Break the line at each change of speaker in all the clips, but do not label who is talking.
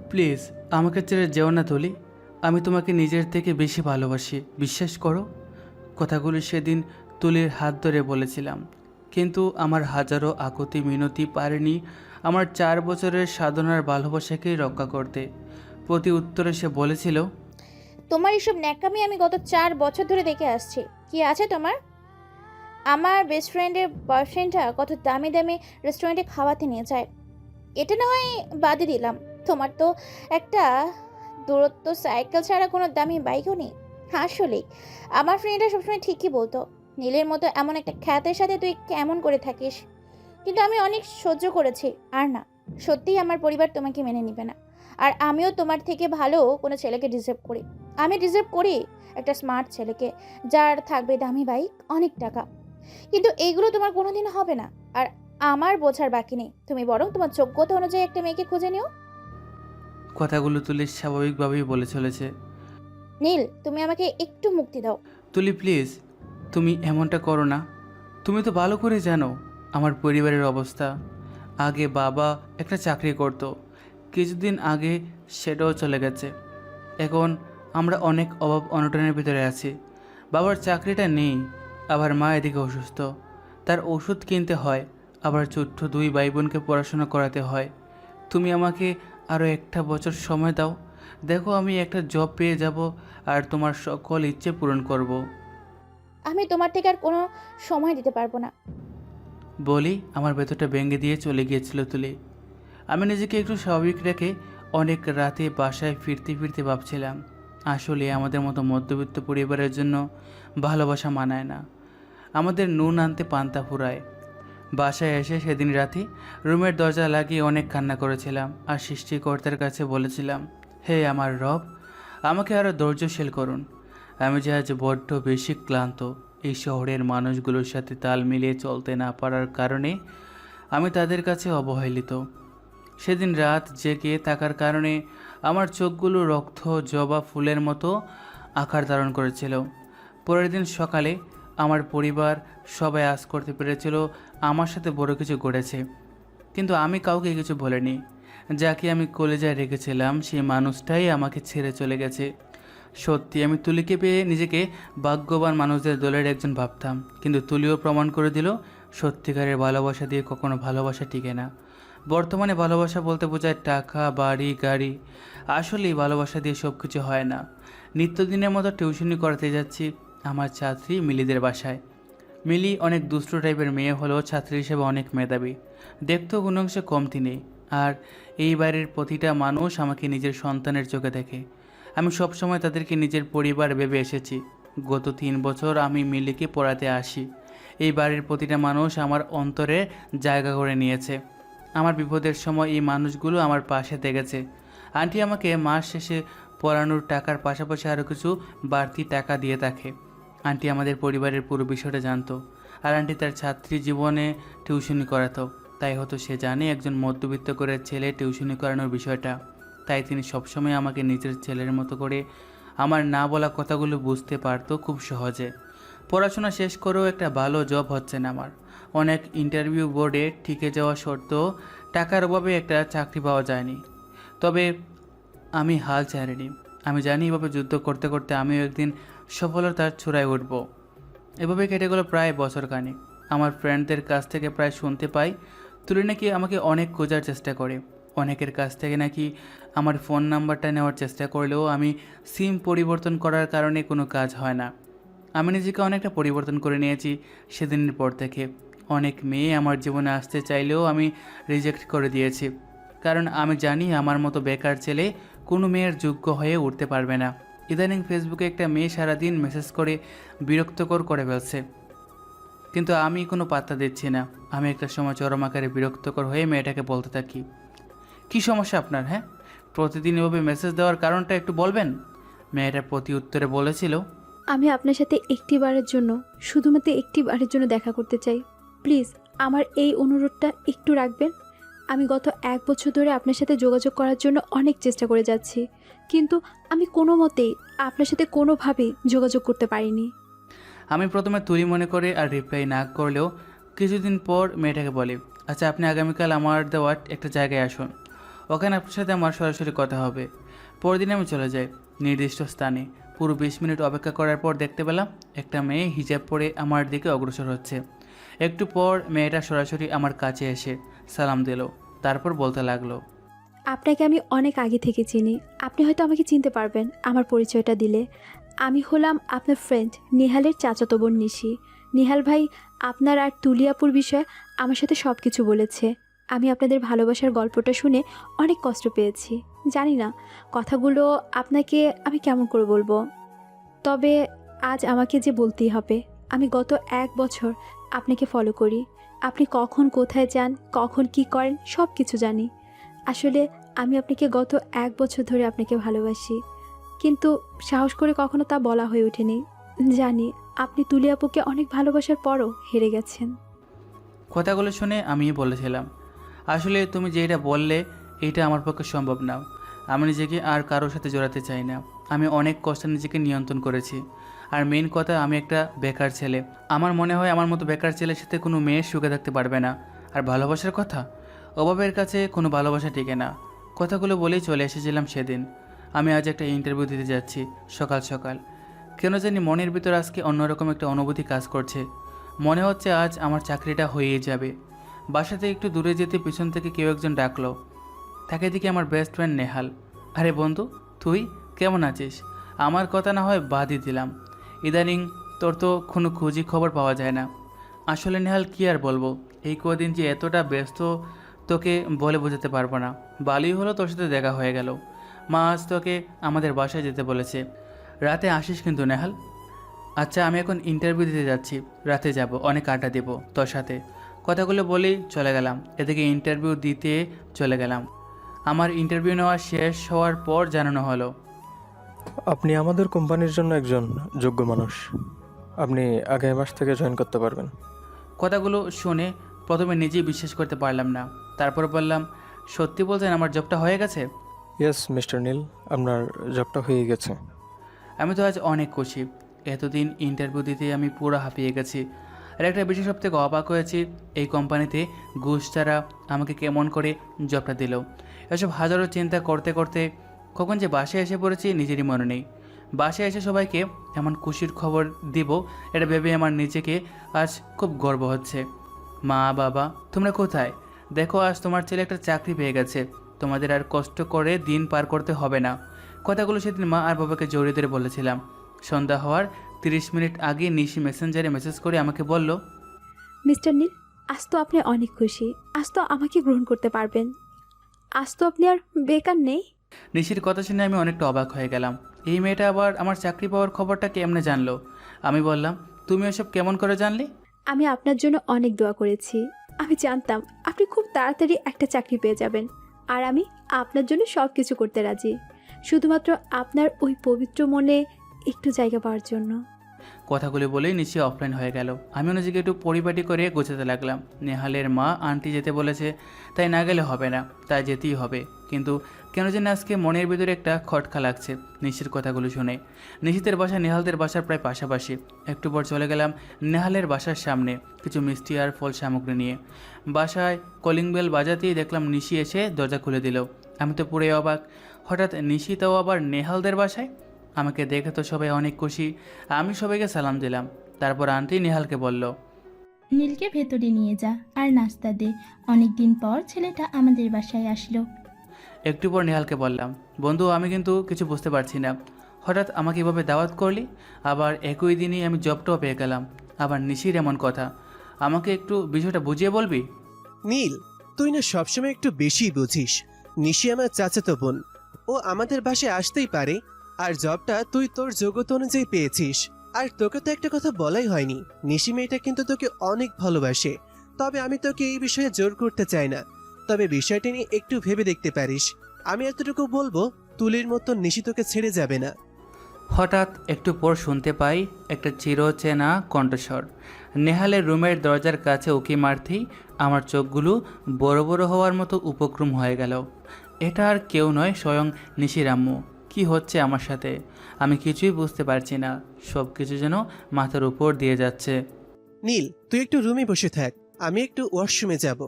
Please আমাকে ছেড়ে যেও না তুলি। আমি তোমাকে নিজের থেকে বেশি ভালোবাসি, বিশ্বাস করো। কথাগুলি সেদিন তুলির হাত ধরে বলেছিলাম, কিন্তু আমার হাজারো আকুতি মিনতি পারেনি আমার 4 বছরের সাধনার ভালোবাসাকেই রক্ষা করতে। প্রতি উত্তরে সে বলেছিল,
তোমার এসব ন্যাকামি আমি গত 4 বছর ধরে দেখে আসছি। কি আছে তোমার? আমার বেস্ট ফ্রেন্ডের বয়ফ্রেন্ডটা কত দামি দামি রেস্টুরেন্টে খাওয়াতে নিয়ে যায়, এটা না হয় বাদই দিলাম। তোমার তো একটা দূরত্ব সাইকেল ছাড়া কোনো দামি বাইকও নেই। আসলেই আমার ফ্রেন্ডরা সবসময় ঠিকই বলতো, নীলের মতো এমন একটা খ্যাতের সাথে তুই কেমন করে থাকিস। কিন্তু আমি অনেক সহ্য করেছি। আর না, সত্যিই আমার পরিবার তোমাকে মেনে নিবে না। আর আমিও তোমার থেকে ভালো কোনো ছেলেকে ডিজার্ভ করি। আমি ডিজার্ভ করি একটা স্মার্ট ছেলেকে, যার থাকবে দামি বাইক, অনেক টাকা। কিন্তু এইগুলো তোমার কোনোদিন হবে না। আর আমার বোঝার বাকি নেই, তুমি বরং তোমার যোগ্যতা অনুযায়ী একটা মেয়েকে খুঁজে নিও।
কথাগুলো তুলি স্বাভাবিকভাবেই বলে চলেছে।
নীল, তুমি আমাকে একটু মুক্তি দাও।
তুলি প্লিজ, তুমি এমনটা করো না। তুমি তো ভালো করে জানো আমার পরিবারের অবস্থা। আগে বাবা একটা চাকরি করত, কিছুদিন আগে সেটাও চলে গেছে। এখন আমরা অনেক অভাব অনটনের ভিতরে আছি। বাবার চাকরিটা নেই, আবার মা এদিকে অসুস্থ, তার ওষুধ কিনতে হয়, আবার ছোট্ট 2 ভাই বোনকে পড়াশোনা করাতে হয়। তুমি আমাকে আরও একটা বছর সময় দাও, দেখো আমি একটা জব পেয়ে যাব আর তোমার সকল ইচ্ছে পূরণ করব।
আমি তোমার থেকে আর কোনো সময় দিতে পারবো না।
বলি আমার ভেতরটা ভেঙে দিয়ে চলে গিয়েছিল তুলি। আমি নিজেকে একটু স্বাভাবিক রেখে অনেক রাতে বাসায় ফিরতে ফিরতে ভাবছিলাম, আসলে আমাদের মতো মধ্যবিত্ত পরিবারের জন্য ভালোবাসা মানায় না, আমাদের নুন আনতে পান্তা ফুরায়। বাসায় এসে সেদিন রাতে রুমের দরজা লাগিয়ে অনেক কান্না করেছিলাম আর সৃষ্টিকর্তার কাছে বলেছিলাম, হে আমার রব, আমাকে আরও ধৈর্যশীল করুন। আমি যে আজ বড্ড বেশি ক্লান্ত, এই শহরের মানুষগুলোর সাথে তাল মিলিয়ে চলতে না পারার কারণে আমি তাদের কাছে অবহেলিত। সেদিন রাত জেগে থাকার কারণে আমার চোখগুলো রক্ত জবা ফুলের মতো আকার ধারণ করেছিল। পরের দিন সকালে আমার পরিবার সবাই আজ করতে পেরেছিল আমার সাথে বড় কিছু ঘটেছে, কিন্তু আমি কাউকে কিছু বলিনি। যাকে আমি কলেজায় রেখেছিলাম সেই মানুষটাই আমাকে ছেড়ে চলে গেছে। সত্যি আমি তুলিকে পেয়ে নিজেকে ভাগ্যবান মানুষদের দলের একজন ভাবতাম, কিন্তু তুলিও প্রমাণ করে দিল সত্যিকারের ভালোবাসা দিয়ে কখনো ভালোবাসা টিকে না। বর্তমানে ভালোবাসা বলতে বোঝায় টাকা, বাড়ি, গাড়ি। আসলেই ভালোবাসা দিয়ে সব কিছু হয় না। নিত্যদিনের মতো টিউশনি করাতে যাচ্ছি আমার ছাত্রী মিলিদের বাসায়। মিলি অনেক দুষ্টু টাইপের মেয়ে হলেও ছাত্রী হিসেবে অনেক মেধাবী, দেখতেও কোনো অংশে কমতি নেই। আর এই বাড়ির প্রতিটা মানুষ আমাকে নিজের সন্তানের চোখে দেখে। আমি সবসময় তাদেরকে নিজের পরিবার ভেবে এসেছি। গত 3 বছর আমি মিলিকে পড়াতে আসি। এই বাড়ির প্রতিটা মানুষ আমার অন্তরে জায়গা করে নিয়েছে। আমার বিপদের সময় এই মানুষগুলো আমার পাশে থেকেছে। আন্টি আমাকে মাস শেষে পড়ানোর টাকার পাশাপাশি আরও কিছু বাড়তি টাকা দিয়ে থাকে। আন্টি আমাদের পরিবারের পুরো বিষয়টা জানতো, আর আন্টি তার ছাত্রী জীবনে টিউশনি করাতো। তাই হয়তো সে জানে একজন মধ্যবিত্ত করে ছেলে টিউশনি করানোর বিষয়টা। তাই তিনি সবসময় আমাকে নিজের ছেলের মতো করে আমার না বলা কথাগুলো বুঝতে পারতো খুব সহজে। পড়াশোনা শেষ করেও একটা ভালো জব হচ্ছে না আমার। অনেক ইন্টারভিউ বোর্ডে টিকে যাওয়া সত্ত্বেও টাকার অভাবে একটা চাকরি পাওয়া যায়নি। তবে আমি হাল ছাড়িনি। আমি জানি এভাবে যুদ্ধ করতে করতে আমিও একদিন সফলতার চূড়ায় উঠব। এভাবে কেটে গেল প্রায় বছরখানেক। আমার ফ্রেন্ডদের কাছ থেকে প্রায় শুনতে পাই তুলি নাকি আমাকে অনেক খোঁজার চেষ্টা করে। অনেকের কাছ থেকে নাকি আমার ফোন নাম্বারটা নেওয়ার চেষ্টা করলেও আমি সিম পরিবর্তন করার কারণে কোনো কাজ হয় না। আমি নিজেকে অনেকটা পরিবর্তন করে নিয়েছি সেদিনের পর থেকে। অনেক মেয়ে আমার জীবনে আসতে চাইলেও আমি রিজেক্ট করে দিয়েছি, কারণ আমি জানি আমার মতো বেকার ছেলে কোনো মেয়ের যোগ্য হয়ে উঠতে পারবে না। ইদানিং ফেসবুকে একটা মেয়ে সারাদিন মেসেজ করে বিরক্তকর করে ফেলছে, কিন্তু আমি কোনো পাত্তা দিচ্ছি না। আমি একটা সময় চরম আকারে বিরক্তকর হয়ে মেয়েটাকে বলতে থাকি, কী সমস্যা আপনার? হ্যাঁ, প্রতিদিন এভাবে মেসেজ দেওয়ার কারণটা একটু বলবেন? মেয়েটা প্রতি উত্তরে বলেছিল,
আমি আপনার সাথে একটিবারের জন্য, শুধুমাত্র একটিবারের জন্য দেখা করতে চাই। প্লিজ আমার এই অনুরোধটা একটু রাখবেন। আমি গত 1 বছর ধরে আপনার সাথে যোগাযোগ করার জন্য অনেক চেষ্টা করে যাচ্ছি, কিন্তু আমি কোনো মতেই আপনার সাথে কোনোভাবেই যোগাযোগ করতে পারিনি।
আমি প্রথমে তুলি মনে করে আর রিপ্লাই না করলেও কিছুদিন পর মেয়েটাকে বলে, আচ্ছা, আপনি আগামীকাল আমার দেওয়া একটা জায়গায় আসুন, ওখানে আপনার সাথে আমার সরাসরি কথা হবে। পরদিন আমি চলে যাই নির্দিষ্ট স্থানে। পুরো 20 মিনিট অপেক্ষা করার পর দেখতে পেলাম একটা মেয়ে হিজাব পরে আমার দিকে অগ্রসর হচ্ছে। একটু পর মেয়েটা সরাসরি আমার কাছে এসে সালাম দিল, তারপর বলতে লাগলো,
আপনাকে আমি অনেক আগে থেকে চিনি। আপনি হয়তো আমাকে চিনতে পারবেন আমার পরিচয়টা দিলে। আমি হলাম আপনার ফ্রেন্ড নিহালের চাচাতো বোন নিশি। নিহাল ভাই আপনার আর তুলিয়াপুর বিষয়ে আমার সাথে সব কিছু বলেছে। আমি আপনাদের ভালোবাসার গল্পটা শুনে অনেক কষ্ট পেয়েছি। জানি না কথাগুলো আপনাকে আমি কেমন করে বলবো, তবে আজ আমাকে যে বলতেই হবে। আমি গত 1 বছর আপনাকে ফলো করি। আপনি কখন কোথায় যান, কখন কি করেন, সব কিছু জানি। আসলে আমি আপনাকে গত 1 বছর ধরে আপনাকে ভালোবাসি, কিন্তু সাহস করে কখনো তা বলা হয়ে ওঠেনি। জানি আপনি তুলিয়াপুকে অনেক ভালোবাসার পরও হেরে গেছেন।
কথাগুলো শুনে আমি বলেছিলাম, আসলে তুমি যেটা বললে এটা আমার পক্ষে সম্ভব না। আমি নিজেকে আর কারোর সাথে জড়াতে চাই না। আমি অনেক কষ্টে নিজেকে নিয়ন্ত্রণ করেছি। আর মেইন কথা, আমি একটা বেকার ছেলে। আমার মনে হয় আমার মতো বেকার ছেলের সাথে কোনো মেয়ে সুখে থাকতে পারবে না। আর ভালোবাসার কথা, অভাবের কাছে কোনো ভালোবাসা টিকে না। কথাগুলো বলেই চলে এসেছিলাম সেদিন। আমি আজ একটা ইন্টারভিউ দিতে যাচ্ছি সকাল সকাল। কেন জানি মনের ভিতর আজকে অন্যরকম একটা অনুভূতি কাজ করছে। মনে হচ্ছে আজ আমার চাকরিটা হয়েই যাবে। বাসাতে একটু দূরে যেতে পিছন থেকে কেউ একজন ডাকলো। তাকে দেখি আমার বেস্ট ফ্রেন্ড নেহাল। আরে বন্ধু, তুই কেমন আছিস? আমার কথা না হয় বাদই দিলাম, ইদানিং তোর তো কোনো খোঁজই খবর পাওয়া যায় না। আসলে নেহাল, কী আর বলবো, এই কদিন যে এতটা ব্যস্ত তোকে বলে বোঝাতে পারবো না। বালি হলো তোর সাথে দেখা হয়ে গেল। মা আজ তোকে আমাদের বাসায় যেতে বলেছে। রাতে আসিস কিন্তু নেহাল। আচ্ছা, আমি এখন ইন্টারভিউ দিতে যাচ্ছি, রাতে যাব, অনেক আড্ডা দেবো তোর সাথে। কথাগুলো বলেই চলে গেলাম। এদিকে ইন্টারভিউ দিতে চলে গেলাম। আমার ইন্টারভিউ নেওয়া শেষ হওয়ার পর জানানো হলো,
আপনি আমাদের কোম্পানির জন্য একজন যোগ্য মানুষ। আপনি আগামী মাস থেকে জয়েন করতে পারবেন।
কথাগুলো শুনে প্রথমে নিজেই বিশ্বাস করতে পারলাম না। তারপর বললাম, সত্যি বলছেন আমার জবটা হয়ে গেছে?
ইয়েস মিস্টার নীল, আপনার জবটা হয়ে গেছে।
আমি তো আজ অনেক খুশি। এতদিন ইন্টারভিউ দিতে আমি পুরো হাঁপিয়ে গেছি। আর একটা বিষয় সব থেকে অবাক হয়েছি, এই কোম্পানিতে ঘুষ ছাড়া আমাকে কেমন করে জবটা দিল। এসব হাজারো চিন্তা করতে করতে কখন যে বাসায় এসে পড়েছি নিজেরই মনে নেই। বাসায় এসে সবাইকে এমন খুশির খবর দিব, এটা ভেবে আমার নিজেকে আজ খুব গর্ব হচ্ছে। মা বাবা, তোমরা কোথায়? দেখো, আজ তোমার ছেলে একটা চাকরি পেয়ে গেছে। তোমাদের আর কষ্ট করে দিন পার করতে হবে না। কথাগুলো সেদিন মা আর বাবাকে জড়িয়ে ধরে বলেছিলাম। সন্ধ্যা হওয়ার 30 মিনিট আগে নিশি মেসেঞ্জারে মেসেজ করে আমাকে বলল,
মিস্টার নীল, আজ তো আপনি অনেক খুশি। আজ তো আমাকে গ্রহণ করতে পারবেন। আজ তো আপনি আর বেকার নেই।
নিশির কথা শুনে আমি অনেকটা অবাক হয়ে গেলাম। এই মেয়েটা আবার আমার চাকরি পাওয়ার খবরটা কেমনে জানলো? আমি বললাম, তুমি এসব কেমন করে জানলে?
আমি আপনার জন্য অনেক দোয়া করেছি। আমি জানতাম আপনি খুব তাড়াতাড়ি একটা চাকরি পেয়ে যাবেন, আর আমি আপনার জন্য সব কিছু করতে রাজি, শুধুমাত্র আপনার ওই পবিত্র মনে একটু জায়গা পাওয়ার জন্য।
কথাগুলি বলেই নিশি অফলাইন হয়ে গেল। আমি নিজেকে একটু পরিপাটি করে গোছাতে লাগলাম। নেহালের মা আন্টি যেতে বলেছে, তাই না গেলে হবে না, তাই যেতেই হবে। কিন্তু কেন যেন আজকে মনের ভিতরে একটা খটকা লাগছে নিশির কথাগুলো শুনে। নিশিতের বাসা নেহালদের বাসার প্রায় পাশাপাশি। একটু পর চলে গেলাম নেহালের বাসার সামনে কিছু মিষ্টি আর ফল সামগ্রী নিয়ে। বাসায় কলিং বেল বাজাতেই দেখলাম নিশি এসে দরজা খুলে দিল। আমি তো পুরো অবাক। হঠাৎ নিশি তাও আবার নেহালদের বাসায়। আমাকে দেখে তো সবাই অনেক খুশি। আমি সবাইকে সালাম দিলাম। তারপর আন্টি নেহালকে বলল,
নীলকে ভেতরে নিয়ে যা আর নাস্তা দে। অনেক দিন পর ছেলেটা আমাদের বাসায় আসলো।
একটু পর নেহালকে বললাম, বন্ধু, আমি কিন্তু কিছু বুঝতে পারছি না। হঠাৎ আমাকে এভাবে দাওয়াত করলি, আবার একই দিনই আমি জবটাও পেয়ে গেলাম। আবার নিশির এমন কথা, আমাকে একটু বিষয়টা বুঝিয়ে বলবি?
নীল, তুই না সবসময় একটু বেশি বুঝিস। নিশি আমার চাচাতো বোন, ও আমাদের বাসায় আসতেই পারে। আর জবটা তুই তোর যোগ্যতা অনুযায়ী পেয়েছিস। আর তোকে তো একটা কথা বলাই হয়নি, নিশি মেয়েটা কিন্তু তোকে অনেক ভালোবাসে। তবে আমি তোকে এই বিষয়ে জোর করতে চাই না, তবে বিষয়টা নিয়ে একটু ভেবে দেখতে পারিস। আমি এতটুকু বলবো, তুলির মতো নিশি তোকে ছেড়ে যাবে না।
হঠাৎ একটু পর শুনতে পাই একটা চিরচেনা কণ্ঠস্বর। নেহালের রুমের দরজার কাছে উকি মারতেই আমার চোখগুলো বড় বড় হওয়ার মতো উপক্রম হয়ে গেল। এটা আর কেউ নয়, স্বয়ং নিশির আম্মু। কি হচ্ছে আমার সাথে? আমি কিছুই বুঝতে পারছি না। সব কিছু যেন মাথার উপর দিয়ে যাচ্ছে।
নীল, তুই একটু রুমে বসে থাক, আমি একটু ওয়াশরুমে যাব।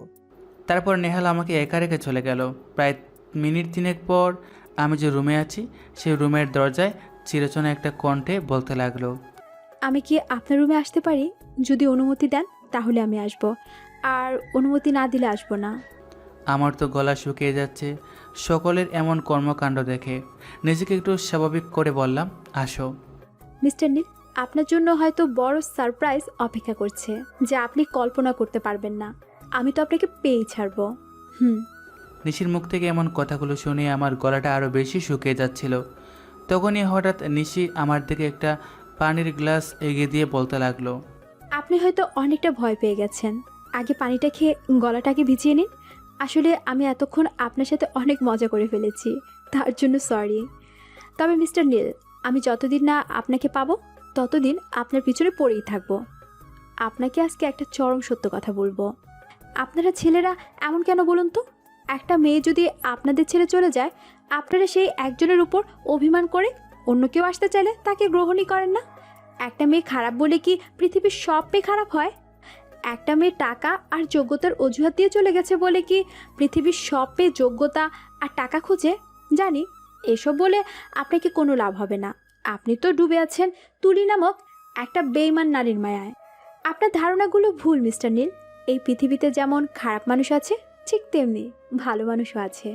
তারপর নেহাল আমাকে একা রেখে চলে গেল। প্রায় মিনিট 3 পর আমি যে রুমে আছি সেই রুমের দরজায় চিরচেনা একটা কণ্ঠে বলতে লাগলো,
আমি কি আপনার রুমে আসতে পারি? যদি অনুমতি দেন তাহলে আমি আসব, আর অনুমতি না দিলে আসবো না।
আমার তো গলা শুকিয়ে যাচ্ছে সকলের এমন কর্মকাণ্ড দেখে। নিজেকে একটু স্বাভাবিক করে বললাম, আসো।
মিস্টার নীল, আপনার জন্য হয়তো বড় সারপ্রাইজ অপেক্ষা করছে, যা আপনি কল্পনা করতে পারবেন না। আমি তো আপনাকে পেয়েই ছাড়বো।
নিশির মুখ থেকে এমন কথাগুলো শুনে আমার গলাটা আরও বেশি শুকিয়ে যাচ্ছিল। তখনই হঠাৎ নিশি আমার দিকে একটা পানির গ্লাস এগিয়ে দিয়ে বলতে লাগলো,
আপনি হয়তো অনেকটা ভয় পেয়ে গেছেন। আগে পানিটা খেয়ে গলাটাকে ভিজিয়ে নিন। আসলে আমি এতক্ষণ আপনার সাথে অনেক মজা করে ফেলেছি, তার জন্য সরি। তবে মিস্টার নীল, আমি যতদিন না আপনাকে পাবো ততদিন আপনার পিছনে পড়েই থাকবো। আপনাকে আজকে একটা চরম সত্য কথা বলবো। আপনারা ছেলেরা এমন কেন বলুন তো? একটা মেয়ে যদি আপনাদের ছেড়ে চলে যায়, আপনারা সেই একজনের উপর অভিমান করে অন্য কেউ আসতে চাইলে তাকে গ্রহণই করেন না। একটা মেয়ে খারাপ বলে কি পৃথিবীর সব মেয়ে খারাপ হয়? একটা মেয়ে টাকা আর যোগ্যতার অজুহাত দিয়ে চলে গেছে বলে কি পৃথিবীর সব মেয়ে যোগ্যতা আর টাকা খুঁজে? জানি এসব বলে আপনাকে কোনো লাভ হবে না। আপনি তো ডুবে আছেন তুলি নামক একটা বেইমান নারীর মায়ায়। আপনার ধারণাগুলো ভুল মিস্টার নীল। এই পৃথিবীতে যেমন খারাপ মানুষ আছে, ঠিক তেমনি ভালো মানুষও আছে।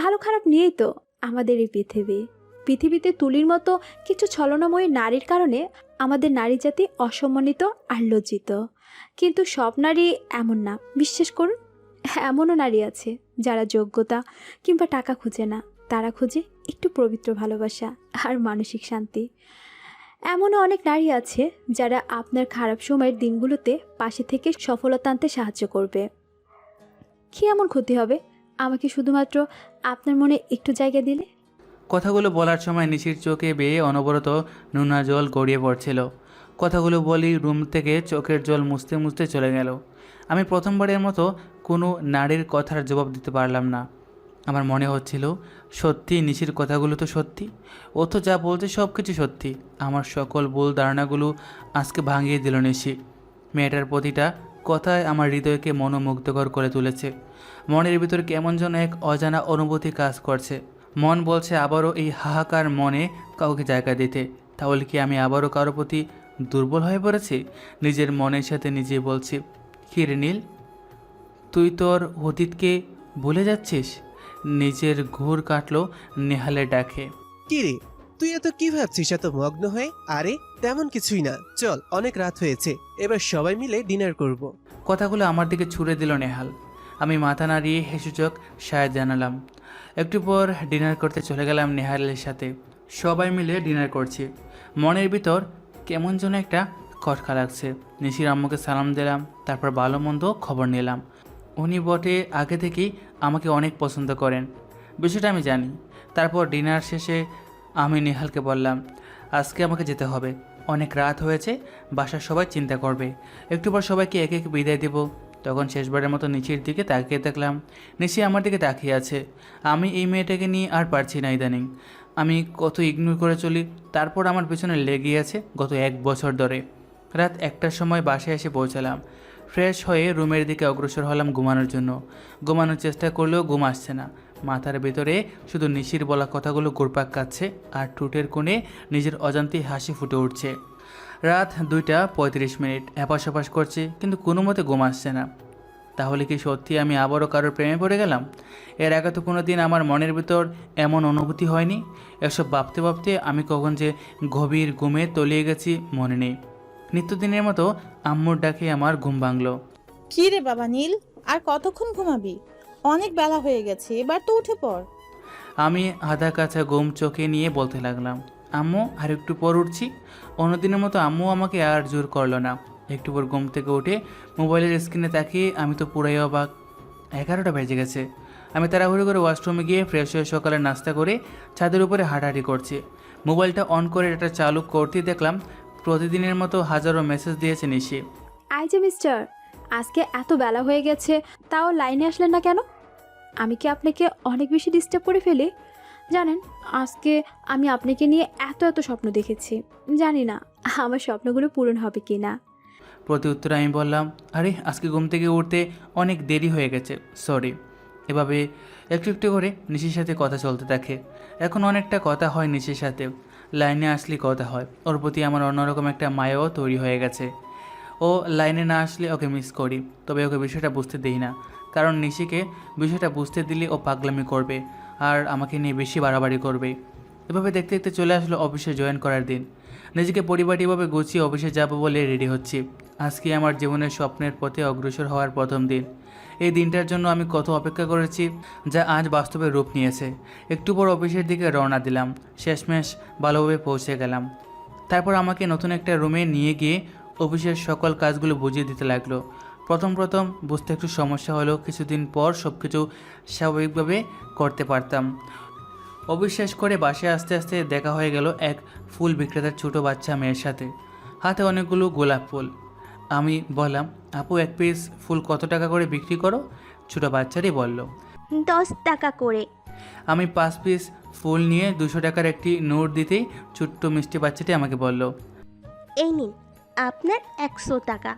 ভালো খারাপ নিয়েই তো আমাদের এই পৃথিবীতে তুলির মতো কিছু ছলনাময়ী নারীর কারণে আমাদের নারী জাতি অসম্মানিত আর লজ্জিত। কিন্তু সব নারী এমন না, বিশ্বাস করুন। এমনও নারী আছে যারা যোগ্যতা কিংবা টাকা খুঁজে না, তারা খুঁজে একটু পবিত্র ভালোবাসা আর মানসিক শান্তি। এমনও অনেক নারী আছে যারা আপনার খারাপ সময়ের দিনগুলোতে পাশে থেকে সফলতা আনতে সাহায্য করবে। কি এমন ক্ষতি হবে আমাকে শুধুমাত্র আপনার মনে একটু জায়গা দিলে?
কথাগুলো বলার সময় নিশির চোখে বেয়ে অনবরত নোনা জল গড়িয়ে পড়ছিল। কথাগুলো বলি রুম থেকে চোখের জল মুছতে মুছতে চলে গেল। আমি প্রথমবারের মতো কোনো নারীর কথার জবাব দিতে পারলাম না। আমার মনে হচ্ছিল সত্যি নিশির কথাগুলো তো সত্যি, ও তো যা বলছে সব কিছু সত্যি। আমার সকল ভুল ধারণাগুলো আজকে ভাঙিয়ে দিল নিশি। মেয়েটার প্রতিটা কথায় আমার হৃদয়কে মনোমুগ্ধকর করে তুলেছে। মনের ভিতর কেমন যেন এক অজানা অনুভূতি কাজ করছে। মন বলছে আবারও এই হাহাকার মনে কাউকে জায়গা দিতে। তাহলে কি আমি আবারও কারো প্রতি দুর্বল হয়ে পড়েছি? নিজের মনের সাথে নিজেই বলছি, কি রে নীল, তুই তোর অতীতকে ভুলে যাচ্ছিস? নিজের ঘুর কাটলো নেহালের ডাকে।
কি রে, তুই এত কি ভাবছিস এত মগ্ন হয়ে? আরে তেমন কিছুই না, চল অনেক রাত হয়েছে, এবার সবাই মিলে ডিনার করব।
কথাগুলো আমার দিকে ছুড়ে দিল নেহাল। আমি মাথা নাড়িয়ে হেসুচক সায় জানালাম। একটু পর ডিনার করতে চলে গেলাম নেহালের সাথে। সবাই মিলে ডিনার করছি। মনের ভিতর কেমন যেন একটা খটকা লাগছে। নিশির আম্মুকে সালাম দিলাম, তারপর ভালো মন্দ খবর নিলাম। উনি বটে আগে থেকেই আমাকে অনেক পছন্দ করেন, বিষয়টা আমি জানি। তারপর ডিনার শেষে আমি নেহালকে বললাম, আজকে আমাকে যেতে হবে, অনেক রাত হয়েছে, বাসার সবাই চিন্তা করবে। একটু পর সবাইকে একে একে বিদায় দেব। তখন শেষবারের মতো নিচির দিকে তাকিয়ে দেখলাম নিচি আমার দিকে তাকিয়ে আছে। আমি এই মেয়েটাকে নিয়ে আর পারছি না ইদানিং। আমি কত ইগনোর করে চলি, তারপর আমার পেছনে লেগে আছে গত 1 বছর ধরে। রাত 1টার সময় বাসায় এসে পৌঁছালাম। ফ্রেশ হয়ে রুমের দিকে অগ্রসর হলাম ঘুমানোর জন্য। ঘুমানোর চেষ্টা করলেও ঘুম আসছে না। মাথার ভেতরে শুধু নিশির বলা কথাগুলো ঘুরপাক খাচ্ছে আর ঠোঁটের কোণে নিজের অজান্তেই হাসি ফুটে উঠছে। রাত 2:35, এপাশ ওপাশ করছে কিন্তু কোনো মতে ঘুম আসছে না। তাহলে কি সত্যি আমি আবারও কারোর প্রেমে পড়ে গেলাম? এর আগে তো কোনো দিন আমার মনের ভিতর এমন অনুভূতি হয়নি। এসব ভাবতে ভাবতে আমি কখন যে গভীর ঘুমে তলিয়ে গেছি মনে নেই। নিত্যদিনের মতো আম্মুর ডাকে আমার ঘুম ভাঙলো।
কি রে বাবা নীল, আর কতক্ষণ ঘুমাবি? অনেক বেলা হয়ে গেছে, এবার তো উঠে পড়।
আমি আধা কাঁচা ঘুম চোখে নিয়ে বলতে লাগলাম, আম্মু আর একটু পর উঠছি। অন্যদিনের মতো আম্মু আমাকে আর জোর করলো না। একটু পর ঘুম থেকে উঠে মোবাইলের স্ক্রিনে তাকিয়ে আমি তো পুরাই অবাক। 11টা বেজে গেছে। আমি তাড়াহুড়ো করে ওয়াশরুমে গিয়ে ফ্রেশ হয়ে সকালে নাস্তা করে ছাদের উপরে হাঁটাহাঁটি করছি। মোবাইলটা অন করে এটা চালু করতেই দেখলাম প্রতিদিনের মতো হাজারো মেসেজ দিয়েছে নিশি।
আই যে মিস্টার, আজকে এত বেলা হয়ে গেছে তাও লাইনে আসলেন না কেন? আমি কি আপনাকে অনেক বেশি ডিস্টার্ব করে ফেলি? জানেন, আজকে আমি আপনাকে নিয়ে এত স্বপ্ন দেখেছি। জানি না আমার স্বপ্নগুলো পূরণ হবে কি না।
প্রতি উত্তরে আমি বললাম, আরে আজকে ঘুম থেকে উঠতে অনেক দেরি হয়ে গেছে, সরি। এভাবে একটু একটু করে নিশির সাথে কথা চলতে থাকে। এখন অনেকটা কথা হয় নিশির সাথে, লাইনে আসলে কথা হয়। ওর প্রতি আমার অন্যরকম একটা মায়াও তৈরি হয়ে গেছে। ও লাইনে না আসলে ওকে মিস করি, তবে ওকে বিষয়টা বুঝতে দিই না, কারণ নিশিকে বিষয়টা বুঝতে দিলে ও পাগলামি করবে আর আমাকে নিয়ে বেশি বাড়াবাড়ি করবে। এভাবে দেখতে দেখতে চলে আসলো অফিসে জয়েন করার দিন। নিজেকে পরিপাটিভাবে গুছিয়ে অফিসে যাব বলে রেডি হচ্ছি। আজকে আমার জীবনের স্বপ্নের পথে অগ্রসর হওয়ার প্রথম দিন। এই দিনটার জন্য আমি কত অপেক্ষা করেছি, যা আজ বাস্তবে রূপ নিয়েছে। একটু পর অফিসের দিকে রওনা দিলাম, শেষমেশ ভালোভাবে পৌঁছে গেলাম। তারপর আমাকে নতুন একটা রুমে নিয়ে গিয়ে অফিসের সকল কাজগুলো বুঝিয়ে দিতে লাগলো। প্রথম বুঝতে একটু সমস্যা হলো, কিছুদিন পর সব কিছু স্বাভাবিকভাবে করতে পারতাম। অফিস শেষ করে বাসায় আস্তে আস্তে দেখা হয়ে গেল এক ফুল বিক্রেতার ছোটো বাচ্চা মেয়ের সাথে, হাতে অনেকগুলো গোলাপ ফুল। আমি বললাম, আপু এক পিস ফুল কত টাকা করে বিক্রি করো? ছোটো বাচ্চারই বলল।
10 টাকা করে।
আমি 5 পিস ফুল নিয়ে 200 টাকার একটি নোট দিতেই ছোট্ট মিষ্টি বাচ্চাটি আমাকে বলল,
এই নিন আপনার 100 টাকা।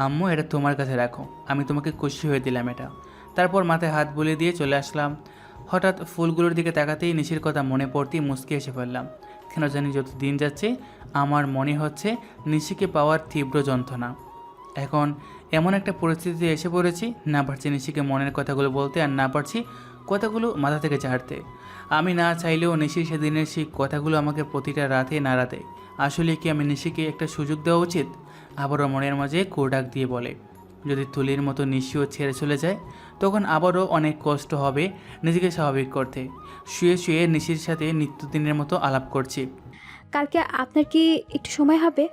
আম্মু এটা তোমার কাছে রাখো, আমি তোমাকে খুশি হয়ে দিলাম এটা। তারপর মাথায় হাত বুলিয়ে দিয়ে চলে আসলাম। হঠাৎ ফুলগুলোর দিকে তাকাতেই নিশির কথা মনে পড়তেই মুচকি এসে ফেললাম। কেন জানি যত দিন যাচ্ছে আমার মনে হচ্ছে নিশিকে পাওয়ার তীব্র যন্ত্রণা। এখন এমন একটা পরিস্থিতিতে এসে পড়েছি, না পারছি নিশিকে মনের কথাগুলো বলতে, আর না পারছি কথাগুলো মাথা থেকে ঝাড়তে। আমি না চাইলেও নিশির সেদিনের সেই কথাগুলো আমাকে প্রতিটা রাতে নাড়াতে। আসলে কি আমি নিশিকে একটা সুযোগ দেওয়া উচিত? আবারও মনের মাঝে কোডাক দিয়ে বলে, যদি তুলির মতো নিশিও ছেড়ে চলে যায় তখন আবারও অনেক কষ্ট হবে নিজেকে স্বাভাবিক করতে। শুয়ে শুয়ে নিশির সাথে নিত্যদিনের মতো আলাপ করছি।
কালকে আপনার কি একটু সময় হবে?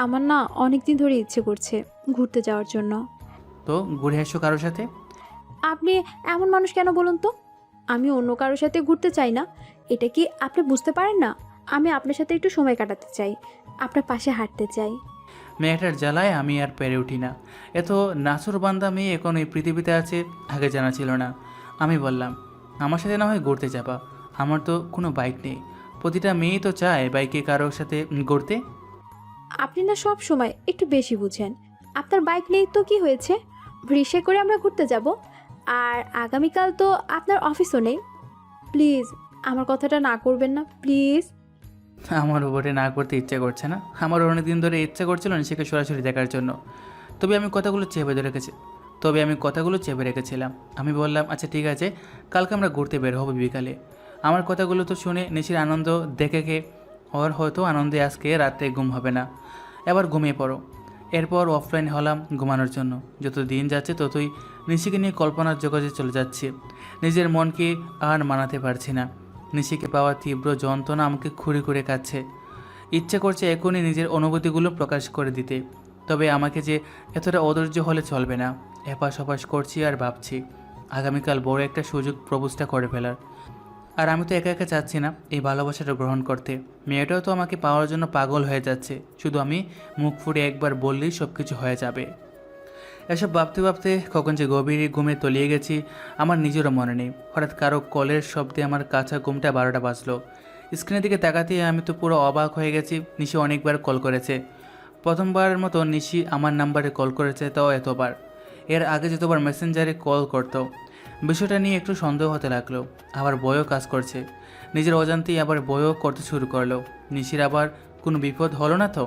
আমার না অনেক দিন ধরে ইচ্ছে করছে ঘুরতে যাওয়ার জন্য।
তো ঘুরে আসো কারোর সাথে।
আপনি এমন মানুষ কেন বলুন তো? আমি অন্য কারোর সাথে ঘুরতে চাই না, এটা কি আপনি বুঝতে পারেন না? আমি আপনার সাথে একটু সময় কাটাতে চাই, আপনার পাশে হাঁটতে চাই।
মেয়েটার জ্বালায় আমি আর পেরে উঠি না। এত নাছর বান্দা মেয়ে এখন এই পৃথিবীতে আছে, আগে জানা ছিল না। আমি বললাম, আমার সাথে না হয় ঘুরতে যাবা, আমার তো কোনো বাইক নেই। প্রতিটা মেয়েই তো চায় বাইকে কারোর সাথে ঘুরতে।
আপনি না সব সময় একটু বেশি বুঝেন। আপনার বাইক নেই তো কি হয়েছে, রিক্সায় করে আমরা ঘুরতে যাব। আর আগামীকাল তো আপনার অফিসও নেই। প্লিজ আমার কথাটা না করবেন না, প্লিজ।
আমার উপরে না করতে ইচ্ছে করছে না। আমার অনেকদিন ধরে ইচ্ছে করছিল নিশিকে সরাসরি দেখার জন্য, তবে আমি কথাগুলো চেপে রেখেছিলাম। আমি বললাম, আচ্ছা ঠিক আছে, কালকে আমরা ঘুরতে বের হবো বিকালে। আমার কথাগুলো তো শুনে নিশির আনন্দ দেখে ওর হয়তো আনন্দে আজকে রাতে ঘুম হবে না, এবার ঘুমিয়ে পড়ো। এরপর অফলাইন হলাম ঘুমানোর জন্য। যত দিন যাচ্ছে ততই নিশিকে নিয়ে কল্পনার জগতে চলে যাচ্ছে। নিজের মনকে আর মানাতে পারছি না। নিশিকে পাওয়া তীব্র যন্ত্রণা আমাকে খুঁড়ে খুঁড়ে কাচ্ছে। ইচ্ছে করছে এখনই নিজের অনুভূতিগুলো প্রকাশ করে দিতে, তবে আমাকে যে এতটা অধৈর্য হলে চলবে না। এপাশ ওপাশ করছি আর ভাবছি আগামীকাল বড় একটা সুযোগ প্রপোজটা করে ফেলার। আর আমি তো একা একা চাচ্ছি না এই ভালোবাসাটা গ্রহণ করতে, মেয়েটাও তো আমাকে পাওয়ার জন্য পাগল হয়ে যাচ্ছে। শুধু আমি মুখ ফুটে একবার বললেই সব কিছু হয়ে যাবে। এসব ভাবতে ভাবতে কখন যে গভীর ঘুমে তলিয়ে গেছি আমার নিজেরও মনে নেই। হঠাৎ কারো কলের শব্দে আমার কাঁচা ঘুমটা 12টা বাজলো। স্ক্রিনের দিকে তাকাতেই আমি তো পুরো অবাক হয়ে গেছি। নিশি অনেকবার কল করেছে। প্রথমবারের মতো নিশি আমার নাম্বারে কল করেছে, তাও এতবার। এর আগে যতবার মেসেঞ্জারে কল করতো। বিষয়টা নিয়ে একটু সন্দেহ হতে লাগলো, আবার ভয়ও কাজ করছে। নিজের অজান্তেই আবার ভয়ও করতে শুরু করলো। নিশির আবার কোনো বিপদ হলো না তো?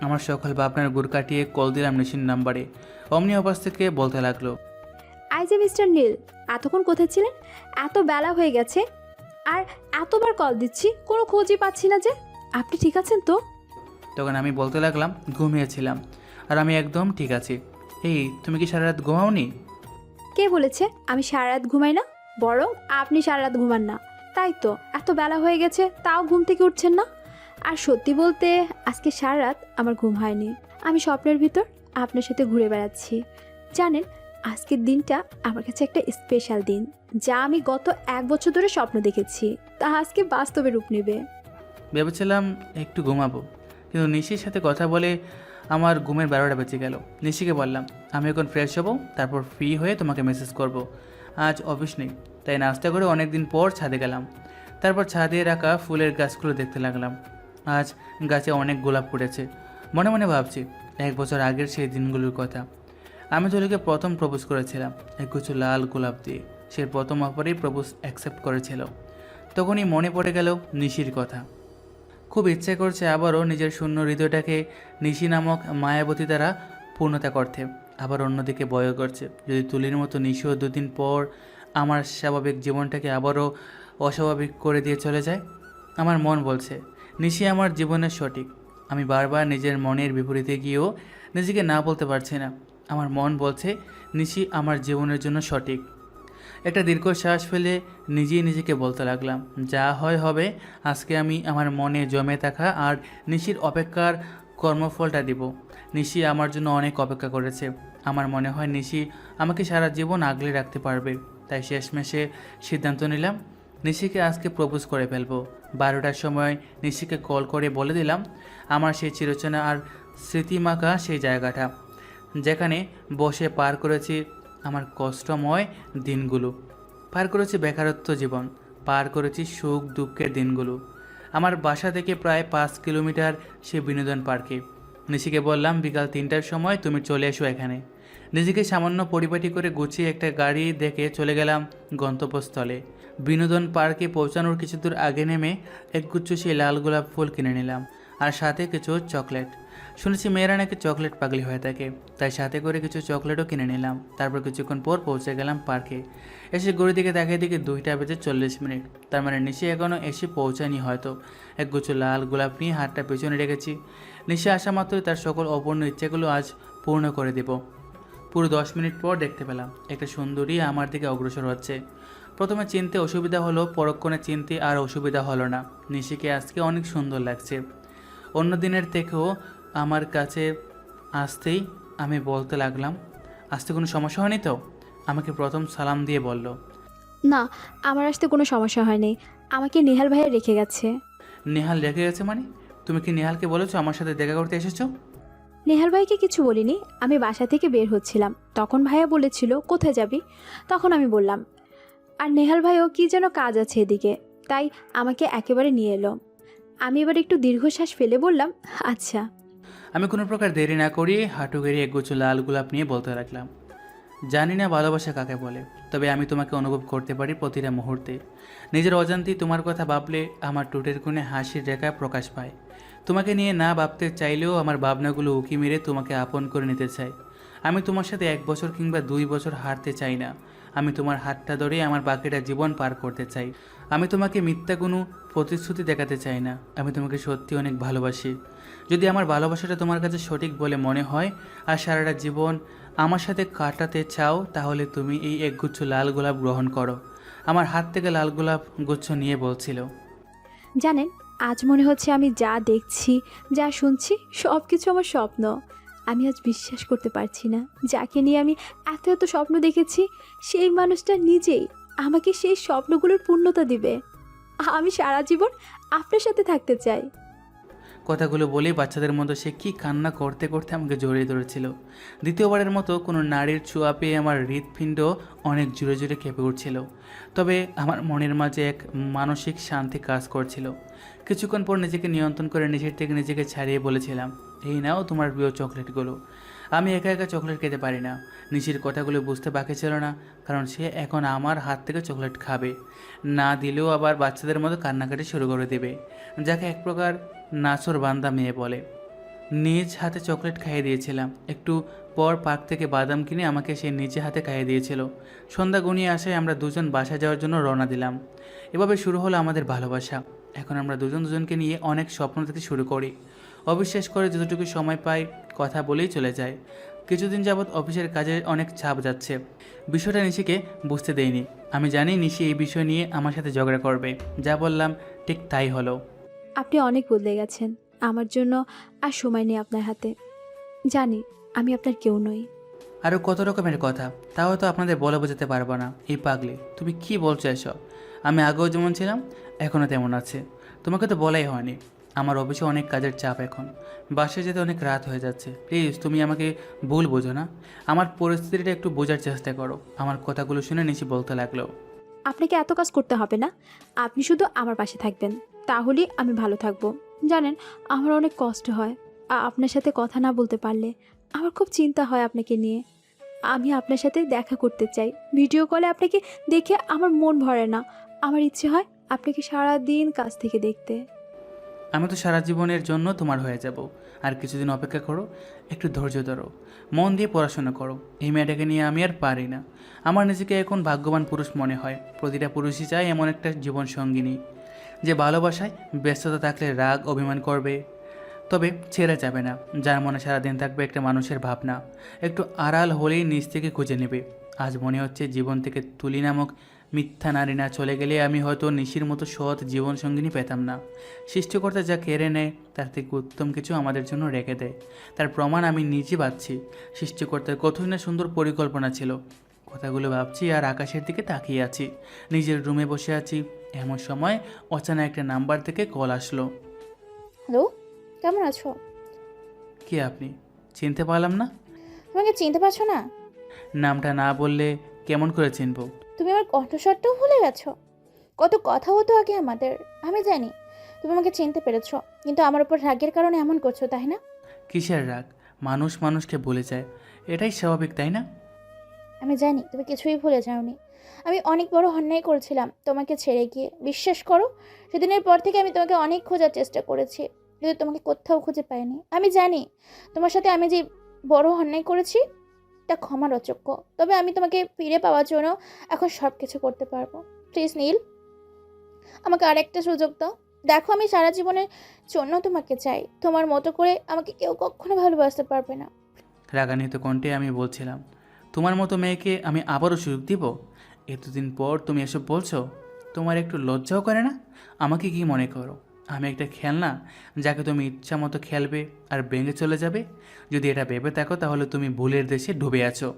আমার সকল ভাবনার গুড় কাটিয়ে কল দিলাম নিশির নাম্বারে। অমনি অপাস থেকে বলতে লাগলো,
আই যে মিস্টার নীল, এতক্ষণ কোথায় ছিলেন? এত বেলা হয়ে গেছে আর এতবার কল দিচ্ছি, কোনো খোঁজই পাচ্ছি না যে। আপনি ঠিক আছেন তো?
তখন আমি বলতে লাগলাম, ঘুমিয়েছিলাম আর আমি একদম ঠিক আছি। এই তুমি কি সারা রাত ঘুমাওনি?
কে বলেছে আমি সারা রাত ঘুমাই না? বরং আপনি সারা রাত ঘুমান না। তাই তো এত বেলা হয়ে গেছে তাও ঘুম থেকে উঠছেন না। আর সত্যি বলতে আজকে সারা রাত আমার ঘুম হয়নি। আমি স্বপ্নের ভিতর আপনার সাথে ঘুরে বেড়াচ্ছি। জানেন, আজকের দিনটা আমার কাছে একটা স্পেশাল দিন, যা আমি গত 1 বছর ধরে স্বপ্ন দেখেছি, তা আজকে বাস্তবে রূপ নেবে।
ভেবেছিলাম একটু ঘুমাবো, কিন্তু নিশির সাথে কথা বলে আমার ঘুমের 12টা বেজে গেল। নিশিকে বললাম, আমি এখন ফ্রেশ হবো, তারপর ফ্রি হয়ে তোমাকে মেসেজ করব। আজ অফিস নেই, তাই নাস্তা করে অনেক দিন পর ছাদে গেলাম। তারপর ছাদে রাখা ফুলের গাছগুলো দেখতে লাগলাম। আজ গাছে অনেক গোলাপ ফুটেছে। মনে মনে ভাবছি 1 বছর আগের সেই দিনগুলোর কথা। আমি তুলিকে প্রথম প্রপোজ করেছিলাম একগুচ্ছ লাল গোলাপ দিয়ে। সে প্রথম অফারেই প্রপোজ অ্যাকসেপ্ট করেছিল। তখনই মনে পড়ে গেল নিশির কথা। খুব ইচ্ছে করছে আবারও নিজের শূন্য হৃদয়টাকে নিশি নামক মায়াবতী দ্বারা পূর্ণতা করতে। আবার অন্যদিকে ভয় করছে, যদি তুলির মতো নিশিও দুদিন পর আমার স্বাভাবিক জীবনটাকে আবারও অস্বাভাবিক করে দিয়ে চলে যায়। আমার মন বলছে নিশি আমার জীবনের সঠিক। আমি বারবার নিজের মনের বিপরীতে গিয়েও নিজেকে না বলতে পারছি না। আমার মন বলছে নিশি আমার জীবনের জন্য সঠিক। একটা দীর্ঘশ্বাস ফেলে নিজেই নিজেকে বলতে লাগলাম, যা হয় হবে। আজকে আমি আমার মনে জমে থাকা আর নিশির অপেক্ষার কর্মফলটা দিব। নিশি আমার জন্য অনেক অপেক্ষা করেছে। আমার মনে হয় নিশি আমাকে সারা জীবন আগলে রাখতে পারবে। তাই শেষমেশে সিদ্ধান্ত নিলাম নিশিকে আজকে প্রপোজ করে ফেলবো। 12টার সময় নিশিকে কল করে বলে দিলাম আমার সেই চিরচেনা আর স্মৃতিমাখা সেই জায়গাটা, যেখানে বসে পার করেছি আমার কষ্টময় দিনগুলো, পার করেছি বেকারত্ব জীবন, পার করেছি সুখ দুঃখের দিনগুলো। আমার বাসা থেকে প্রায় 5 কিলোমিটার সে বিনোদন পার্কে। নিশিকে বললাম বিকাল 3টার সময় তুমি চলে এসো এখানে। নিজেকে সামান্য পরিপাটি করে গুছিয়ে একটা গাড়ি দেখে চলে গেলাম গন্তব্যস্থলে। বিনোদন পার্কে পৌঁছানোর কিছু দূর আগে নেমে একগুচ্ছ সেই লাল গোলাপ ফুল কিনে নিলাম, আর সাথে কিছু চকলেট। শুনেছি মেয়েরা নাকি চকলেট পাগলি হয়ে থাকে, তাই সাথে করে কিছু চকলেটও কিনে নিলাম। তারপর কিছুক্ষণ পর পৌঁছে গেলাম পার্কে। এসে ঘড়ির দিকে তাকিয়ে দেখি 2:40। তার মানে নিশি এখনও এসে পৌঁছায়নি হয়তো। একগুচ্ছ লাল গোলাপ নিয়ে হাতটা পেছনে রেখেছি। নিশি আসা মাত্রই তার সকল অপূর্ণ ইচ্ছেগুলো আজ পূর্ণ করে দেব। পুরো 10 মিনিট পর দেখতে পেলাম একটা সুন্দরী আমার দিকে অগ্রসর হচ্ছে। প্রথমে চিনতে অসুবিধা হলো, পরক্ষণে চিনতে আর অসুবিধা হলো না। নিশিকে আজকে অনেক সুন্দর লাগছে। অন্য দিনের থেকেও আমার কাছে আসতেই আমি বলতে লাগলাম, আসতে কোনো সমস্যা হয়নি তো? আমাকে প্রথম সালাম দিয়ে বলল।
না, আমার আসতে কোনো সমস্যা হয়নি। আমাকে নেহাল ভাইয়া রেখে গেছে।
নেহাল রেখে গেছে মানে? তুমি কি নেহালকে বলেছো আমার সাথে দেখা করতে এসেছো?
নেহাল ভাইকে কিছু বলিনি। আমি বাসা থেকে বের হচ্ছিলাম, তখন ভাইয়া বলেছিল কোথায় যাবি, তখন আমি বললাম। আর নেহাল ভাইও কি যেন কাজ আছে এদিকে, তাই আমাকে একেবারে নিয়ে এলো। আমি এবার একটু দীর্ঘশ্বাস ফেলে বললাম আচ্ছা।
আমি কোনো প্রকার দেরি না করি হাঁটু গেড়ে একগুচ্ছ লাল গোলাপ নিয়ে বলতে লাগলাম, জানি না ভালোবাসা কাকে বলে, তবে আমি তোমাকে অনুভব করতে পারি প্রতিটা মুহূর্তে। নিজের অজান্তেই তোমার কথা ভাবলে আমার ঠোঁটের কোণে হাসির রেখা প্রকাশ পায়। তোমাকে নিয়ে না ভাবতে চাইলেও আমার ভাবনাগুলো উকি মেরে তোমাকে আপন করে নিতে চাই। আমি তোমার সাথে 1 বছর কিংবা 2 বছর হারতে চাই না। আমি তোমার হাতটা ধরে আমার বাকিটা জীবন পার করতে চাই। আমি তোমাকে মিথ্যা কোনো প্রতিশ্রুতি দেখাতে চাই না। আমি তোমাকে সত্যি অনেক ভালোবাসি। যদি আমার ভালোবাসাটা তোমার কাছে সঠিক বলে মনে হয় আর সারাটা জীবন আমার সাথে কাটাতে চাও, তাহলে তুমি এই একগুচ্ছ লাল গোলাপ গ্রহণ করো। আমার হাত থেকে লাল গোলাপ গুচ্ছ নিয়ে বলছিল,
জানেন, আজ মনে হচ্ছে আমি যা দেখছি, যা শুনছি সব কিছু আমার স্বপ্ন। আমি আজ বিশ্বাস করতে পারছি না, যাকে নিয়ে আমি এত এত স্বপ্ন দেখেছি সেই মানুষটা নিজেই আমাকে সেই স্বপ্নগুলোর পূর্ণতা দিবে। আমি সারা জীবন আপনার সাথে থাকতে চাই।
কথাগুলো বলেই বাচ্চাদের মতো সে কি কান্না করতে করতে আমাকে জড়িয়ে ধরেছিল। দ্বিতীয়বারের মতো কোনো নারীর ছোঁয়া পেয়ে আমার হৃৎপিণ্ড অনেক জোরে জোরে কেঁপে উঠছিল। তবে আমার মনের মাঝে এক মানসিক শান্তি কাজ করছিল। কিছুক্ষণ পর নিজেকে নিয়ন্ত্রণ করে নিজের থেকে নিজেকে ছাড়িয়ে বলেছিলাম, এই নাও তোমার প্রিয় চকলেটগুলো। আমি একা একা চকলেট খেতে পারি না। নিশির কথাগুলো বুঝতে বাকি ছিল না, কারণ সে এখন আমার হাত থেকে চকলেট খাবে। না দিলেও আবার বাচ্চাদের মতো কান্নাকাটি শুরু করে দেবে, যাকে এক প্রকার নাচর বান্দা মেয়ে বলে। নিজ হাতে চকলেট খাইয়ে দিয়েছিলাম। একটু পর পার্ক থেকে বাদাম কিনে আমাকে সে নিজে হাতে খাইয়ে দিয়েছিল। সন্ধ্যা গনিয়ে আসায় আমরা দুজন বাসা যাওয়ার জন্য রওনা দিলাম। এভাবে শুরু হলো আমাদের ভালোবাসা। এখন আমরা দুজন দুজনকে নিয়ে অনেক স্বপ্ন দেখতে শুরু করি। অবিশ্বাস করে যতটুকু সময় পাই কথা বলেই চলে যায়। কিছুদিন যাবৎ অফিসের কাজে অনেক চাপ যাচ্ছে। বিষয়টা নিশিকে বুঝতে দেয়নি। আমি জানি নিশি এই বিষয় নিয়ে আমার সাথে ঝগড়া করবে। যা বললাম ঠিক তাই হলো।
আপনি অনেক বদলে গেছেন। আমার জন্য আর সময় নেই আপনার হাতে। জানি আমি আপনার কেউ নই।
আরও কত রকমের কথা, তাও তো আপনাদের বলে বোঝাতে পারবো না। এই পাগলি, তুমি কি বলছো এসব? আমি আগেও যেমন ছিলাম এখনও তেমন আছে। তোমাকে তো বলাই হয়নি, আমার অফিসে অনেক কাজের চাপ। এখন বাসায় যেতে অনেক রাত হয়ে যাচ্ছে। প্লিজ তুমি আমাকে ভুল বোঝো না। আমার পরিস্থিতিটা একটু বোঝার চেষ্টা করো। আমার কথাগুলো শুনে নিশি বলতে লাগলো,
আপনাকে এত কাজ করতে হবে না, আপনি শুধু আমার পাশে থাকবেন, তাহলেই আমি ভালো থাকবো। জানেন, আমার অনেক কষ্ট হয়। আপনার সাথে কথা না বলতে পারলে। আমার খুব চিন্তা হয় আপনাকে নিয়ে। আমি আপনার সাথে দেখা করতে চাই। ভিডিও কলে আপনাকে দেখে আমার মন ভরে না। আমার ইচ্ছে হয় আপনাকে সারা দিন কাছ থেকে দেখতে।
আমি তো সারা জীবনের জন্য তোমার হয়ে যাব। আর কিছুদিন অপেক্ষা করো, একটু ধৈর্য ধরো, মন দিয়ে পড়াশোনা করো। এই মেয়েটাকে নিয়ে আমি আর পারি না। আমার নিজেকে এখন ভাগ্যবান পুরুষ মনে হয়। প্রতিটা পুরুষই চায় এমন একটা জীবন সঙ্গিনী যে ভালোবাসায় ব্যস্ততা থাকলে রাগ অভিমান করবে, তবে ছেড়ে যাবে না, যার মনে সারাদিন থাকবে একটা মানুষের ভাবনা। একটু আড়াল হলেই নিজ থেকে খুঁজে নেবে। আজ মনে হচ্ছে জীবন থেকে তুলি নামক মিথ্যা নারী না চলে গেলে আমি হয়তো নিশির মতো সৎ জীবন সঙ্গিনী পেতাম না। সৃষ্টিকর্তা যা কেড়ে নেয় তার থেকে উত্তম কিছু আমাদের জন্য রেখে দেয়, তার প্রমাণ আমি নিজে পাচ্ছি। সৃষ্টিকর্তার কতই না সুন্দর পরিকল্পনা ছিল। কথাগুলো ভাবছি আর আকাশের দিকে তাকিয়ে আছি। নিজের রুমে বসে আছি, এমন সময় অচানা একটা নাম্বার থেকে কল আসলো।
হ্যালো, কেমন আছো?
কে আপনি? চিনতে পারলাম না।
তোমাকে চিনতে পারছো না?
নামটা না বললে কেমন করে চিনব?
তুমি আমার কণ্ঠস্বরটাও ভুলে গেছো? কত কথা হতো আগে আমাদের। আমি জানি তুমি আমাকে চিনতে পেরেছো, কিন্তু আমার উপর রাগের কারণে এমন করছো, তাই না?
কিসের রাগ? মানুষ মানুষকে ভুলে যায়, এটাই স্বাভাবিক, তাই না?
আমি জানি তুমি কিছুই ভুলে যাওনি। আমি অনেক বড় অন্যায় করেছিলাম তোমাকে ছেড়ে গিয়ে। বিশ্বাস করো, সেদিনের পর থেকে আমি তোমাকে অনেক খোঁজার চেষ্টা করেছি, কিন্তু তোমাকে কোথাও খুঁজে পাইনি। আমি জানি তোমার সাথে আমি যে বড় অন্যায় করেছি তা ক্ষমার অযোগ্য, তবে আমি তোমাকে ফিরে পাওয়ার জন্য এখন সব কিছু করতে পারবো। প্লিজ নীল, আমাকে আরেকটা সুযোগ দাও। দেখো, আমি সারা জীবনের জন্য তোমাকে চাই। তোমার মতো করে আমাকে কেউ কখনো ভালোবাসতে পারবে না।
রাগান্বিত কণ্ঠে আমি বলছিলাম, তোমার মতো মেয়েকে আমি আবারও সুযোগ দিব? এতদিন পর তুমি এসব বলছো? তোমার একটু লজ্জাও করে না? আমাকে কি মনে করো আমি একটা খেলনা যাকে তুমি ইচ্ছা মতো খেলবে আর ভেঙে চলে যাবে? যদি এটা ভেবে থাকো তাহলে তুমি ভুলের দেশে ডুবে আছো।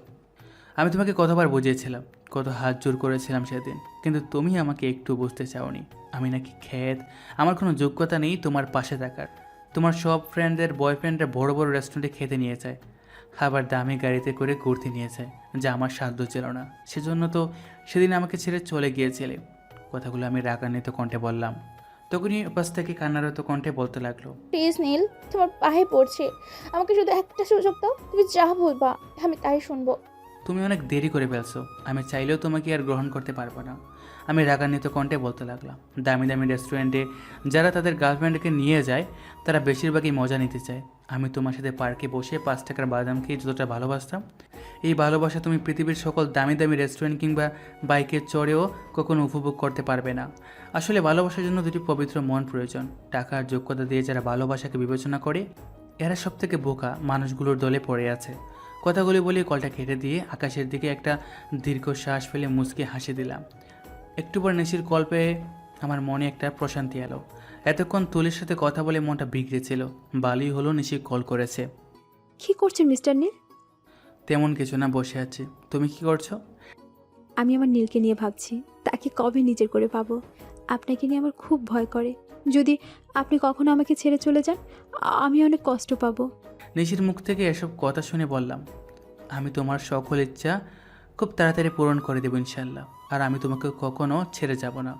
আমি তোমাকে কতবার বুঝিয়েছিলাম, কত হাত জোর করেছিলাম সেদিন, কিন্তু তুমি আমাকে একটু বুঝতে চাওনি। আমি নাকি খ্যাত, আমার কোনো যোগ্যতা নেই তোমার পাশে থাকার। তোমার সব ফ্রেন্ডদের বয়ফ্রেন্ডরা বড় বড় রেস্টুরেন্টে খেতে নিয়ে যায়, আবার দামি গাড়িতে করে ঘুরতে নিয়ে যায়, যা আমার সাধ্য ছিল না। সেজন্য তো সেদিন আমাকে ছেড়ে চলে গিয়েছিলে। কথাগুলো আমি রাগান্বিত কণ্ঠে বললাম। তখনই পাশ থেকে কান্নারত কণ্ঠে বলতে লাগলো,
প্লিজ নীল, তোমার পায়ে পড়ছে, আমাকে শুধু একটা সুযোগ দাও। তুমি যা বলবা আমি তাই শুনবো।
তুমি অনেক দেরি করে ফেলছো, আমি চাইলেও তোমাকে আর গ্রহণ করতে পারবো না। আমি রাগান্বিত কণ্ঠে বলতে লাগলাম। দামি দামি রেস্টুরেন্টে যারা তাদের গার্লফ্রেন্ডকে নিয়ে যায় তারা বেশিরভাগই মজা নিতে চায়। আমি তোমার সাথে পার্কে বসে 5 টাকার বাদাম খেয়ে যতটা ভালোবাসতাম, এই ভালোবাসা তুমি পৃথিবীর সকল দামি দামি রেস্টুরেন্ট কিংবা বাইকের চড়েও কখনো উপভোগ করতে পারবে না। আসলে ভালোবাসার জন্য দুটি পবিত্র মন প্রয়োজন। টাকার যোগ্যতা দিয়ে যারা ভালোবাসাকে বিবেচনা করে এরা সব থেকে বোকা মানুষগুলোর দলে পড়ে আছে। কথাগুলি বলে কলটা কেটে দিয়ে আকাশের দিকে একটা দীর্ঘ শ্বাস ফেলে মুচকে হাসি দিলাম। একটু পর নিশির কল পেয়ে আমার মনে একটা প্রশান্তি এলো। এতক্ষণ তুলির সাথে কথা বলে মনটা বিগড়েছিল, বালি হলো নিশি কল করেছে।
কি করছেন মিস্টার নীল?
তেমন কিছু না, বসে আছি। তুমি কি করছো?
আমি আমার নীলকে নিয়ে ভাবছি, তাকে কবে নিজের করে পাবো। আপনাকে নিয়ে আমার খুব ভয় করে। যদি আপনি কখনো আমাকে ছেড়ে চলে যান, আমি অনেক কষ্ট পাবো।
নিশির মুখ থেকে এসব কথা শুনে বললাম, আমি তোমার সকল ইচ্ছা খুব তাড়াতাড়ি পূরণ করে দেবো ইনশাল্লাহ। আর আমি তোমাকে কখনো ছেড়ে যাব না,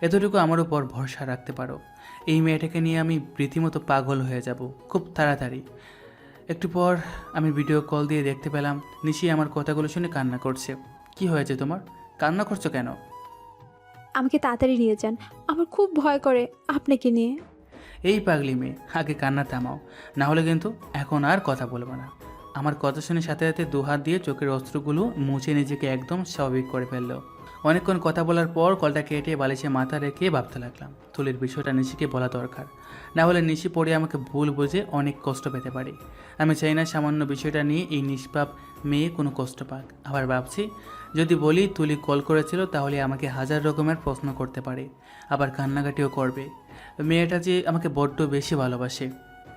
এতটুকু আমার উপর ভরসা রাখতে পারো। এই মেয়েটাকে নিয়ে আমি রীতিমতো পাগল হয়ে যাব খুব তাড়াতাড়ি। একটু পর আমি ভিডিও কল দিয়ে দেখতে পেলাম নিশি আমার কথাগুলো শুনে কান্না করছে। কি হয়েছে তোমার? কান্না করছো কেন?
আমাকে তাড়াতাড়ি নিয়ে যান, আমার খুব ভয় করে আপনাকে নিয়ে।
এই পাগলি মেয়ে, আগে কান্না থামাও, না হলে কিন্তু এখন আর কথা বলবো না। আমার কথা শুনে সাথে সাথে দুহাত দিয়ে চোখের অস্ত্রগুলো মুছে নিজেকে একদম স্বাভাবিক করে ফেললো। অনেকক্ষণ কথা বলার পর কলটা কেটে বালিশে মাথা রেখে ভাবতে লাগলাম তুলির বিষয়টা নিশিকে বলা দরকার, না হলে নিশি পড়ে আমাকে ভুল বুঝে অনেক কষ্ট পেতে পারি। আমি চাই না সামান্য বিষয়টা নিয়ে এই নিষ্পাপ মেয়ে কোনো কষ্ট পাক। আবার ভাবছি যদি বলি তুলি কল করেছিল তাহলে আমাকে হাজার রকমের প্রশ্ন করতে পারে, আবার কান্নাকাটিও করবে। মেয়েটা যে আমাকে বড্ড বেশি ভালোবাসে,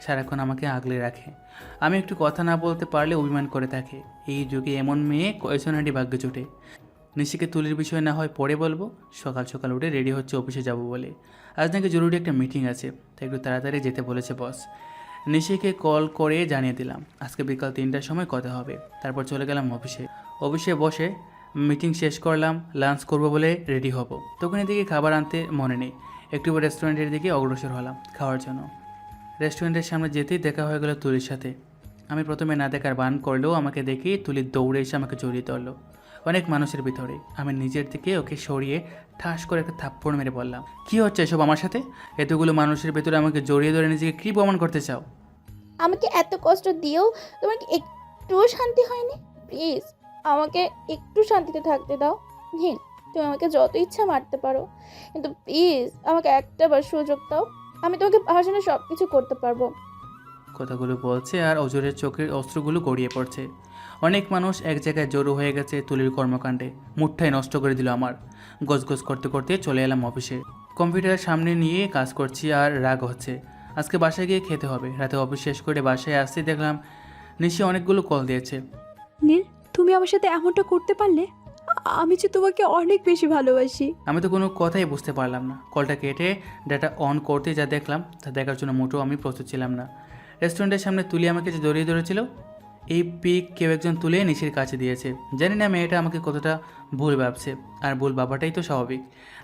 সারাক্ষণ আমাকে আগলে রাখে। আমি একটু কথা না বলতে পারলে অভিমান করে থাকে। এই যুগে এমন মেয়ে কয়জনেরই ভাগ্যে জুটে। নিশিকে তুলির বিষয় না হয় পরে বলবো। সকাল সকাল উঠে রেডি হচ্ছে অফিসে যাব বলে। আজ নাকি জরুরি একটা মিটিং আছে, তাই একটু তাড়াতাড়ি যেতে বলেছে বস। নিশিকে কল করে জানিয়ে দিলাম আজকে বিকাল 3টার সময় কথা হবে। তারপর চলে গেলাম অফিসে বসে মিটিং শেষ করলাম, লাঞ্চ করব বলে রেডি হব। তখন এদিকে খাবার আনতে মনে নেই, একটু রেস্টুরেন্টের দিকে অগ্রসর হলাম খাওয়ার জন্য। রেস্টুরেন্টের সামনে যেতেই দেখা হয়ে গেল তুলির সাথে। আমি প্রথমে না দেখার বান করলেও আমাকে দেখেই তুলি দৌড়ে এসে আমাকে জড়িয়ে ধরলো অনেক মানুষের ভিতরে। আমি নিজের দিকে ওকে সরিয়ে ঠাস করে একটা থাপ্পড় মেরে বললাম, কী হচ্ছে এসব আমার সাথে? এতগুলো মানুষের ভিতরে আমাকে জড়িয়ে ধরে নিজেকে কী প্রমাণ করতে চাও?
আমাকে এত কষ্ট দিয়েও তোমার কি একটুও শান্তি হয়নি? প্লিজ আমাকে একটু শান্তিতে থাকতে দাও। নীল, তুমি আমাকে যত ইচ্ছা মারতে পারো, কিন্তু প্লিজ আমাকে একটাবার সুযোগ দাও। আমি তোমাকে পাওয়ার জন্য সব কিছু করতে পারবো।
কথাগুলো বলছে আর অজরের চোখের অস্ত্রগুলো গড়িয়ে পড়ছে। অনেক মানুষ এক জায়গায় জড়ো হয়ে গেছে তুলির কর্মকাণ্ডে। মুডটাই নষ্ট করে দিল আমার। গজগজ করতে করতে চলে এলাম অফিসে। কম্পিউটারের সামনে নিয়ে কাজ করছি আর রাগ হচ্ছে। আজকে বাসায় গিয়ে খেতে হবে। রাতে অফিস শেষ করে বাসায় আসতে দেখলাম নিশি অনেকগুলো কল দিয়েছে।
নীল, তুমি আমার সাথে এমনটা করতে পারলে? আমি যে তোমাকে অনেক বেশি ভালোবাসি।
আমি তো কোনো কথাই বুঝতে পারলাম না। কলটা কেটে ডাটা অন করতে যা দেখলাম তা দেখার জন্য মোটেও আমি প্রস্তুত ছিলাম না। রেস্টুরেন্টের সামনে তুলি আমাকে যে জড়িয়ে ধরেছিল, এই পিক কেউ একজন তুলে নিশির কাছে দিয়েছে। জানি না মেয়েটা আমাকে কতটা ভুল ভাবছে, আর ভুল ভাবাটাই তো স্বাভাবিক।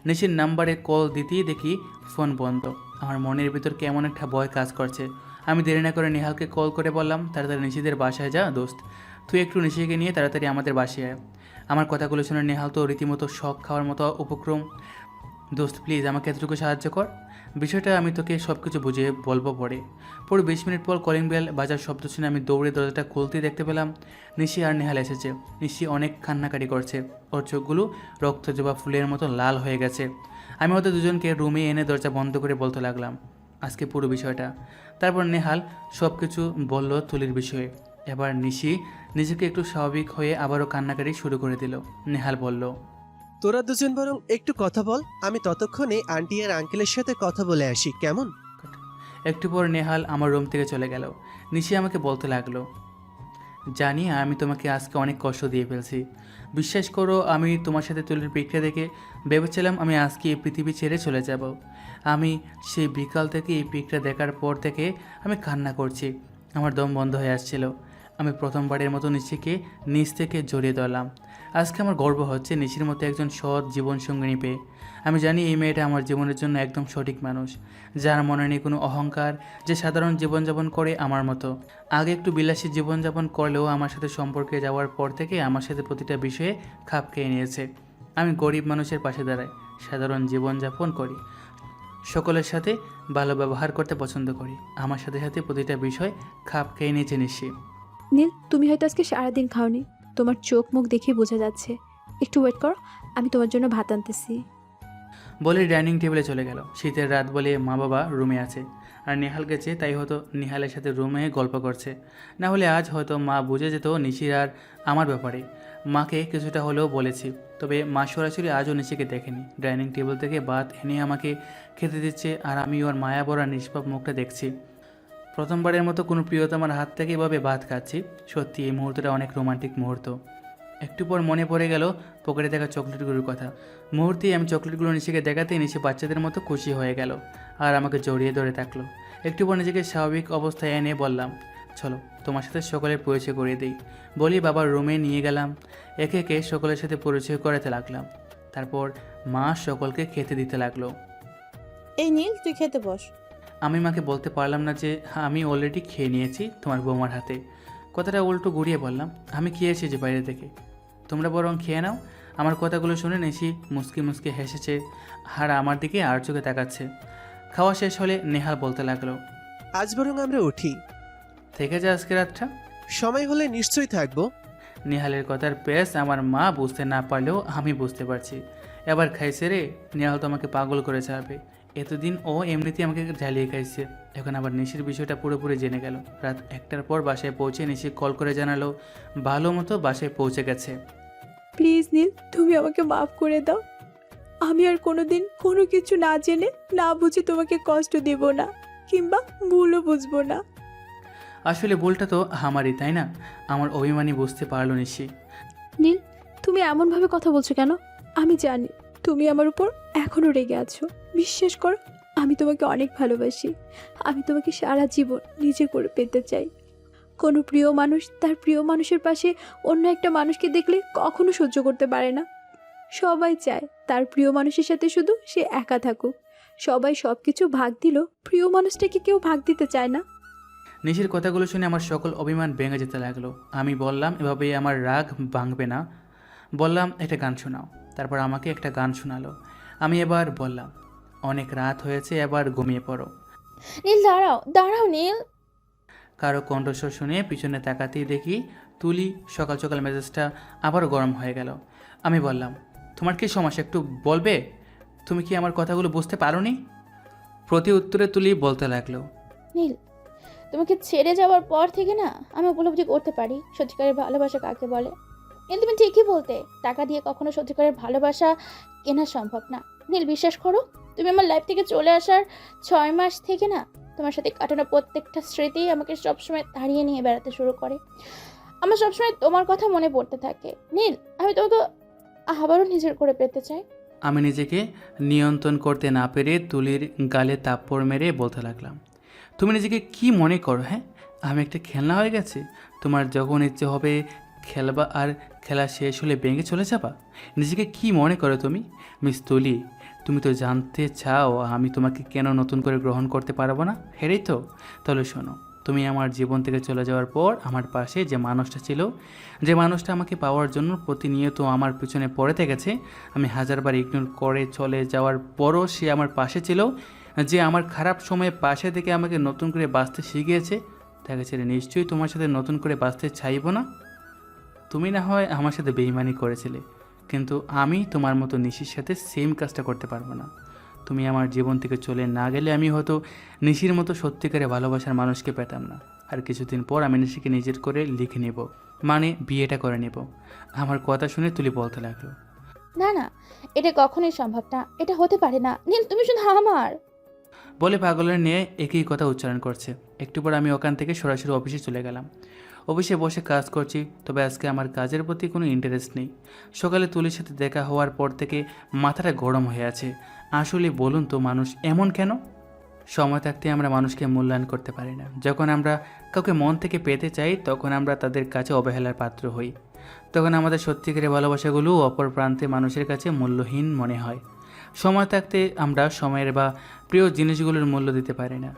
নিশির নাম্বারে কল দিতেই দেখি ফোন বন্ধ। আমার মনের ভিতর কেমন একটা ভয় কাজ করছে। আমি দেরি না করে নেহালকে কল করে বললাম, তাড়াতাড়ি নিশিদের বাসায় যা দোস্ত, তুই একটু নিশিকে নিয়ে তাড়াতাড়ি আমাদের বাসায় আয়। আমার কথাগুলো শুনে নেহাল তো রীতিমতো শখ খাওয়ার মতো উপক্রম। দোস্ত প্লিজ আমাকে এতটুকু সাহায্য কর, বিষয়টা আমি তোকে সব কিছু বুঝিয়ে বলবো পরে। পুরো 20 মিনিট পর কলিং বেল বাজার শব্দ শুনে আমি দৌড়ে দরজাটা খুলতেই দেখতে পেলাম নিশি আর নেহাল এসেছে। নিশি অনেক কান্নাকাটি করছে, ওর চোখগুলো রক্তজবা ফুলের মতো লাল হয়ে গেছে। আমি ওদের দুজনকে রুমে এনে দরজা বন্ধ করে বলতে লাগলাম আজকে পুরো বিষয়টা। তারপর নেহাল সব কিছু বলল তুলির বিষয়ে। এবার নিশি নিজেকে একটু স্বাভাবিক হয়ে আবারও কান্নাকাটি শুরু করে দিল। নেহাল বলল,
তোরা দুজন বরং একটু কথা বল, আমি ততক্ষণে আন্টি আর আঙ্কেলের সাথে কথা বলে আসি, কেমন?
একটু পর নেহাল আমার রুম থেকে চলে গেল। নিশি আমাকে বলতে লাগলো, জানি আমি তোমাকে আজকে অনেক কষ্ট দিয়ে ফেলছি। বিশ্বাস করো, আমি তোমার সাথে তুলির পিকটা দেখে ভেবেছিলাম আমি আজকে এই পৃথিবী ছেড়ে চলে যাব। আমি সেই বিকাল থেকে এই পিকটা দেখার পর থেকে আমি কান্না করছি। আমার দম বন্ধ হয়ে আসছিল। আমি প্রথমবারের মতো নিশিকে নিচ থেকে জড়িয়ে ধরলাম। আজকে আমার গর্ব হচ্ছে নিশির মতো একজন সৎ জীবনসঙ্গিনী পেয়ে। আমি জানি এই মেয়েটা আমার জীবনের জন্য একদম সঠিক মানুষ, যার মনে নেই কোনো অহংকার, যে সাধারণ জীবনযাপন করে আমার মতো। আগে একটু বিলাসী জীবনযাপন করলেও আমার সাথে সম্পর্কে যাওয়ার পর থেকে আমার সাথে প্রতিটা বিষয়ে খাপ খেয়ে নিয়েছে। আমি গরিব মানুষের পাশে দাঁড়াই, সাধারণ জীবনযাপন করি, সকলের সাথে ভালো ব্যবহার করতে পছন্দ করি। আমার সাথে সাথে প্রতিটা বিষয় খাপ খেয়ে নিয়েছে নিশি।
নীল, তুমি হয়তো আজকে সারাদিন খাওনি, তোমার চোখ মুখ দেখে বোঝা যাচ্ছে। একটু ওয়েট করো, আমি তোমার জন্য ভাত আনতেছি।
বলে ডাইনিং টেবিলে চলে গেল। শীতের রাত বলে মা বাবা রুমে আছে, আর নেহাল গেছে, তাই হয়তো নেহালের সাথে রুমে গল্প করছে। না হলে আজ হয়তো মা বুঝে যেত নিশির আর আমার ব্যাপারে। মাকে কিছুটা হলেও বলেছি, তবে মা সরাসরি আজও নিশিকে দেখেনি। ডাইনিং টেবিল থেকে ভাত এনে আমাকে খেতে দিচ্ছে, আর আমি ওর মায়া ভরা নিষ্পাপ মুখটা দেখছি। প্রথমবারের মতো কোনো প্রিয়তমার হাত থেকে এভাবে ভাত খাচ্ছি। সত্যি এই মুহূর্তটা অনেক রোমান্টিক মুহূর্ত। একটু পর মনে পড়ে গেল পকেটে থাকা চকলেটগুলোর কথা। মুহূর্তেই আমি চকলেটগুলো নিশিকে দেখাতেই নিশি বাচ্চাদের মতো খুশি হয়ে গেল আর আমাকে জড়িয়ে ধরে থাকলো। একটু পর নিজেকে স্বাভাবিক অবস্থায় এনে বললাম, চলো তোমার সাথে সকলের পরিচয় করিয়ে দিই। বলি বাবার রুমে নিয়ে গেলাম। একে একে সকলের সাথে পরিচয় করাতে লাগলাম। তারপর মা সকলকে খেতে দিতে লাগলো।
এই নীল, তুই খেতে বস।
আমি মাকে বলতে পারলাম না যে আমি অলরেডি খেয়ে নিয়েছি তোমার বৌমার হাতে। কথাটা উল্টো ঘুরিয়ে বললাম, আমি খেয়েছি যে বাইরে থেকে, তোমরা বরং খেয়ে নাও। আমার কথাগুলো শুনে নিশি মুসকি মুসকি হেসেছে আর আমার দিকে আর চোখে তাকাচ্ছে। খাওয়া শেষ হলে নেহাল বলতে লাগলো,
আজ বরং আমরা উঠি।
থেকে যা আজকে রাতটা।
সময় হলে নিশ্চয়ই থাকবো।
নেহালের কথার পেস আমার মা বুঝতে না পারলেও আমি বুঝতে পারছি। এবার খাইছে রে, নেহাল তো আমাকে পাগল করে ছাড়বে। এতদিন ও এমনিতেই আমাকে ঝালিয়ে খাইছে, এখন আবার নিশির বিষয়টা পুরোপুরি জেনে গেল। রাত 1টার পর বাসায় পৌঁছে নিশি কল করে জানালো ভালো মতো বাসায় পৌঁছে গেছে।
প্লিজ নীল, তুমি আমাকে মাফ করে দাও। আমি আর কোনোদিন কোনো কিছু না জেনে না বুঝে তোমাকে কষ্ট দেব না, কিংবা ভুলও বুঝবো না।
আসলে ভুলটা তো আমারই, তাই না? আমার অভিমানী বুঝতে পারলো নিশি।
নীল, তুমি এমনভাবে কথা বলছো কেন? আমি জানি তুমি আমার উপর এখনও রেগে আছো। বিশ্বাস করো, আমি তোমাকে অনেক ভালোবাসি। আমি তোমাকে সারা জীবন নিজে করে পেতে চাই। কোনো প্রিয় মানুষ তার প্রিয় মানুষের পাশে অন্য একটা মানুষকে দেখলে কখনো সহ্য করতে পারে না। সবাই চায় তার প্রিয় মানুষের সাথে শুধু সে একা থাকুক, সবাই সব কিছু ভাগ দিল, প্রিয় মানুষটাকে কেউ ভাগ দিতে চায় না।
নিশির কথাগুলো শুনে আমার সকল অভিমান ভেঙে যেতে লাগলো। আমি বললাম, এভাবে আমার রাগ ভাঙবে না। বললাম, একটা গান শোনাও। তারপর আমাকে একটা গান শোনালো। আমি এবার বললাম, অনেক রাত হয়েছে, এবার ঘুমিয়ে পড়ো।
নীল দাঁড়াও দাঁড়াও নীল।
কারো কণ্ঠস্বর শুনে পিছনে তাকাতেই দেখি তুলি সকাল সকাল মেজাজটা আবার গরম হয়ে গেল। আমি বললাম, তোমার কি সমস্যা একটু বলবে? তুমি কি আমার কথাগুলো বুঝতে পারোনি? প্রতি উত্তরে তুলি বলতে লাগলো,
নীল, তোমাকে ছেড়ে যাওয়ার পর থেকে না আমি উপলব্ধি করতে পারি সত্যিকারের ভালোবাসা কাকে বলে। নীল, তুমি ঠিকই বলতে, টাকা দিয়ে কখনো সত্যিকারের ভালোবাসা কেনা সম্ভব না। নীল, বিশ্বাস করো, তুমি আমার লাইফ থেকে চলে আসার 6 মাস থেকে না তোমার সাথে কাটানো প্রত্যেকটা স্মৃতি আমাকে সবসময় তাড়িয়ে নিয়ে বেড়াতে শুরু করে। আমার সবসময় তোমার কথা মনে পড়তে থাকে। নীল, আমি তোমাকে আবারও নিজের করে পেতে চাই।
আমি নিজেকে নিয়ন্ত্রণ করতে না পেরে তুলির গালে থাপ্পড় মেরে বলতে লাগলাম, তুমি নিজেকে কি মনে করো? হ্যাঁ, আমি একটা খেলনা হয়ে গেছে? তোমার যখন ইচ্ছে হবে খেলবা, আর খেলা শেষ হলে ভেঙে চলে যাবা? নিজেকে কি মনে করো তুমি? মিস তুলি, তুমি তো জানতে চাও আমি তোমাকে কেন নতুন করে গ্রহণ করতে পারবো না, হেরেই তো? তাহলে শোনো, তুমি আমার জীবন থেকে চলে যাওয়ার পর আমার পাশে যে মানুষটা ছিল, যে মানুষটা আমাকে পাওয়ার জন্য প্রতিনিয়ত আমার পিছনে পড়ে থেকেছে, আমি হাজারবার ইগনোর করে চলে যাওয়ার পরও সে আমার পাশে ছিল, যে আমার খারাপ সময়ে পাশে থেকে আমাকে নতুন করে বাঁচতে শিখিয়েছে, তাকে ছেড়ে নিশ্চয়ই তোমার সাথে নতুন করে বাঁচতে চাইব না। তুমি না হয় আমার সাথে বেইমানি করেছিলে, কিন্তু আমি তোমার মতো নিশির সাথে সেম কাজটা করতে পারবো না। তুমি আমার জীবন থেকে চলে না গেলে আমি হয়তো নিশির মতো সত্যিকারে ভালোবাসার মানুষকে পেতাম না। আর কিছুদিন পর আমি নিশিকে নিজের করে লিখে নেব, মানে বিয়েটা করে নেব। আমার কথা শুনে তুলি বলতে লাগলো,
না না, এটা কখনোই সম্ভব না, এটা হতে পারে না। নীল, তুমি শুধু আমার।
বলে পাগলের নিয়ে একই কথা উচ্চারণ করছে। একটু পর আমি ওখান থেকে সরাসরি অফিসে চলে গেলাম। অফিসে বসে কাজ করছি, তবে আজকে আমার কাজের প্রতি কোনো ইন্টারেস্ট নেই। সকালে তুলির সাথে দেখা হওয়ার পর থেকে মাথাটা গরম হয়ে আছে। আসলে বলুন তো, মানুষ এমন কেন? সময় থাকতে আমরা মানুষকে মূল্যায়ন করতে পারি না। যখন আমরা কাউকে মন থেকে পেতে চাই, তখন আমরা তাদের কাছে অবহেলার পাত্র হই। তখন আমাদের সত্যিকারের ভালোবাসাগুলো অপর প্রান্তে মানুষের কাছে মূল্যহীন মনে হয়। সময় থাকতে আমরা সময়ের বা প্রিয় জিনিসগুলোর মূল্য দিতে পারি না।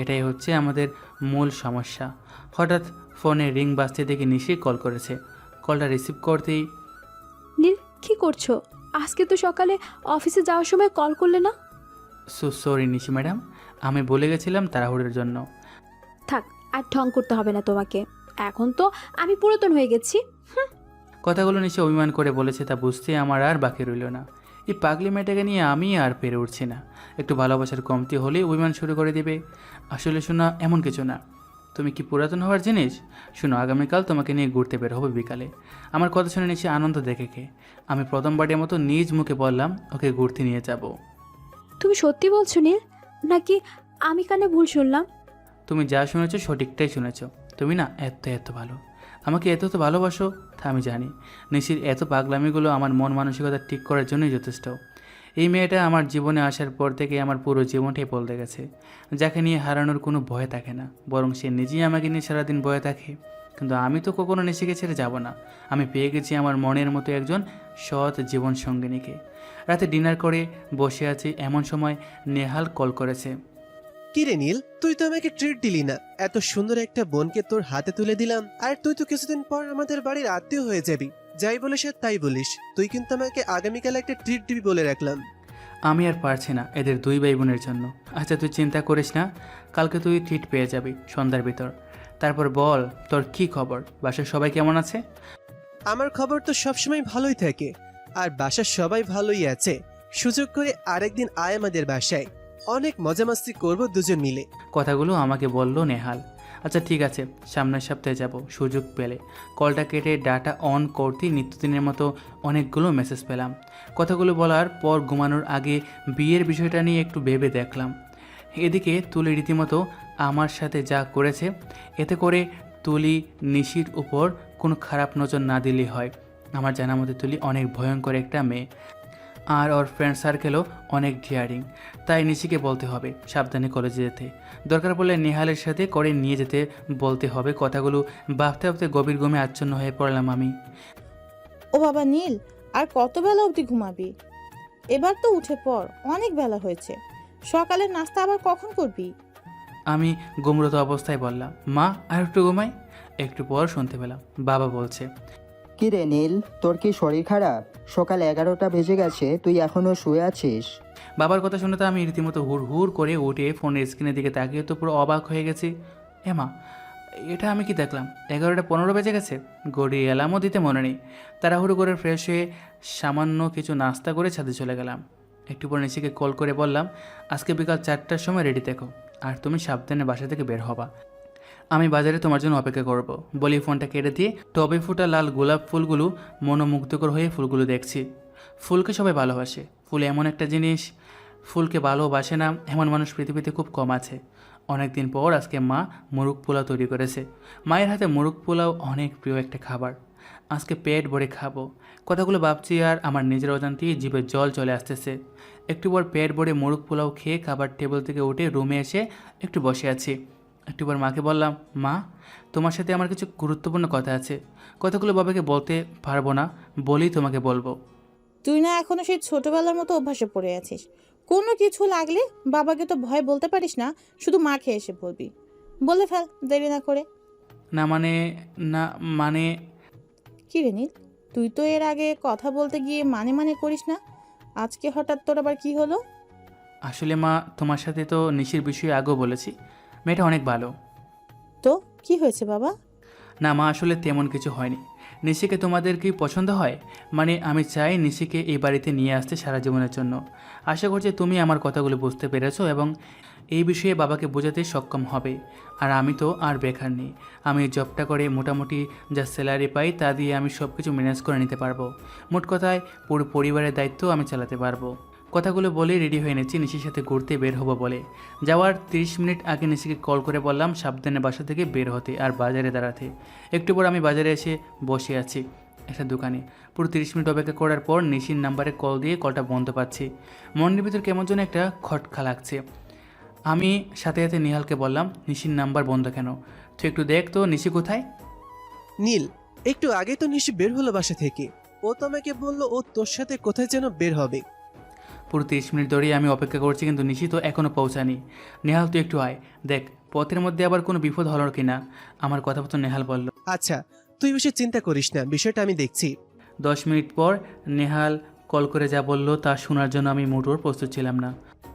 এটাই হচ্ছে আমাদের মূল সমস্যা। হঠাৎ ফোনে রিং বাজতে দেখে নিশি কল করেছে। কলটা রিসিভ করতেই,
নীল, কি করছো? আজকে তো সকালে অফিসে যাওয়ার সময় কল করলে না।
সরি নিশি ম্যাডাম, আমি বলে গেছিলাম তাড়াহুড়োর জন্য।
থাক, আর ঢং করতে হবে না তোমাকে, এখন তো আমি পুরাতন হয়ে গেছি।
কথাগুলো নিশি অভিমান করে বলেছে তা বুঝতে আমার আর বাকি রইল না। এই পাগলি মেয়েটাকে নিয়ে আমি আর পেরে উঠছি না। একটু ভালোবাসার কমতি হলেই অভিমান শুরু করে দেবে। আসলে শোনা, এমন কিছু না। তুমি কি পুরাতন হওয়ার জিনিস? শোনো, আগামীকাল তোমাকে নিয়ে ঘুরতে বের হবে বিকালে। আমার কথা শুনে নিশি আনন্দ দেখে আমি প্রথমবারের মতো নিজ মুখে বললাম ওকে ঘুরতে নিয়ে যাব।
তুমি সত্যি বলছো নীল, নাকি আমি কানে ভুল শুনলাম?
তুমি যা শুনেছো সঠিকটাই শুনেছো। তুমি না এত ভালো, আমাকে এত ভালোবাসো, তা আমি জানি। নিশির এত পাগলামিগুলো আমার মন মানসিকতা ঠিক করার জন্যই যথেষ্ট। এই মেয়েটা আমার জীবনে আসার পর থেকে আমার পুরো জীবনটাই বদলে গেছে। যাকে নিয়ে হারানোর কোনো ভয় থাকে না, বরং সে নিজেই আমাকে নিয়ে সারাদিন ভয়ে থাকে। কিন্তু আমি তো কখনো নিশিকে ছেড়ে যাব না। আমি পেয়ে গেছি আমার মনের মতো একজন সৎ জীবন সঙ্গিনীকে। রাতে ডিনার করে বসে আছি, এমন সময় নেহাল কল করেছে।
কি রে নীল, তুই তো আমাকে ট্রিট দিলি না। এত সুন্দর একটা বোনকে তোর হাতে তুলে দিলাম, আর তুই তো কিছুদিন পর আমাদের বাড়ির আত্মীয় হয়ে যাবি। যাই বলিস আর তাই বলিস, তুই কিন্তু আমাকে আগামীকাল একটা ট্রিট দিবি বলে রাখলাম।
আমি আর পারছি না এদের দুই ভাই বোনের জন্য। আচ্ছা তুই চিন্তা করিস না, কালকে তুই ট্রিট পেয়ে যাবি সন্ধ্যার ভিতর। তারপর বল, তোর কি খবর? বাসার সবাই কেমন আছে?
আমার খবর তো সবসময় ভালোই থাকে, আর বাসার সবাই ভালোই আছে। সুযোগ করে আরেকদিন আয় আমাদের বাসায়, অনেক মজা মাস্তি করবো দুজন মিলে।
কথাগুলো আমাকে বলল নেহাল। আচ্ছা ঠিক আছে, সামনের সপ্তাহে যাব সুযোগ পেলে। কলটা কেটে ডাটা অন করতেই নিত্যদিনের মতো অনেকগুলো মেসেজ পেলাম। কথাগুলো বলার পর ঘুমানোর আগে বিয়ের বিষয়টা নিয়ে একটু ভেবে দেখলাম। এদিকে তুলি রীতিমতো আমার সাথে যা করেছে, এতে করে তুলি নিশির উপর কোনো খারাপ নজর না দিলেই হয়। আমার জানা মতে তুলি অনেক ভয়ঙ্কর একটা মেয়ে, আর ওর ফ্রেন্ড সার্কেলও অনেক ডিয়ারিং। তাই নিশিকে বলতে হবে সাবধানে কলেজে যেতে, দরকার পড়লে নেহালের সাথে করে নিয়ে যেতে বলতে হবে। কথাগুলো ভাবতে ভাবতে গভীর ঘুমে আচ্ছন্ন হয়ে পড়লাম আমি।
ও বাবা নীল, আর কত বেলা অবধি ঘুমাবি? এবার তো উঠে পড়, অনেক বেলা হয়েছে। সকালের নাস্তা আবার কখন করবি?
আমি গুমরত অবস্থায় বললাম, মা আর একটু ঘুমাই। একটু পর শুনতে পেলাম বাবা বলছে,
কি রে নীল, তোর কি শরীর খারাপ? সকাল 11টা বেজে গেছে, তুই এখনো শুয়ে আছিস?
বাবার কথা শুনে তো আমি রীতিমতো হুড় হুড় করে উঠে ফোনের স্ক্রিনের দিকে তাকিয়ে তো পুরো অবাক হয়ে গেছি। মা, এটা আমি কি দেখলাম? 11টা 15 বেজে গেছে। গড়ি অ্যালার্মও দিতে মনে নেই। তাড়াহুড়ো করে ফ্রেশ হয়ে সামান্য কিছু নাস্তা করে ছাদে চলে গেলাম। একটু পর নিশিকে কল করে বললাম, আজকে বিকাল 4টার সময় রেডি থেকো, আর তুমি সাবধানে বাসা থেকে বের হবা। আমি বাজারে তোমার জন্য অপেক্ষা করব। বলি ফোনটা কেটে দিয়ে টবে ফুটা লাল গোলাপ ফুলগুলো মনোমুগ্ধকর হয়ে ফুলগুলো দেখছি। ফুলকে সবাই ভালোবাসে। ফুল এমন একটা জিনিস, ফুলকে ভালোবাসে না এমন মানুষ পৃথিবীতে খুব কম আছে। অনেক দিন পর আজকে মা মোরগ পোলাও তৈরি করেছে। মায়ের হাতে মোরগ পোলাও অনেক প্রিয় একটা খাবার। আজকে পেট ভরে খাবো। কথাগুলো ভাবছি আর আমার নিজের অজান্তেই জিভে জল চলে আসতেছে। একটু পর পেট ভরে মোরগ পোলাও খেয়ে খাবার টেবিল থেকে উঠে রুমে এসে একটু বসে আছি। একটু পর মাকে বললাম, মা, তোমার সাথে আমার কিছু গুরুত্বপূর্ণ কথা আছে। কথাগুলো বাবাকে বলতে পারবো না, বলেই তোমাকে বলবো।
তুই না এখনো সেই ছোটবেলার মতো অভ্যাসে পড়ে আছিস? কোনো কিছু লাগলে বাবাকে তো ভয় বলতে পারিস না, শুধু মাকে এসে বলবি। বলে ফেল দেরি না করে।
না মানে
কি রে নীল, তুই তো এর আগে কথা বলতে গিয়ে মানে করিস না, আজকে হঠাৎ তোর আবার কি হলো?
আসলে মা, তোমার সাথে তো নিশির বিষয়ে আগেও বলেছি, মেয়েটা অনেক ভালো।
তো কি হয়েছে বাবা?
না মা, আসলে তেমন কিছু হয়নি। নিশিকে তোমাদের কি পছন্দ হয়? মানে আমি চাই নিশিকে এই বাড়িতে নিয়ে আসতে সারা জীবনের জন্য। আশা করছি তুমি আমার কথাগুলো বুঝতে পেরেছো এবং এই বিষয়ে বাবাকে বোঝাতে সক্ষম হবে। আর আমি তো আর বেকার নেই। আমি জবটা করে মোটামুটি যা স্যালারি পাই তা দিয়ে আমি সব কিছু ম্যানেজ করে নিতে পারবো। মোট কথায় পুরো পরিবারের দায়িত্ব আমি চালাতে পারবো। কথাগুলো বলে রেডি হয়ে নিচ্ছি নিশির সাথে ঘুরতে বের হবো বলে। যাওয়ার 30 মিনিট আগে নিশিকে কল করে বললাম সাবধানে বাসা থেকে বের হতে আর বাজারে দাঁড়াতে। একটু পর আমি বাজারে এসে বসে আছি একটা দোকানে। পুরো 30 মিনিট অপেক্ষা করার পর নিশির নাম্বারে কল দিয়ে কলটা বন্ধ পাচ্ছি। মনের ভিতর কেমন যেন একটা খটকা লাগছে। আমি সাথে সাথে নিহালকে বললাম, নিশির নাম্বার বন্ধ কেন? তুই একটু দেখ তো নিশি কোথায়।
নীল, একটু আগে তো নিশি বের হলো বাসা থেকে। ও তো আমাকে বললো ও তোর সাথে কোথায় যেন বের হবে।
পুরো 30 মিনিট ধরেই আমি অপেক্ষা করছি, কিন্তু নিশি তো এখনও পৌঁছানি। নেহাল, তুই একটু আয়, দেখ পথের মধ্যে আবার কোনো বিপদ হলো কিনা। আমার কথা মতো নেহাল বলল।
আচ্ছা, তুই বেশি চিন্তা করিস না, বিষয়টা আমি দেখছি।
10 মিনিট পর নেহাল কল করে যা বলল তা শোনার জন্য আমি মোটর প্রস্তুত ছিলাম না।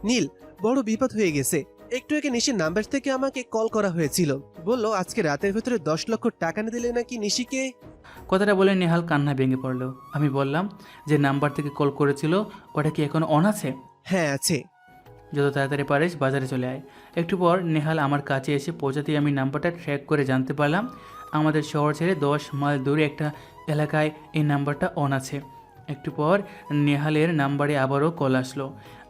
নীল, বড় বিপদ হয়ে গেছে। একটু আগে নিশির নাম্বার থেকে আমাকে কল করা হয়েছিল। বললো আজকে রাতের ভেতরে 10 লক্ষ টাকা না দিলে নাকি নিশিকে।
কথাটা বলে নেহাল কান্না ভেঙে পড়ল। আমি বললাম, যে নাম্বার থেকে কল করেছিল ওটা কি এখন অন আছে?
হ্যাঁ আছে।
যত তাড়াতাড়ি পারিস বাজারে চলে আয়। একটু পর নেহাল আমার কাছে এসে পৌঁছাতেই আমি নাম্বারটা ট্র্যাক করে জানতে পারলাম আমাদের শহর ছেড়ে 10 মাইল দূরে একটা এলাকায় এই নাম্বারটা অন আছে। একটু পর নেহালের নাম্বারে আবারও কল আসলো।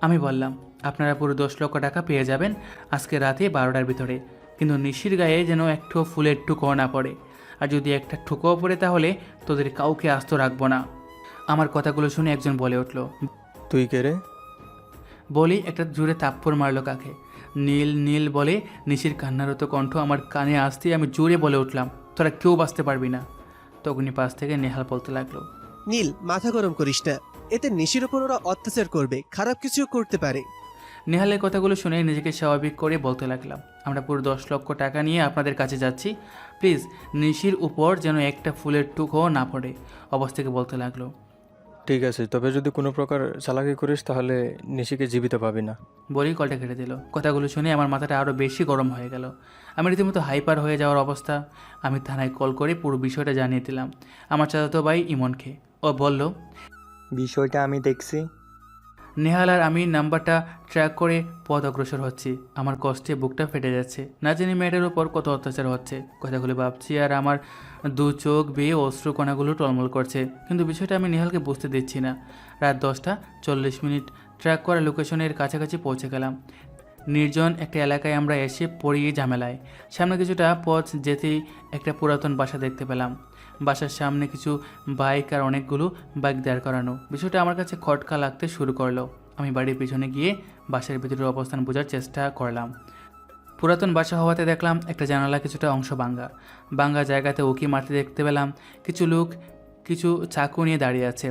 আমি বললাম, আপনারা পুরো 10 লক্ষ টাকা পেয়ে যাবেন আজকে রাতে 12টার ভিতরে, কিন্তু নিশির গায়ে যেন একটু ফুলের টুকো না পড়ে, আর যদি একটা ঠুকোও পড়ে তাহলে তোদের কাউকে আস্ত রাখবো না। আমার কথাগুলো শুনে একজন বলে উঠল।
তুই কে রে?
বলি একটা জোরে থাপ্পড় মারলো কাকে। নীল নীল বলে নিশির কান্নারত কণ্ঠ আমার কানে আসতেই আমি জোরে বলে উঠলাম, তোরা কেউ বাঁচতে পারবি না। তখনই পাশ থেকে নেহাল বলতে লাগলো,
নীল, মাথা গরম করিস না। এতে নিশির ওপর ওরা অত্যাচার করবে, খারাপ কিছু করতে পারে।
নেহালের কথাগুলো শুনে নিজেকে স্বাভাবিক করে বলতে লাগলাম, আমরা পুরো 10 লক্ষ টাকা নিয়ে আপনাদের কাছে যাচ্ছি, প্লিজ নিশির উপর যেন একটা ফুলের টুকও না পড়ে। অবস্থা থেকে বলতে লাগলো।
ঠিক আছে, তবে যদি কোনো প্রকার চালাকি করিস তাহলে নিশিকে জীবিত পাবি না।
বলেই কলটা কেটে দিল। কথাগুলো শুনে আমার মাথাটা আরও বেশি গরম হয়ে গেল। আমি রীতিমতো হাইপার হয়ে যাওয়ার অবস্থা। আমি থানায় কল করে পুরো বিষয়টা জানিয়ে দিলাম আমার চাচাতো ভাই ইমনকে। ও বলল,
বিষয়টা আমি দেখছি।
নেহাল আর আমি নাম্বারটা ট্র্যাক করে পথ অগ্রসর হচ্ছি। আমার কষ্টে বুকটা ফেটে যাচ্ছে। না জানি মেয়েটার উপর কত অত্যাচার হচ্ছে। কথাগুলো ভাবছি আর আমার দু চোখ বেয়ে অশ্রু কণাগুলো টলমল করছে, কিন্তু বিষয়টা আমি নেহালকে বুঝতে দিচ্ছি না। রাত 10টা 40 ট্র্যাক করা লোকেশনের কাছাকাছি পৌঁছে গেলাম। নির্জন একটা এলাকায় আমরা এসে পড়ি ঝামেলায়। সামনে কিছুটা পথ যেতেই একটা পুরাতন বাসা দেখতে পেলাম। বাসার সামনে কিছু বাইক আর অনেকগুলো বাইক দাঁড় করানো। বিষয়টা আমার কাছে খটকা লাগতে শুরু করলো। আমি বাড়ির পিছনে গিয়ে বাসার ভিতরের অবস্থান বোঝার চেষ্টা করলাম। পুরাতন বাসা হওয়াতে দেখলাম একটা জানালা কিছুটা অংশ ভাঙ্গা জায়গাতে উকি মারতে দেখতে পেলাম কিছু লোক কিছু চাকু নিয়ে দাঁড়িয়ে আছে।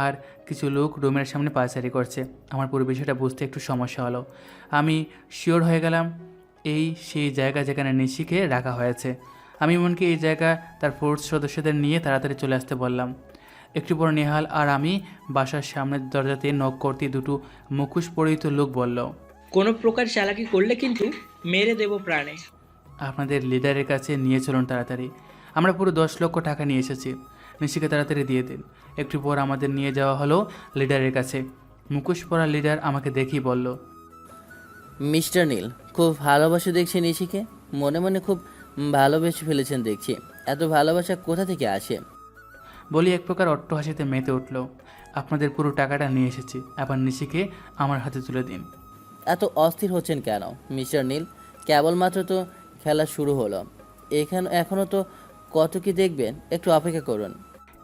আর কিছু লোক রুমের সামনে পায়চারি করছে। আমার পুরো বিষয়টা বুঝতে একটু সমস্যা হলো। আমি শিওর হয়ে গেলাম এই সেই জায়গা যেখানে নিশিকে রাখা হয়েছে। আমি এমনকি এই জায়গা তার ফোর্স সদস্যদের নিয়ে তাড়াতাড়ি চলে আসতে বললাম। একটু পর নেহাল আর আমি বাসার সামনের দরজাতে নক করতে দুটো মুখোশ পরিহিত লোক বলল,
কোনো প্রকার চালাকি করলে কিন্তু মেরে দেব প্রাণে।
আপনাদের লিডারের কাছে নিয়ে চলুন তাড়াতাড়ি। আমরা পুরো 10 লক্ষ টাকা নিয়ে এসেছি, নিশিকে তাড়াতাড়ি দিয়ে দিন। একটু পর আমাদের নিয়ে যাওয়া হলো লিডারের কাছে। মুখোশ পরা লিডার আমাকে দেখেই বলল,
মিস্টার নীল, খুব ভালোবাসে দেখছি নিশিকে, মনে মনে খুব ভালোবেসে ফেলেছেন দেখছি। এত ভালোবাসা কোথা থেকে আসে?
বলি এক প্রকার অট্টহাসিতে মেতে উঠল। আপনাদের পুরো টাকাটা নিয়ে এসেছি, আবার নিশিকে আমার হাতে তুলে দিন।
এত অস্থির হচ্ছেন কেন মিস্টার নীল? কেবলমাত্র তো খেলা শুরু হলো, এখনও তো কত কি দেখবেন, একটু অপেক্ষা করুন।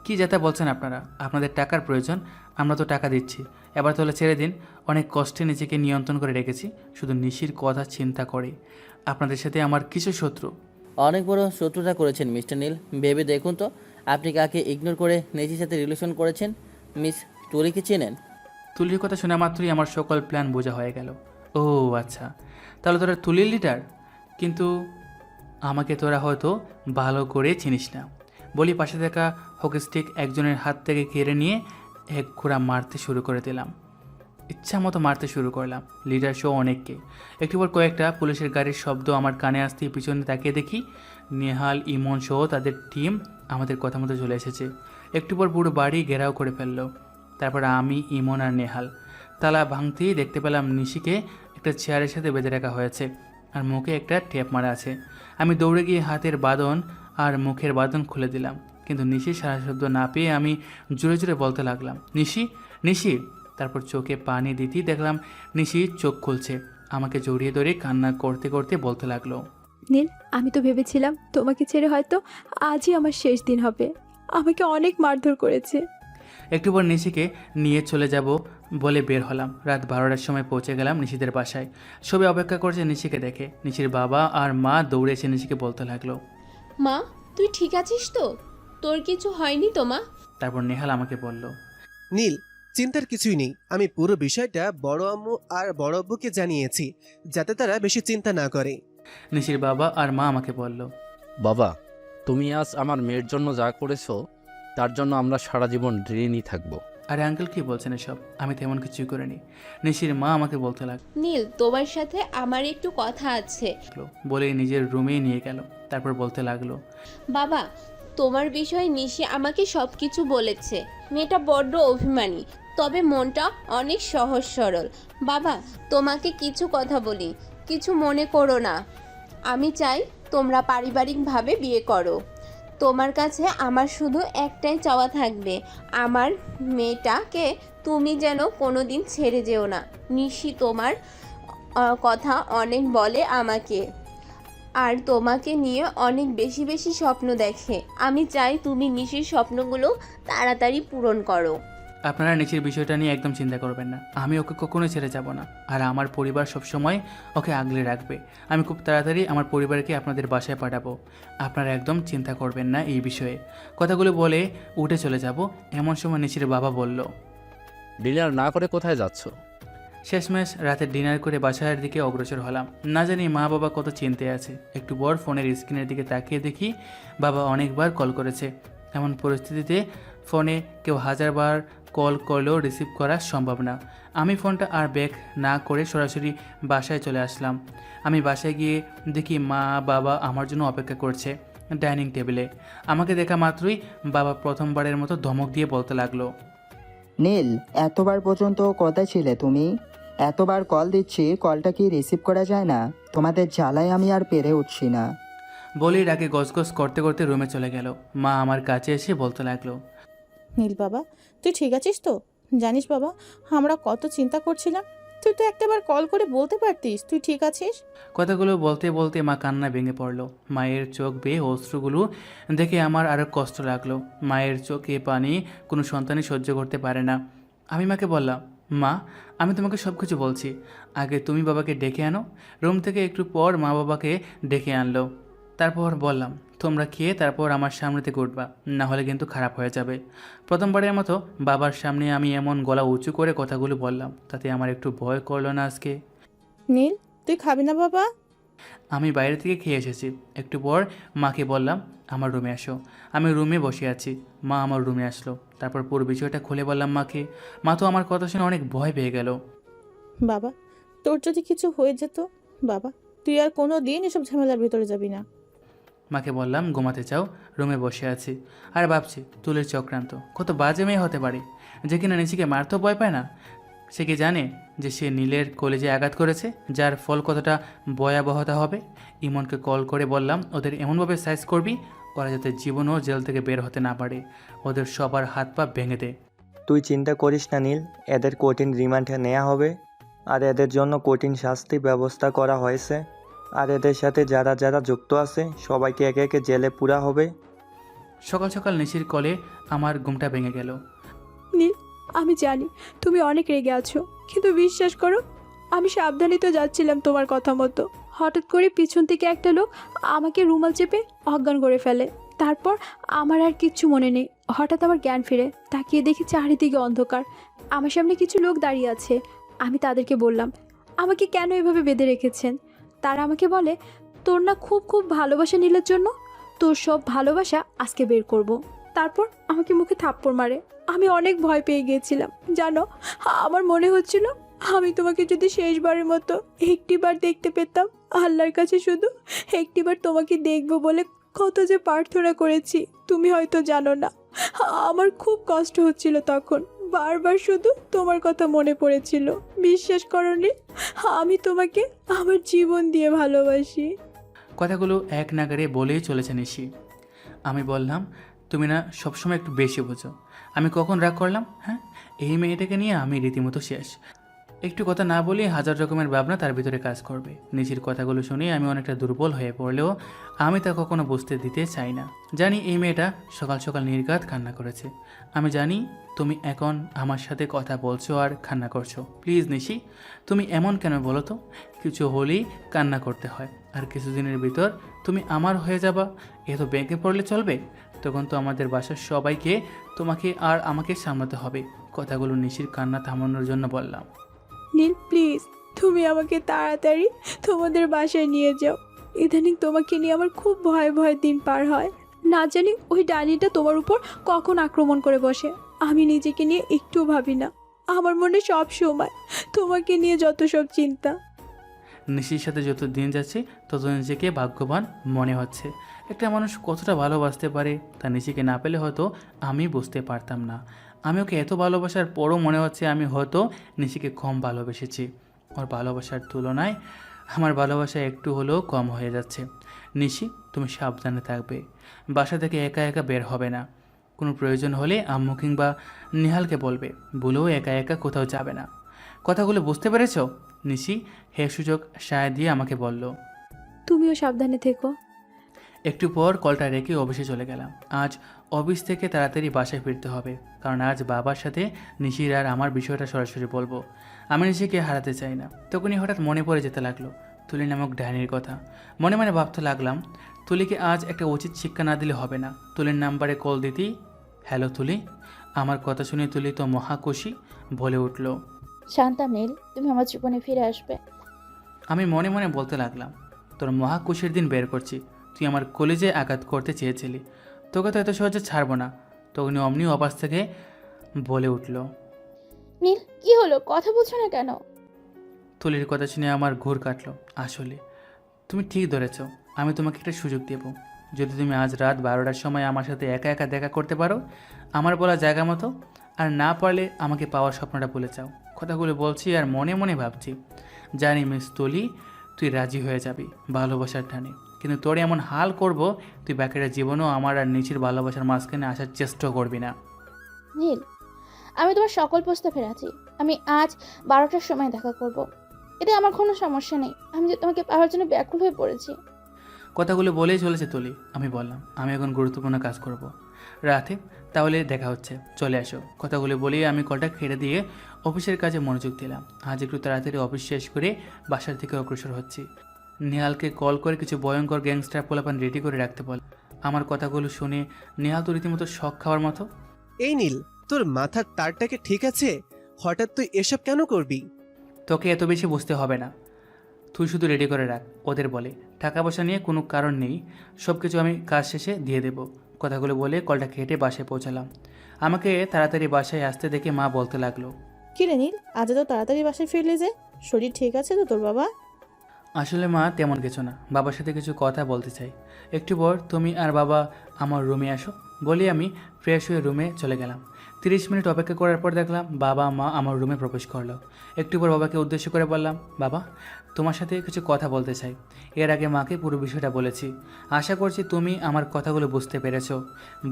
কি যাতা বলছেন আপনারা? আপনাদের টাকার প্রয়োজন, আমরা তো টাকা দিচ্ছি। এবার তাহলে ছেড়ে দিন। অনেক কষ্টে নিজেকে নিয়ন্ত্রণ করে রেখেছি, শুধু নিশির কথা চিন্তা করে। আপনাদের সাথে আমার কিছু শত্রু।
অনেক বড় শত্রুতা করেছেন মিস্টার নীল। ভেবে দেখুন তো, আপনি কাকে ইগনোর করে নিশির সাথে রিলেশন করেছেন? মিস তুলিকে চেনেন?
তুলির কথা শোনা মাত্রই আমার সকল প্ল্যান বোঝা হয়ে গেল। ও আচ্ছা, তাহলে তোরা তুলির লিডার। কিন্তু আমাকে তোরা হয়তো ভালো করে চিনিস না। বলি পাশে থাকা হকি স্টিক একজনের হাত থেকে কেড়ে নিয়ে এক ঘোড়া মারতে শুরু করে দিলাম। ইচ্ছা মতো মারতে শুরু করলাম লিডার সহ অনেককে। একটু পর কয়েকটা পুলিশের গাড়ির শব্দ আমার কানে আসতেই পিছনে তাকিয়ে দেখি নেহাল, ইমন সহ তাদের টিম আমাদের কথা মতো চলে এসেছে। একটু পর পুরো বাড়ি ঘেরাও করে ফেললো। তারপর আমি, ইমন আর নেহাল তালা ভাঙতেই দেখতে পেলাম নিশিকে একটা চেয়ারের সাথে বেঁধে রাখা হয়েছে আর মুখে একটা টেপ মারা আছে। আমি দৌড়ে গিয়ে হাতের বাঁধন আর মুখের বাঁধন খুলে দিলাম, কিন্তু নিশি সারা শব্দ না পেয়ে আমি জোরে জোরে বলতে লাগলাম, নিশি, নিশি। তারপর চোখে পানি দিতেই দেখলাম নিশি চোখ খুলছে। আমাকে জড়িয়ে ধরে কান্না করতে করতে বলতে লাগলো,
নীল, আমি তো ভেবেছিলাম তোমাকে ছেড়ে হয়তো আজই আমার শেষ দিন হবে। আমাকে অনেক মারধর করেছে।
একটু পর নিশিকে নিয়ে চলে যাব বলে বের হলাম। রাত 12টার সময় পৌঁছে গেলাম নিশিদের বাসায়। সবাই অপেক্ষা করছে নিশিকে দেখে। নিশির বাবা আর মা দৌড়ে এসে নিশিকে বলতে লাগলো,
মা তুই ঠিক আছিস তো? তোর কিছু হয়নি তো মা?
তারপর নেহাল আমাকে বলল,
নীল, চিন্তার কিছুই নেই। আমি পুরো বিষয়টা বড় আম্মু আর বড় আব্বুকে জানিয়েছি, যাতে তারা বেশি চিন্তা না করে।
নিশির বাবা আর মা আমাকে বলল,
বাবা, তুমি আজ আমার মেয়ের জন্য যা করেছো তার জন্য আমরা সারা জীবন ঋণী থাকবো।
আরে আঙ্কেল কি বলছেন এসব? আমি তেমন কিছুই করিনি। নিশির মা আমাকে বলতে
নীল, তোমার সাথে আমার একটু কথা আছে।
লাগলো বলে নিজের রুমেই নিয়ে গেল। তারপর বলতে লাগলো,
বাবা, তোমার বিষয়ে নিশি আমাকে সব কিছু বলেছে। মেয়েটা বড্ড অভিমানী, তবে মনটা অনেক সহজ সরল। বাবা, তোমাকে কিছু কথা বলি, কিছু মনে করো না। আমি চাই তোমরা পারিবারিকভাবে বিয়ে করো। তোমার কাছে আমার শুধু একটাই চাওয়া থাকবে, আমার মেয়েটাকে তুমি যেন কোনোদিন ছেড়ে যেও না। নিশি তোমার কথা অনেক বলে আমাকে, আর তোমাকে নিয়ে অনেক বেশি বেশি স্বপ্ন দেখে। আমি চাই তুমি নিশির স্বপ্নগুলো তাড়াতাড়ি পূরণ করো।
আপনারা নিশির বিষয়টা নিয়ে একদম চিন্তা করবেন না। আমি ওকে কখনোই ছেড়ে যাব না, আর আমার পরিবার সবসময় ওকে আগলে রাখবে। আমি খুব তাড়াতাড়ি আমার পরিবারকে আপনাদের বাসায় পাঠাবো। আপনারা একদম চিন্তা করবেন না এই বিষয়ে। কথাগুলো বলে উঠে চলে যাব। এমন সময় নিশির বাবা বলল,
ডিনার না করে কোথায় যাচ্ছ?
শেষমেশ রাতে ডিনার করে বাসার দিকে অগ্রসর হলাম। না জানি মা বাবা কত চিন্তায় আছে। একটু পর ফোনের স্ক্রিনের দিকে তাকিয়ে দেখি বাবা অনেকবার কল করেছে। এমন পরিস্থিতিতে ফোনে কেউ 1000বার কল করলেও রিসিভ করা সম্ভব না। আমি ফোনটা আর ব্যাক না করে সরাসরি বাসায় চলে আসলাম। আমি বাসায় গিয়ে দেখি মা বাবা আমার জন্য অপেক্ষা করছে ডাইনিং টেবিলে। আমাকে দেখা মাত্রই বাবা প্রথমবারের মতো ধমক দিয়ে বলতে লাগলো,
নীল, এতবার পর্যন্ত কোথায় ছিলে তুমি? এতবার কল দিচ্ছি, কলটা কি রিসিভ করা যায় না? তোমাদের জ্বালায় আমি আর পেরে উঠছি না।
বলেই রাগে গসগস করতে করতে রুমে চলে গেল। মা আমার কাছে এসে বলতে লাগলো,
নীল বাবা, তুই ঠিক আছিস তো? জানিস বাবা, আমরা কত চিন্তা করছিলাম। তুই তো একটাবার কল করে বলতে পারতিস তুই ঠিক আছিস।
কথাগুলো বলতে বলতে মা কান্না ভেঙে পড়ল। মায়ের চোখ বেয়ে অশ্রুগুলো দেখে আমার আরও কষ্ট লাগলো। মায়ের চোখে পানি কোনো সন্তানই সহ্য করতে পারে না। আমি মাকে বললাম, মা, আমি তোমাকে সব কিছু বলছি, আগে তুমি বাবাকে ডেকে আনো। রুম থেকে একটু পর মা বাবাকে ডেকে আনলো। তারপর বললাম, তোমরা খেয়ে তারপর আমার সামনে থেকে উঠবা, না হলে কিন্তু খারাপ হয়ে যাবে। প্রথমবারের মতো বাবার সামনে আমি এমন গলা উঁচু করে কথাগুলো বললাম, তাতে আমার একটু ভয় করলো না আজকে।
নীল তুই খাবি না বাবা?
আমি বাইরে থেকে খেয়ে এসেছি। একটু পর মাকে বললাম, আমার রুমে আসো। আমি রুমে বসে আছি, মা আমার রুমে আসলো। তারপর পুরো বিষয়টা খুলে বললাম মাকে। মা তো আমার কথা শুনে অনেক ভয় পেয়ে গেল।
বাবা তোর যদি কিছু হয়ে যেত, বাবা তুই আর কোনো দিন এসব ঝামেলার ভিতরে যাবি না।
মাকে বললাম, ঘুমাতে চাও? রুমে বসে আছি আর ভাবছি তুলের চক্রান্ত কত বাজে মেয়ে হতে পারে, যে কিনা নিশিকে মারতেও ভয় পায় না। সে কি জানে যে সে নীলের কলেজে আঘাত করেছে, যার ফল কতটা ভয়াবহতা হবে? ইমনকে কল করে বললাম, ওদের এমনভাবে সাইজ করবি ওরা যাতে জীবনও জেল থেকে বের হতে না পারে, ওদের সবার হাত পা ভেঙে দে।
তুই চিন্তা করিস না নীল, এদের কঠিন রিমান্ডে নেওয়া হবে আর এদের জন্য কঠিন শাস্তি ব্যবস্থা করা হয়েছে। আর এদের সাথে যারা যারা যুক্ত আছে সবাইকে একে একে জেলে পুরা হবে।
সকাল সকাল নিশির কলে আমার ঘুমটা ভেঙে গেল।
নীল, আমি জানি তুমি অনেক রেগে আছো, কিন্তু বিশ্বাস করো আমি সাবধানে তো যাচ্ছিলাম তোমার কথা মতো। হঠাৎ করে পিছন থেকে একটা লোক আমাকে রুমাল চেপে অজ্ঞান করে ফেলে। তারপর আমার আর কিচ্ছু মনে নেই। হঠাৎ আমার জ্ঞান ফিরে, তাকিয়ে দেখি চারিদিকে অন্ধকার, আমার সামনে কিছু লোক দাঁড়িয়ে আছে। আমি তাদেরকে বললাম, আমাকে কেন এভাবে বেঁধে রেখেছেন? তারা আমাকে বলে, তোর না খুব খুব ভালোবাসা নীলের জন্য, তোর সব ভালোবাসা আজকে বের করব। তারপর আমাকে মুখে থাপ্পড় মারে। আমি অনেক ভয় পেয়ে গিয়েছিলাম জানো। আমার মনে হচ্ছিল আমি তোমাকে যদি শেষবারের মতো একটিবার দেখতে পেতাম, আল্লাহর কাছে শুধু একটিবার তোমাকে দেখবো বলে কত যে প্রার্থনা করেছি তুমি হয়তো জানো না। আমার খুব কষ্ট হচ্ছিল তখন, বারবার শুধু তোমার কথা মনে পড়েছিল। বিশ্বাস করনি, আমি তোমাকে আমার জীবন দিয়ে ভালোবাসি।
কথাগুলো এক নাগারে বলেই চলেছে নিশি। আমি বললাম, তুমি না সবসময় একটু বেশি বোঝো। আমি কখন রাগ করলাম? হ্যাঁ, এই মেয়েটাকে নিয়ে আমি রীতিমতো শেষ। একটু কথা না বলে হাজার রকমের ভাবনা তার ভিতরে কাজ করবে। নিশির কথাগুলো শুনে আমি অনেকটা দুর্বল হয়ে পড়লেও আমি তা কখনো বুঝতে দিতে চাই না। জানি এই মেয়েটা সকাল সকাল নির্ঘাত কান্না করেছে। আমি জানি তুমি এখন আমার সাথে কথা বলছো আর কান্না করছো। প্লিজ নিশি, তুমি এমন কেন বলো তো? কিছু হলেই কান্না করতে হয়, আর কিছুদিনের ভিতর তুমি আমার হয়ে যাবা। এত ব্যাংকে পড়লে চলবে? তখন তো আমাদের বাসার সবাইকে, তোমাকে আর আমাকে সামলাতে হবে। কথাগুলো নিশির কান্না থামানোর জন্য বললাম।
নীল প্লিজ, তুমি আমাকে তাড়াতাড়ি তোমাদের বাসায় নিয়ে যাও। ইদানিং তোমাকে নিয়ে আমার খুব ভয় ভয় দিন পার হয়। না জানি ওই ডাইনিটা তোমার উপর কখন আক্রমণ করে বসে। আমি নিজেকে নিয়ে একটু ভাবি না, আমার মনে সব সময় তোমাকে নিয়ে যত সব চিন্তা।
নিশির সাথে যত দিন যাচ্ছে তত নিজেকে ভাগ্যবান মনে হচ্ছে। একটা মানুষ কতটা ভালোবাসতে পারে তা নিশিকে না পেলে হয়তো আমি বুঝতে পারতাম না। আমি ওকে এত ভালোবাসার পরও মনে হচ্ছে আমি হয়তো নিশিকে কম ভালোবেসেছি। ওর ভালোবাসার তুলনায় আমার ভালোবাসা একটু হলেও কম হয়ে যাচ্ছে। নিশি, তুমি সাবধানে থাকবে, বাসা থেকে একা একা বের হবে না। কোনো প্রয়োজন হলে আম্মু কিংবা নিহালকে বলবে, বলেও একা একা কোথাও যাবে না। কথাগুলো বুঝতে পেরেছ? নিশি হে সুযোগ সায় দিয়ে আমাকে বলল।
তুমিও সাবধানে থেকো।
একটু পর কলটা রেখে অফিসে চলে গেলাম। আজ অফিস থেকে তাড়াতাড়ি বাসায় ফিরতে হবে, কারণ আজ বাবার সাথে নিশির আর আমার বিষয়টা সরাসরি বলবো। আমি নিশিকে হারাতে চাই না। তখনই হঠাৎ মনে পড়ে যেতে লাগলো তুলি নামক ডাইনির কথা। মনে মনে ভাবতে লাগলাম, তুলিকে আজ একটা উচিত শিক্ষা না দিলে হবে না। তুলির নাম্বারে কল দিতেই, হ্যালো তুলি। আমার কথা শুনে তুলি তো মহাকুশি, বলে উঠল,
জানতাম নীল তুমি আমার জীবনে ফিরে আসবে।
আমি মনে মনে বলতে লাগলাম, তোর মহাকুশির দিন বের করছি। তুই আমার কলেজে আঘাত করতে চেয়েছিলি, তোকে তো এত সহজে ছাড়বো না। তখনই অমনি অপাস থেকে বলে উঠল,
নীল কি হলো, কথা বলছো না কেন?
তুলির কথা শুনে আমার ঘুর কাটলো। আসলে তুমি ঠিক ধরেছ, আমি তোমাকে একটা সুযোগ দেব। যদি তুমি আজ রাত 12টার সময় আমার সাথে একা একা দেখা করতে পারো আমার বলা জায়গা মতো, আর না পারলে আমাকে পাওয়ার স্বপ্নটা ভুলে যাও। কথাগুলো বলছি আর মনে মনে ভাবছি, জানি মিস তুলি তুই রাজি হয়ে যাবি ভালোবাসার টানে, কিন্তু তোর এমন হাল করব তুই বাকিটা জীবনও আমার আর নিচির ভালোবাসার মাঝখানে আসার চেষ্টা করবি না।
নীল, আমি তোমার সকল প্রস্তাবে রাজি। আমি আজ 12টার সময় দেখা করব, এতে আমার কোনো সমস্যা নেই। আমি যে তোমাকে পাওয়ার জন্য ব্যাকুল হয়ে পড়েছি।
কথাগুলো বলেই চলেছে তুলি। আমি বললাম, আমি এখন গুরুত্বপূর্ণ কাজ করব রাতে, তাহলে দেখা হচ্ছে, চলে আসো। কথাগুলো বলেই আমি কলটা কেটে দিয়ে অফিসের কাজে মনোযোগ দিলাম। আজ একটু তাড়াতাড়ি অফিস শেষ করে বাসার থেকে অগ্রসর হচ্ছি। নেহালকে কল করে কিছু ভয়ঙ্কর গ্যাংস্টার পোলাপান রেডি করে রাখতে বলে। আমার কথাগুলো শুনে নেহাল তো রীতিমতো শখ খাওয়ার মতো।
এই নীল, তোর মাথার তারটাকে ঠিক আছে? হঠাৎ তুই এসব কেন করবি?
তোকে এত বেশি বুঝতে হবে না, তুই শুধু রেডি করে রাখ। ওদের বলে টাকা পয়সা নিয়ে কোনো কারণ নেই, সব কিছু আমি কাজ শেষে দিয়ে দেব। কথাগুলো বলে কলটা কেটে বাসায় পৌঁছালাম। আমাকে তাড়াতাড়ি বাসায় আসতে দেখে মা বলতে লাগলো,
কি রে নীল, আজ তো তাড়াতাড়ি বাসায় ফিরলি যে? শরীর ঠিক আছে তো তোর বাবা?
আসলে মা তেমন কিছু না, বাবার সাথে কিছু কথা বলতে চাই। একটু পর তুমি আর বাবা আমার রুমে আসো বলি আমি ফ্রেশ হয়ে রুমে চলে গেলাম। 30 মিনিট অপেক্ষা করার পর দেখলাম বাবা মা আমার রুমে প্রবেশ করলো। একটু পর বাবাকে উদ্দেশ্য করে বললাম, বাবা তোমার সাথে কিছু কথা বলতে চাই। এর আগে মাকে পুরো বিষয়টা বলেছি, আশা করছি তুমি আমার কথাগুলো বুঝতে পেরেছো।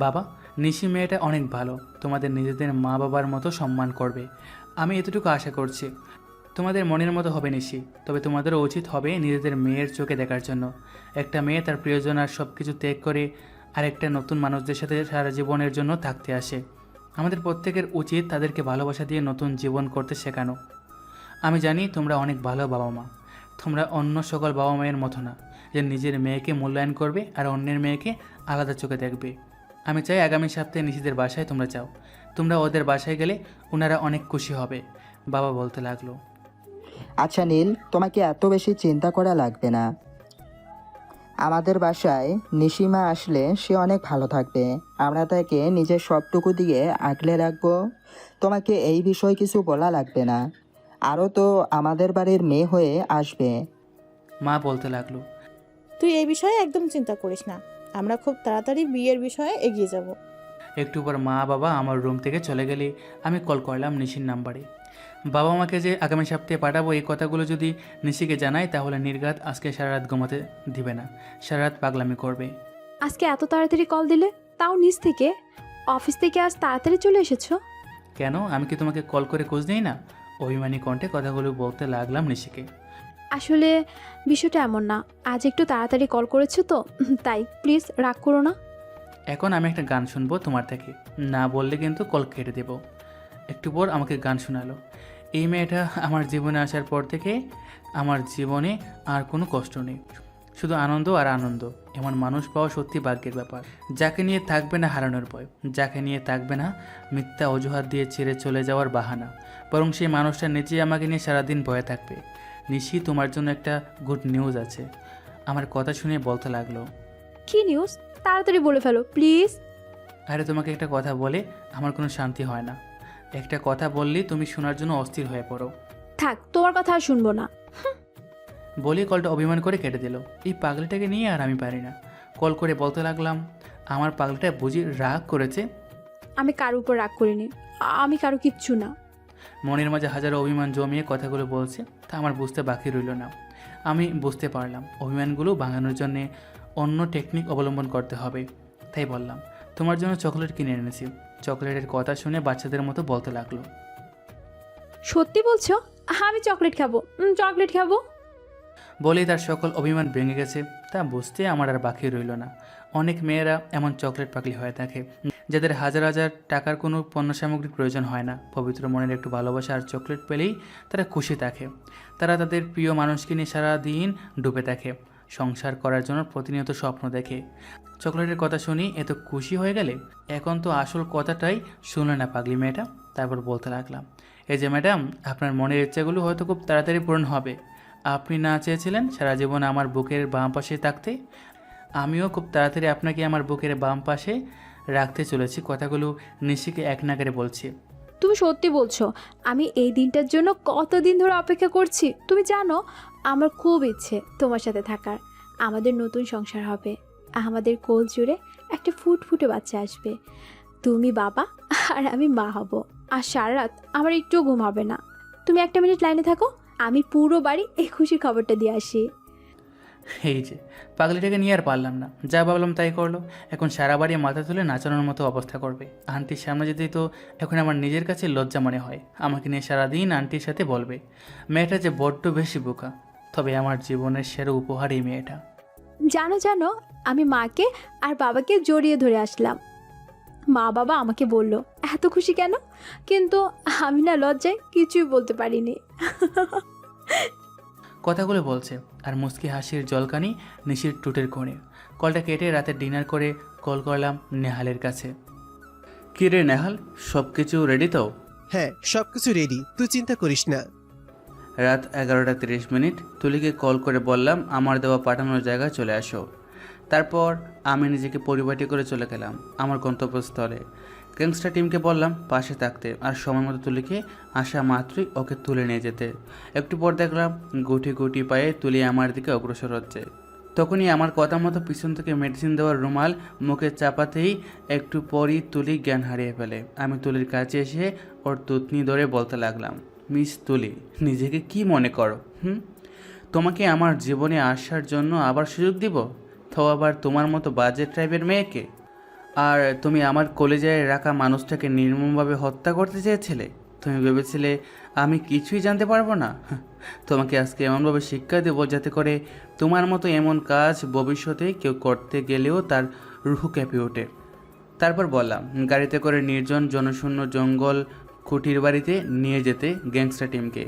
বাবা, নিশি মেয়েটা অনেক ভালো, তোমাদের নিজেদের মা বাবার মতো সম্মান করবে, আমি এতটুকু আশা করছি। তোমাদের মনের মতো হবে নিশি, তবে তোমাদেরও উচিত হবে নিজেদের মেয়ের চোখে দেখার জন্য। একটা মেয়ে তার প্রিয়জন আর সব কিছু ত্যাগ করে আরেকটা নতুন মানুষদের সাথে সারা জীবনের জন্য থাকতে আসে। আমাদের প্রত্যেকের উচিত তাদেরকে ভালোবাসা দিয়ে নতুন জীবন করতে শেখানো। আমি জানি তোমরা অনেক ভালো বাবা মা, তোমরা অন্য সকল বাবা মায়ের মতো না যে নিজের মেয়েকে মূল্যায়ন করবে আর অন্যের মেয়েকে আলাদা চোখে দেখবে। আমি চাই আগামী সপ্তাহে নিশিদের বাসায় তোমরা যাও, তোমরা ওদের বাসায় গেলে ওনারা অনেক খুশি হবে, বাবা বলতে লাগলো।
আচ্ছা নীল, তোমাকে এত বেশি চিন্তা করা লাগবে না। আমাদের বাসায় নিশিমা আসলে সে অনেক ভালো থাকবে, আমরা তাকে নিজের সবটুকু দিয়ে আগলে রাখবো। তোমাকে এই বিষয়ে কিছু বলা লাগবে না। আরও তো আমাদের বাড়ির মেয়ে হয়ে আসবে।
মা বলতে লাগলো,
তুই এই বিষয়ে একদম চিন্তা করিস না, আমরা খুব তাড়াতাড়ি বিয়ের বিষয়ে এগিয়ে যাব।
একটু পর মা বাবা আমার রুম থেকে চলে গেলে আমি কল করলাম নিশির নাম্বারে। বাবা মাকে যে আগামী সপ্তাহে পাঠাবো এই কথাগুলো যদি নিশিকে জানাই তাহলে নির্ঘাত আজকে সারা রাত ঘুমাতে দিবে না, সারা রাত পাগলামি করবে।
আজকে এত তাড়াতাড়ি কল দিলে, তাও নিজ থেকে? অফিস থেকে আজ তাড়াতাড়ি চলে এসেছো?
কেন, আমি কি তোমাকে কল করে খোঁজ নেই না? অভিমানী কণ্ঠে কথাগুলো বলতে লাগলাম নিশিকে।
আসলে বিষয়টা এমন না, আজ একটু তাড়াতাড়ি কল করেছো তো তাই, প্লিজ রাগ করো না।
এখন আমি একটা গান শুনবো তোমার থেকে, না বললে কিন্তু কল কেটে দেব। একটু পর আমাকে গান শোনালো। এই মেয়েটা আমার জীবনে আসার পর থেকে আমার জীবনে আর কোনো কষ্ট নেই, শুধু আনন্দ আর আনন্দ। এমন মানুষ পাওয়া সত্যি ভাগ্যের ব্যাপার, যাকে নিয়ে থাকবে না হারানোর ভয়, যাকে নিয়ে থাকবে না মিথ্যা অজুহাত দিয়ে ছেড়ে চলে যাওয়ার বাহানা, বরং সেই মানুষটা নিজেই আমাকে নিয়ে সারাদিন ভয়ে থাকবে। নিশি, তোমার জন্য একটা গুড নিউজ আছে। আমার কথা শুনে বলতে লাগলো,
কি নিউজ? তাড়াতাড়ি বলে ফেলো প্লিজ।
আরে তোমাকে একটা কথা বলে আমার কোনো শান্তি হয় না, একটা কথা বললেই তুমি শোনার জন্য অস্থির হয়ে পড়ো।
থাক, তোমার কথা আর শুনবো না।
বলে কলটা অভিমান করে কেটে দিল। এই পাগলিটাকে নিয়ে আর আমি পারি না। কল করে বলতে লাগলাম, আমার পাগলিটা বুঝি রাগ করেছে?
আমি কারো উপর রাগ করিনি, আমি কারো কিচ্ছু না।
মনের মাঝে হাজারো অভিমান জমিয়ে কথাগুলো বলছে, তা আমার বুঝতে বাকি রইল না। আমি বুঝতে পারলাম অভিমানগুলো ভাঙানোর জন্যে অন্য টেকনিক অবলম্বন করতে হবে। তাই বললাম, তোমার জন্য চকলেট কিনে এনেছি। চকলেটের কথা শুনে বাচ্চাদের মতো বলতে লাগলো।
সত্যি বলছো? আমি চকলেট খাবো, চকলেট খাবো।
বলেই তার সকল অভিমান ভেঙে গেছে, তা বুঝতে আমার আর বাকি রইল না। অনেক মেয়েরা এমন চকলেট পাগলি হয়ে থাকে, যাদের হাজার হাজার টাকার কোনো পণ্য সামগ্রীর প্রয়োজন হয় না। পবিত্র মনের একটু ভালোবাসা আর চকলেট পেলেই তারা খুশি থাকে। তারা তাদের প্রিয় মানুষকে নিয়ে সারাদিন ডুবে থাকে, সংসার করার জন্য প্রতিনিয়ত স্বপ্ন দেখে। চকলেটের কথা শুনি এত খুশি হয়ে গেলে, এখন তো আসল কথাটাই শুনলে না পাগলি মেয়েটা। তারপর বলতে লাগলাম, এই যে ম্যাডাম, আপনার মনের ইচ্ছাগুলো হয়তো খুব তাড়াতাড়ি পূরণ হবে। আপনি না চেয়েছিলেন সারা জীবন আমার বুকের বাম পাশে থাকতে, আমিও খুব তাড়াতাড়ি আপনাকে আমার বুকের বাম পাশে রাখতে চলেছি। কথাগুলো নিশিকে এক নাগারে বলছি।
তুমি সত্যি বলছো? আমি এই দিনটার জন্য কতদিন ধরে অপেক্ষা করছি। তুমি জানো, আমার খুব ইচ্ছে তোমার সাথে থাকার। আমাদের নতুন সংসার হবে, আমাদের কোল জুড়ে একটা ফুটফুটে বাচ্চা আসবে। তুমি বাবা আর আমি মা হব, আর সারা রাত আমার একটুও ঘুম হবে না। তুমি একটা মিনিট লাইনে থাকো, আমি পুরো বাড়ি এই খুশির খবরটা দিয়ে আসি।
এই যে পাগলিটাকে নিয়ে আর পারলাম না, যা ভাবলাম তাই করলো। এখন সারা বাড়ি মাথা তুলে নাচানোর মতো অবস্থা করবে। আন্টির সামনে যেতেই তো এখন আমার নিজের কাছে লজ্জা মনে হয়। আমাকে নিয়ে সারাদিন আন্টির সাথে বলবে। মেয়েটা যে বড্ড বেশি বোকা, তবে আমার জীবনের সেরা উপহার এই মেয়েটা।
জানো জানো, আমি মাকে আর বাবাকে জড়িয়ে ধরে আসলাম। মা বাবা আমাকে বলল এত খুশি কেন, কিন্তু আমি না লজ্জায় কিছুই বলতে পারিনি।
কথাগুলো বলছে আর মুস্কি হাসির জলকানি নিশির টুটের কোণে। কলটা কেটে রাতে ডিনার করে কল করলাম নেহালের কাছে। কী রে নেহাল, সব কিছু রেডি তো?
হ্যাঁ, সবকিছু রেডি, তুই চিন্তা করিস না।
রাত 11:30 তুলিকে কল করে বললাম আমার দেওয়া পাঠানোর জায়গায় চলে আসো। তারপর আমি নিজেকে পরিপাটি করে চলে গেলাম আমার গন্তব্যস্থলে। গ্যাংস্টার টিমকে বললাম পাশে থাকতে আর সময় মতো তুলিকে আসা মাত্রই ওকে তুলে নিয়ে যেতে। একটু পর দেখলাম গুটি গুটি পায়ে তুলি আমার দিকে অগ্রসর হচ্ছে। তখনই আমার কথা মতো পিছন থেকে মেডিসিন দেওয়ার রুমাল মুখে চাপাতেই একটু পরই তুলি জ্ঞান হারিয়ে ফেলে। আমি তুলির কাছে এসে ওর তুতনি ধরে বলতে লাগলাম, মিস তুলি, নিজেকে কি মনে করো? তোমাকে আমার জীবনে আসার জন্য আবার সুযোগ দিব? তো আবার তোমার মতো বাজে টাইপের মেয়েকে? আর তুমি আমার কলেজায় রাখা মানুষটাকে নির্মমভাবে হত্যা করতে চেয়েছিলে? তুমি ভেবেছিলে আমি কিছুই জানতে পারবো না? তোমাকে আজকে এমনভাবে শিক্ষা দেবো যাতে করে তোমার মতো এমন কাজ ভবিষ্যতে কেউ করতে গেলেও তার রুহ কেঁপে ওঠে। তারপর বললাম গাড়িতে করে নির্জন জনশূন্য জঙ্গল খুঁটির বাড়িতে নিয়ে যেতে গ্যাংস্টার টিমকে।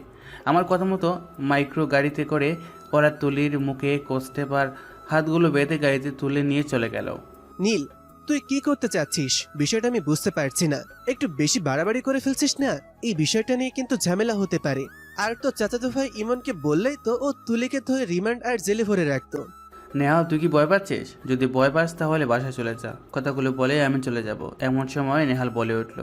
আমার কথা মতো মাইক্রো গাড়িতে করে ওরা তুলির মুখে কষ্টেপার হাতগুলো বেঁধে গাড়িতে তুলে নিয়ে চলে গেল।
নীল, তুই কি করতে চাচ্ছিস বিষয়টা আমি বুঝতে পারছি না। একটু বেশি বাড়াবাড়ি করে ফেলছিস না? এই বিষয়টা নিয়ে কিন্তু ঝামেলা হতে পারে। আর তো চাচাতো ভাই ইমনকে বললেই তো ও তুলিকে ধরে রিমান্ড আর জেলে ভরে রাখতো।
নেহাল, তুই কি ভয় পাচ্ছিস? যদি ভয় পাস তাহলে বাসায় চলে যা। কথাগুলো বলে আমি চলে যাব। এমন সময় নেহাল বলে উঠল,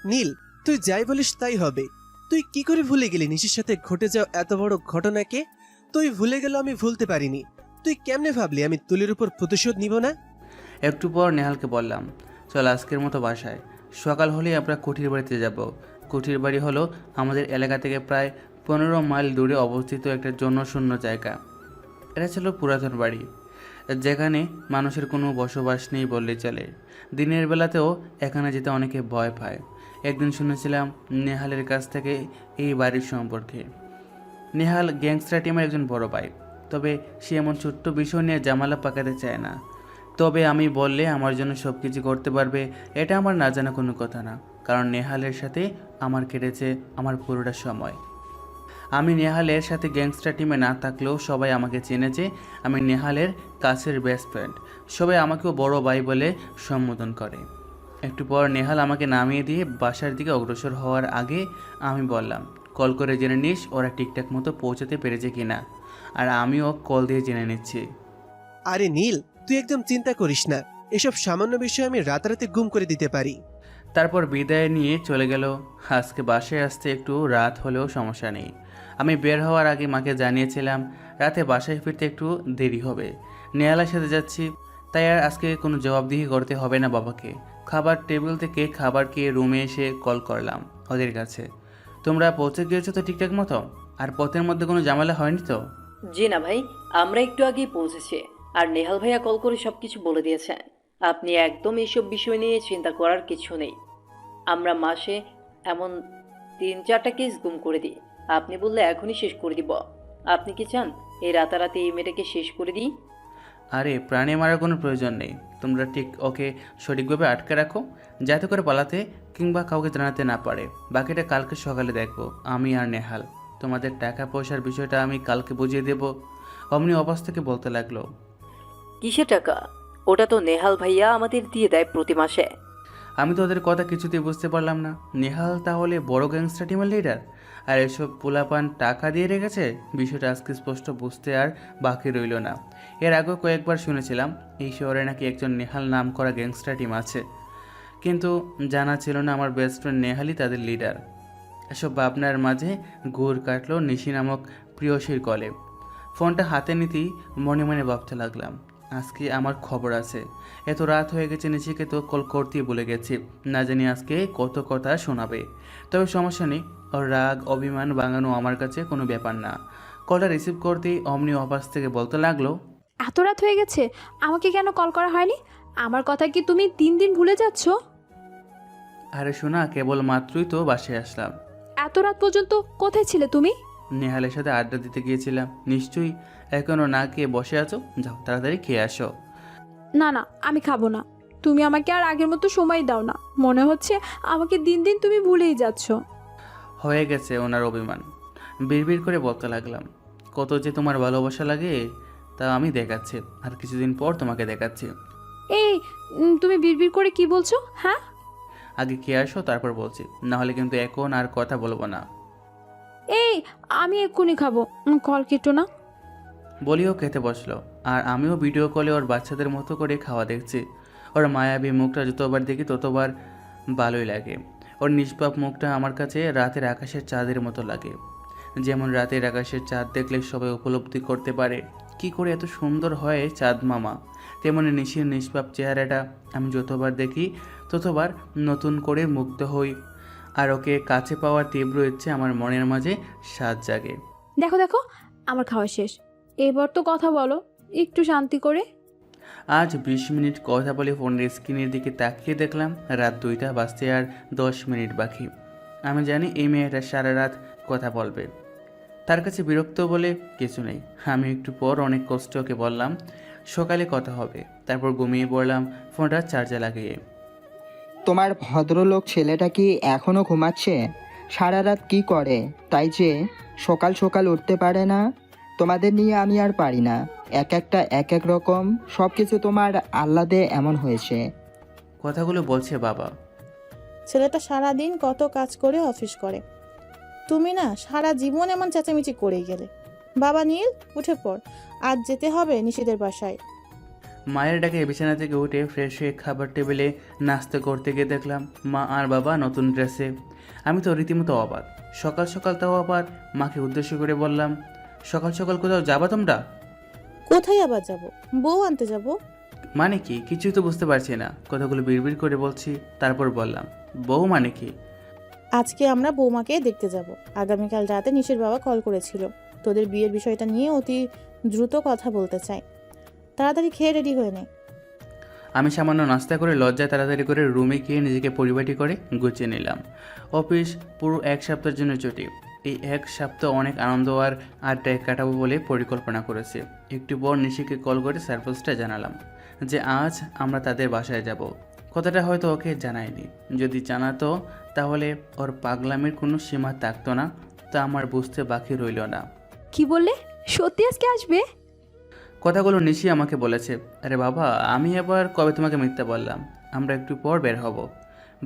নীল, তুই যাই বলিস তাই হবে। তুই কি করে ভুলে গেলি নিশির সাথে ঘটে যাওয়া এত বড় ঘটনাকে? তুই ভুলে গেল আমি ভুলতে পারিনি। তুই কেমনে ভাবলি আমি তুলির উপর প্রতিশোধ নিব না?
একটু পর নেহালকে বললাম, চল আজকের মতো বাসায়। সকাল হলেই আমরা কুঠির বাড়িতে যাব। কুঠির বাড়ি হলো আমাদের এলাকা থেকে প্রায় 15 মাইল দূরে অবস্থিত একটা জনশূন্য জায়গা। এটা ছিল পুরাতন বাড়ি, যেখানে মানুষের কোনো বসবাস নেই বললেই চলে। দিনের বেলাতেও এখানে যেতে অনেকে ভয় পায়। একদিন শুনেছিলাম নেহালের কাছ থেকে এই বাড়ির সম্পর্কে। নেহাল গ্যাংস্টার টিমের একজন বড় ভাই, তবে সে এমন ছোট্ট বিষয় নিয়ে জামালা পাকাতে চায় না। তবে আমি বললে আমার জন্য সব কিছু করতে পারবে এটা আমার না জানা কোনো কথা না, কারণ নেহালের সাথে আমার কেটেছে আমার পুরোটা সময়। আমি নেহালের সাথে গ্যাংস্টার টিমে না থাকলেও সবাই আমাকে চেনেছে। আমি নেহালের কাছের বেস্ট ফ্রেন্ড। সবাই আমাকেও বড় ভাই বলে সম্বোধন করে। একটু পর নেহাল আমাকে নামিয়ে দিয়ে বাসার দিকে অগ্রসর হওয়ার আগে আমি বললাম, কল করে জেনে নিস ওরা ঠিকঠাক মতো পৌঁছাতে পেরেছে কিনা। আর আমিও কল দিয়ে জেনে নিচ্ছি।
আরে নীল, তুই একদম চিন্তা করিস না। এসব সামান্য বিষয় আমি রাতারাতি গুম করে দিতে পারি।
তারপর বিদায় নিয়ে চলে গেল। আজকে বাসায় আসতে একটু রাত হলেও সমস্যা নেই। আমি বের হওয়ার আগে মাকে জানিয়েছিলাম রাতে বাসায় ফিরতে একটু দেরি হবে। নেহালের সাথে যাচ্ছি, তাই আর আজকে কোনো জবাবদিহি করতে হবে না বাবাকে। খাবার টেবিল থেকে খাবার খেয়ে রুমে এসে কল করলাম ওদের কাছে। তোমরা পৌঁছে গিয়েছো তো ঠিকঠাক মতো? আর পথের মধ্যে কোনো ঝামেলা হয়নি তো?
জি না ভাই, আমরা একটু আগেই পৌঁছেছি। আর নেহাল ভাইয়া কল করে সব কিছু বলে দিয়েছেন। আপনি একদম এইসব বিষয় নিয়ে চিন্তা করার কিছু নেই। আমরা মাসে এমন 3-4টা কেস গুম করে দিই। আপনি বললে এখনই শেষ করে দিব। আপনি কি চান এই রাতারাতি এই মেয়েটাকে শেষ করে দিই?
আরে প্রাণে মারার কোনো প্রয়োজন নেই। তোমরা ঠিক ওকে সঠিকভাবে আটকে রাখো, যাতে করে পালাতে কিংবা কাউকে জানাতে না পারে। বাকিটা কালকে সকালে দেখবো আমি আর নেহাল। তোমাদের টাকা পয়সার বিষয়টা আমি কালকে বুঝিয়ে দেব। অমনি অবাস থেকে বলতে লাগলো,
কিসের টাকা? ওটা তো নেহাল ভাইয়া আমাদের দিয়ে দেয় প্রতি মাসে।
আমি তো ওদের কথা কিছুতেই বুঝতে পারলাম না। নেহাল তাহলে বড় গ্যাংস্টার টিমের লিডার, আর এসব পোলাপান টাকা দিয়ে রেখেছে? বিষয়টা আজকে স্পষ্ট বুঝতে আর বাকি রইল না। এর আগেও কয়েকবার শুনেছিলাম এই শহরে নাকি একজন নেহাল নাম করা গ্যাংস্টার টিম আছে, কিন্তু জানা ছিল না আমার বেস্ট ফ্রেন্ড নেহালই তাদের লিডার। এসব ভাবনার মাঝে ঘুর কাটলো নিশি নামক প্রিয়সীর কলে। ফোনটা হাতে নিতেই মনে মনে ভাবতে লাগলাম, আজকে আমার খবর আছে। এত রাত হয়ে গেছে, নিশিকে তো কল করতেই ভুলে গেছি। না জানি আজকে কত কথা শোনাবে। তবে সমস্যা নেই, ওর রাগ অভিমান ভাঙানো আমার কাছে কোনো ব্যাপার না। কলটা রিসিভ করতেই অমনি অপাস থেকে বলতে লাগলো,
এত রাত হয়ে গেছে, আমাকে কেন কল করা হয়নি? আমার কথা কি তুমি দিন দিন ভুলে যাচ্ছ?
আরে শোনা, কেবল মাত্রই তো বাসায় আসলাম।
এত রাত পর্যন্ত কোথায় ছিলে তুমি?
নেহালের সাথে আড্ডা দিতে গিয়েছিলাম। নিশ্চয়ই এখনও না খেয়ে বসে আছো, যাও তাড়াতাড়ি খেয়ে আসো।
না না, আমি খাবো না। তুমি আমাকে আর আগের মতো সময় দাও না। মনে হচ্ছে আমাকে দিন দিন তুমি ভুলেই যাচ্ছ।
হয়ে গেছে ওনার অভিমান, বিড়বিড় করে বলতে লাগলাম। কত যে তোমার ভালোবাসা লাগে তা আমি দেখাচ্ছি, আর কিছুদিন পর তোমাকে দেখাচ্ছি।
এই তুমি বিড়বিড় করে কি বলছো? হ্যাঁ,
আগে খেয়ে আসো, তারপর বলছি, না হলে কিন্তু এখন আর কথা বলবো না।
এই আমি এক্ষুনি খাবো, কল কেটো না।
বলিও খেতে বসলো, আর আমিও ভিডিও কলে ওর বাচ্চাদের মতো করে খাওয়া দেখছি। ওর মায়াবী মুখটা যতবার দেখি ততবার ভালোই লাগে। ওর নিষ্পাপ মুখটা আমার কাছে রাতের আকাশের চাঁদের মতো লাগে। যেমন রাতের আকাশের চাঁদ দেখলে সবাই উপলব্ধি করতে পারে কি করে এত সুন্দর হয় চাঁদ মামা, তেমনি নিশির নিষ্পাপ চেহারাটা আমি যতবার দেখি ততবার নতুন করে মুগ্ধ হই, আর ওকে কাছে পাওয়ার তীব্র ইচ্ছে আমার মনের মাঝে স্বাদ জাগে।
দেখো দেখো, আমার খাওয়া শেষ, এবার তো কথা বলো একটু শান্তি করে।
আজ 20 মিনিট কথা বলে ফোনের স্ক্রিনের দিকে তাকিয়ে দেখলাম রাত 2টা বাজতে আর 10 মিনিট বাকি। আমি জানি এই মেয়েটা সারা রাত কথা বলবে, তার কাছে বিরক্ত বলে কিছু নেই। আমি একটু পর অনেক কষ্ট ওকে বললাম সকালে কথা হবে, তারপর ঘুমিয়ে পড়লাম ফোনটা চার্জে লাগিয়ে।
তোমার ভদ্রলোক ছেলেটা কি এখনো ঘুমাচ্ছে? সারা রাত কি করে তাই যে সকাল সকাল উঠতে পারে না? তোমাদের নিয়ে আমি আর পারি না, এক একটা এক এক রকম, সব কিছু তোমার আহ্লাদে এমন হয়েছে।
কথাগুলো বলছে বাবা।
ছেলেটা সারাদিন কত কাজ করে অফিস করে, তুমি না সারা জীবন এমন চেঁচামেচি করেই গেলে। বাবা নীল, উঠে পড়, আজ যেতে হবে নিশিদের বাসায়।
মায়ের ডাকে বিছানা থেকে উঠে ফ্রেশ হয়ে খাবার টেবিলে নাস্তা করতে গিয়ে দেখলাম মা আর বাবা নতুন ড্রেসে। আমি তো রীতিমতো অবাক, সকাল সকাল তাও আবার। মাকে উদ্দেশ্য করে বললাম, সকাল সকাল কোথাও যাবা তোমরা?
কোথায় আবার যাব? বউ আনতে যাব।
মানে কি? কিছুই তো বুঝতে পারছি না। কথাগুলো বিড়বিড় করে বলছি, তারপর বললাম, বউ মানে কি?
আজকে আমরা বৌমাকে দেখতে যাব। আগামীকাল রাতে নিশির বাবা কল করেছিল, তোদের বিয়ের বিষয়টা নিয়ে অতি দ্রুত কথা বলতে চাই। তাড়াতাড়ি খেয়ে রেডি হয়ে নে।
আমি সামান্য নাস্তা করে লজ্জায় তাড়াতাড়ি করে রুমে গিয়ে নিজেকে পরিপাটি করে গুছিয়ে নিলাম। অফিস পুরো 1 সপ্তাহের জন্য ছুটি। এই 1 সপ্তাহ অনেক আনন্দ আর আড্ডায় কাটাবো বলে পরিকল্পনা করেছি। একটু পর নিশিকে কল করে সারপ্রাইজটা জানালাম যে আজ আমরা তাদের বাসায় যাব। কথাটা হয়তো ওকে জানায়নি, যদি জানাতো তাহলে ওর পাগলামির কোনো সীমা থাকতো না, তা আমার বুঝতে বাকি রইল না।
কি বললে? সত্যি আজকে আসবে?
কথাগুলো নিশি আমাকে বলেছে। আরে বাবা, আমি আবার কবে তোমাকে মিথ্যা বললাম? আমরা একটু পর বের হব।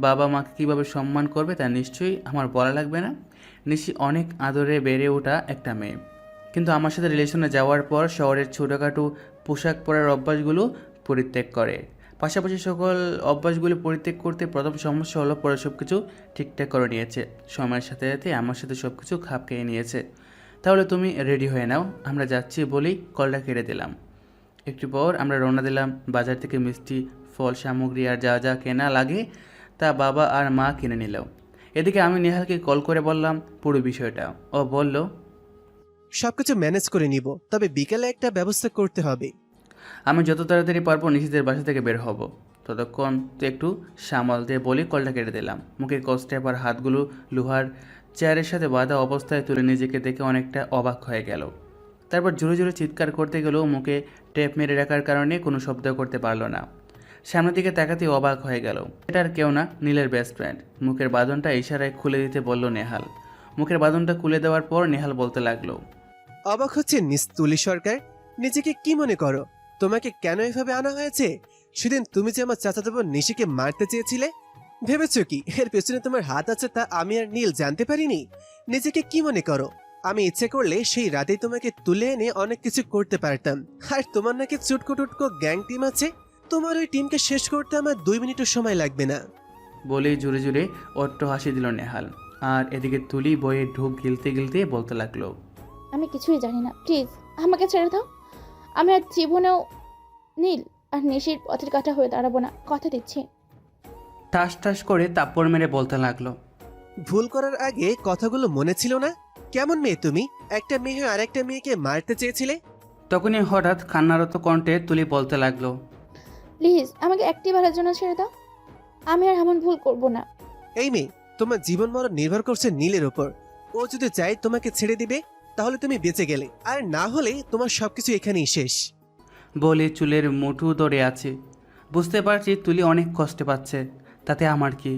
বাবা মাকে কীভাবে সম্মান করবে তা নিশ্চয়ই আমার বলা লাগবে না। নিশি অনেক আদরে বেড়ে ওঠা একটা মেয়ে, কিন্তু আমার সাথে রিলেশনে যাওয়ার পর শহরের ছোটোখাটো পোশাক পরার অভ্যাসগুলো পরিত্যাগ করে। পাশাপাশি সকল অভ্যাসগুলো পরিত্যাগ করতে প্রথম সমস্যা হলো পরে সব কিছু ঠিকঠাক করে নিয়েছে। সময়ের সাথে সাথে আমার সাথে সব কিছু খাপ খেয়ে নিয়েছে। তাহলে তুমি রেডি হয়ে নাও, আমরা যাচ্ছি বলেই কলটা কেটে দিলাম। একটু পর আমরা রওনা দিলাম। বাজার থেকে মিষ্টি, ফল সামগ্রী আর যা যা কেনা লাগে তা বাবা আর মা কিনে নিল। এদিকে আমি নেহালকে কল করে বললাম পুরো বিষয়টা। ও বলল,
সবকিছু ম্যানেজ করে নিব, তবে বিকেলে একটা ব্যবস্থা করতে হবে।
আমি যত তাড়াতাড়ি পারবো নিশিদের বাসা থেকে বের হব, ততক্ষণ তো একটু সামাল দিয়ে বলি কলটা কেটে দিলাম। মুখের কষ্টে আবার হাতগুলো লোহার চেয়ারের সাথে বাঁধা অবস্থায় তুলে নিজেকে দেখে অনেকটা অবাক হয়ে গেল। তারপর জোরে জোরে চিৎকার করতে গেলেও মুখে টেপ মেরে রাখার কারণে কোনো শব্দ করতে পারলো না। সামনের দিকে তাকাতেই অবাক হয়ে গেল। এটা আর কেউ না, নীলের বেস্ট ফ্রেন্ড। মুখের বাঁধনটা ইশারায় খুলে দিতে বলল নেহাল। মুখের বাঁধনটা খুলে দেওয়ার পর নেহাল বলতে লাগলো,
অবাক হচ্ছে তুলি সরকার, নিজেকে কি মনে করো? তোমাকে কেন এভাবে আনা হয়েছে? সেদিন তুমি যে আমার চাচাতো বোন নিশিকে মারতে চেয়েছিলে, ভেবেছো কি এর পেছনে তোমার হাত আছে তা আমি আর নীল জানতে পারিনি? নিজেকে কি মনে করো? আমি ইচ্ছে করলে সেই রাতেই তোমাকে তুলে এনে অনেক কিছু করতে পারতাম। আর তোমার নাকি চুটকো টুটকো গ্যাং টিম আছে, তোমার ওই টিমকে শেষ করতে আমার 2 মিনিটও সময় লাগবে না।
বলেই জোরে জোরে অট্ট হাসি দিল নেহাল। আর এদিকে তুলি বইয়ে ঢোক গিলতে গিলতে বলতে লাগলো,
আমি কিছুই জানি না, প্লিজ আমাকে ছেড়ে দাও। আমি আর জীবনেও নীল আর নিশির পথের কাটা হয়ে দাঁড়াবো না, কথা দিচ্ছি।
ঠাস ঠাস করে তাপ্পড় মেরে বলতে লাগলো,
ভুল করার আগে কথাগুলো মনে ছিল না? কেমন মেয়ে তুমি? একটা মেয়ে হয়ে আরেকটা মেয়েকে মারতে চেয়েছিলে।
তখনই হঠাৎ কান্নারত কণ্ঠে তুলি বলতে লাগলো,
প্লিজ আমাকে একটিবারের জন্য ছেড়ে দাও, আমি আর এমন ভুল করব না।
এই মেয়ে, তোমার জীবন মরণ নির্ভর করছে নীলের উপর। ও যদি চায় তোমাকে ছেড়ে দিবে তাহলে তুমি বেঁচে গেলে, আর না হলে তোমার সবকিছু এখানেই শেষ।
বলে চুলের মুঠু ধরে আছে। বুঝতে পারছি তুলি অনেক কষ্টে পাচ্ছে, তাতে আমার কি?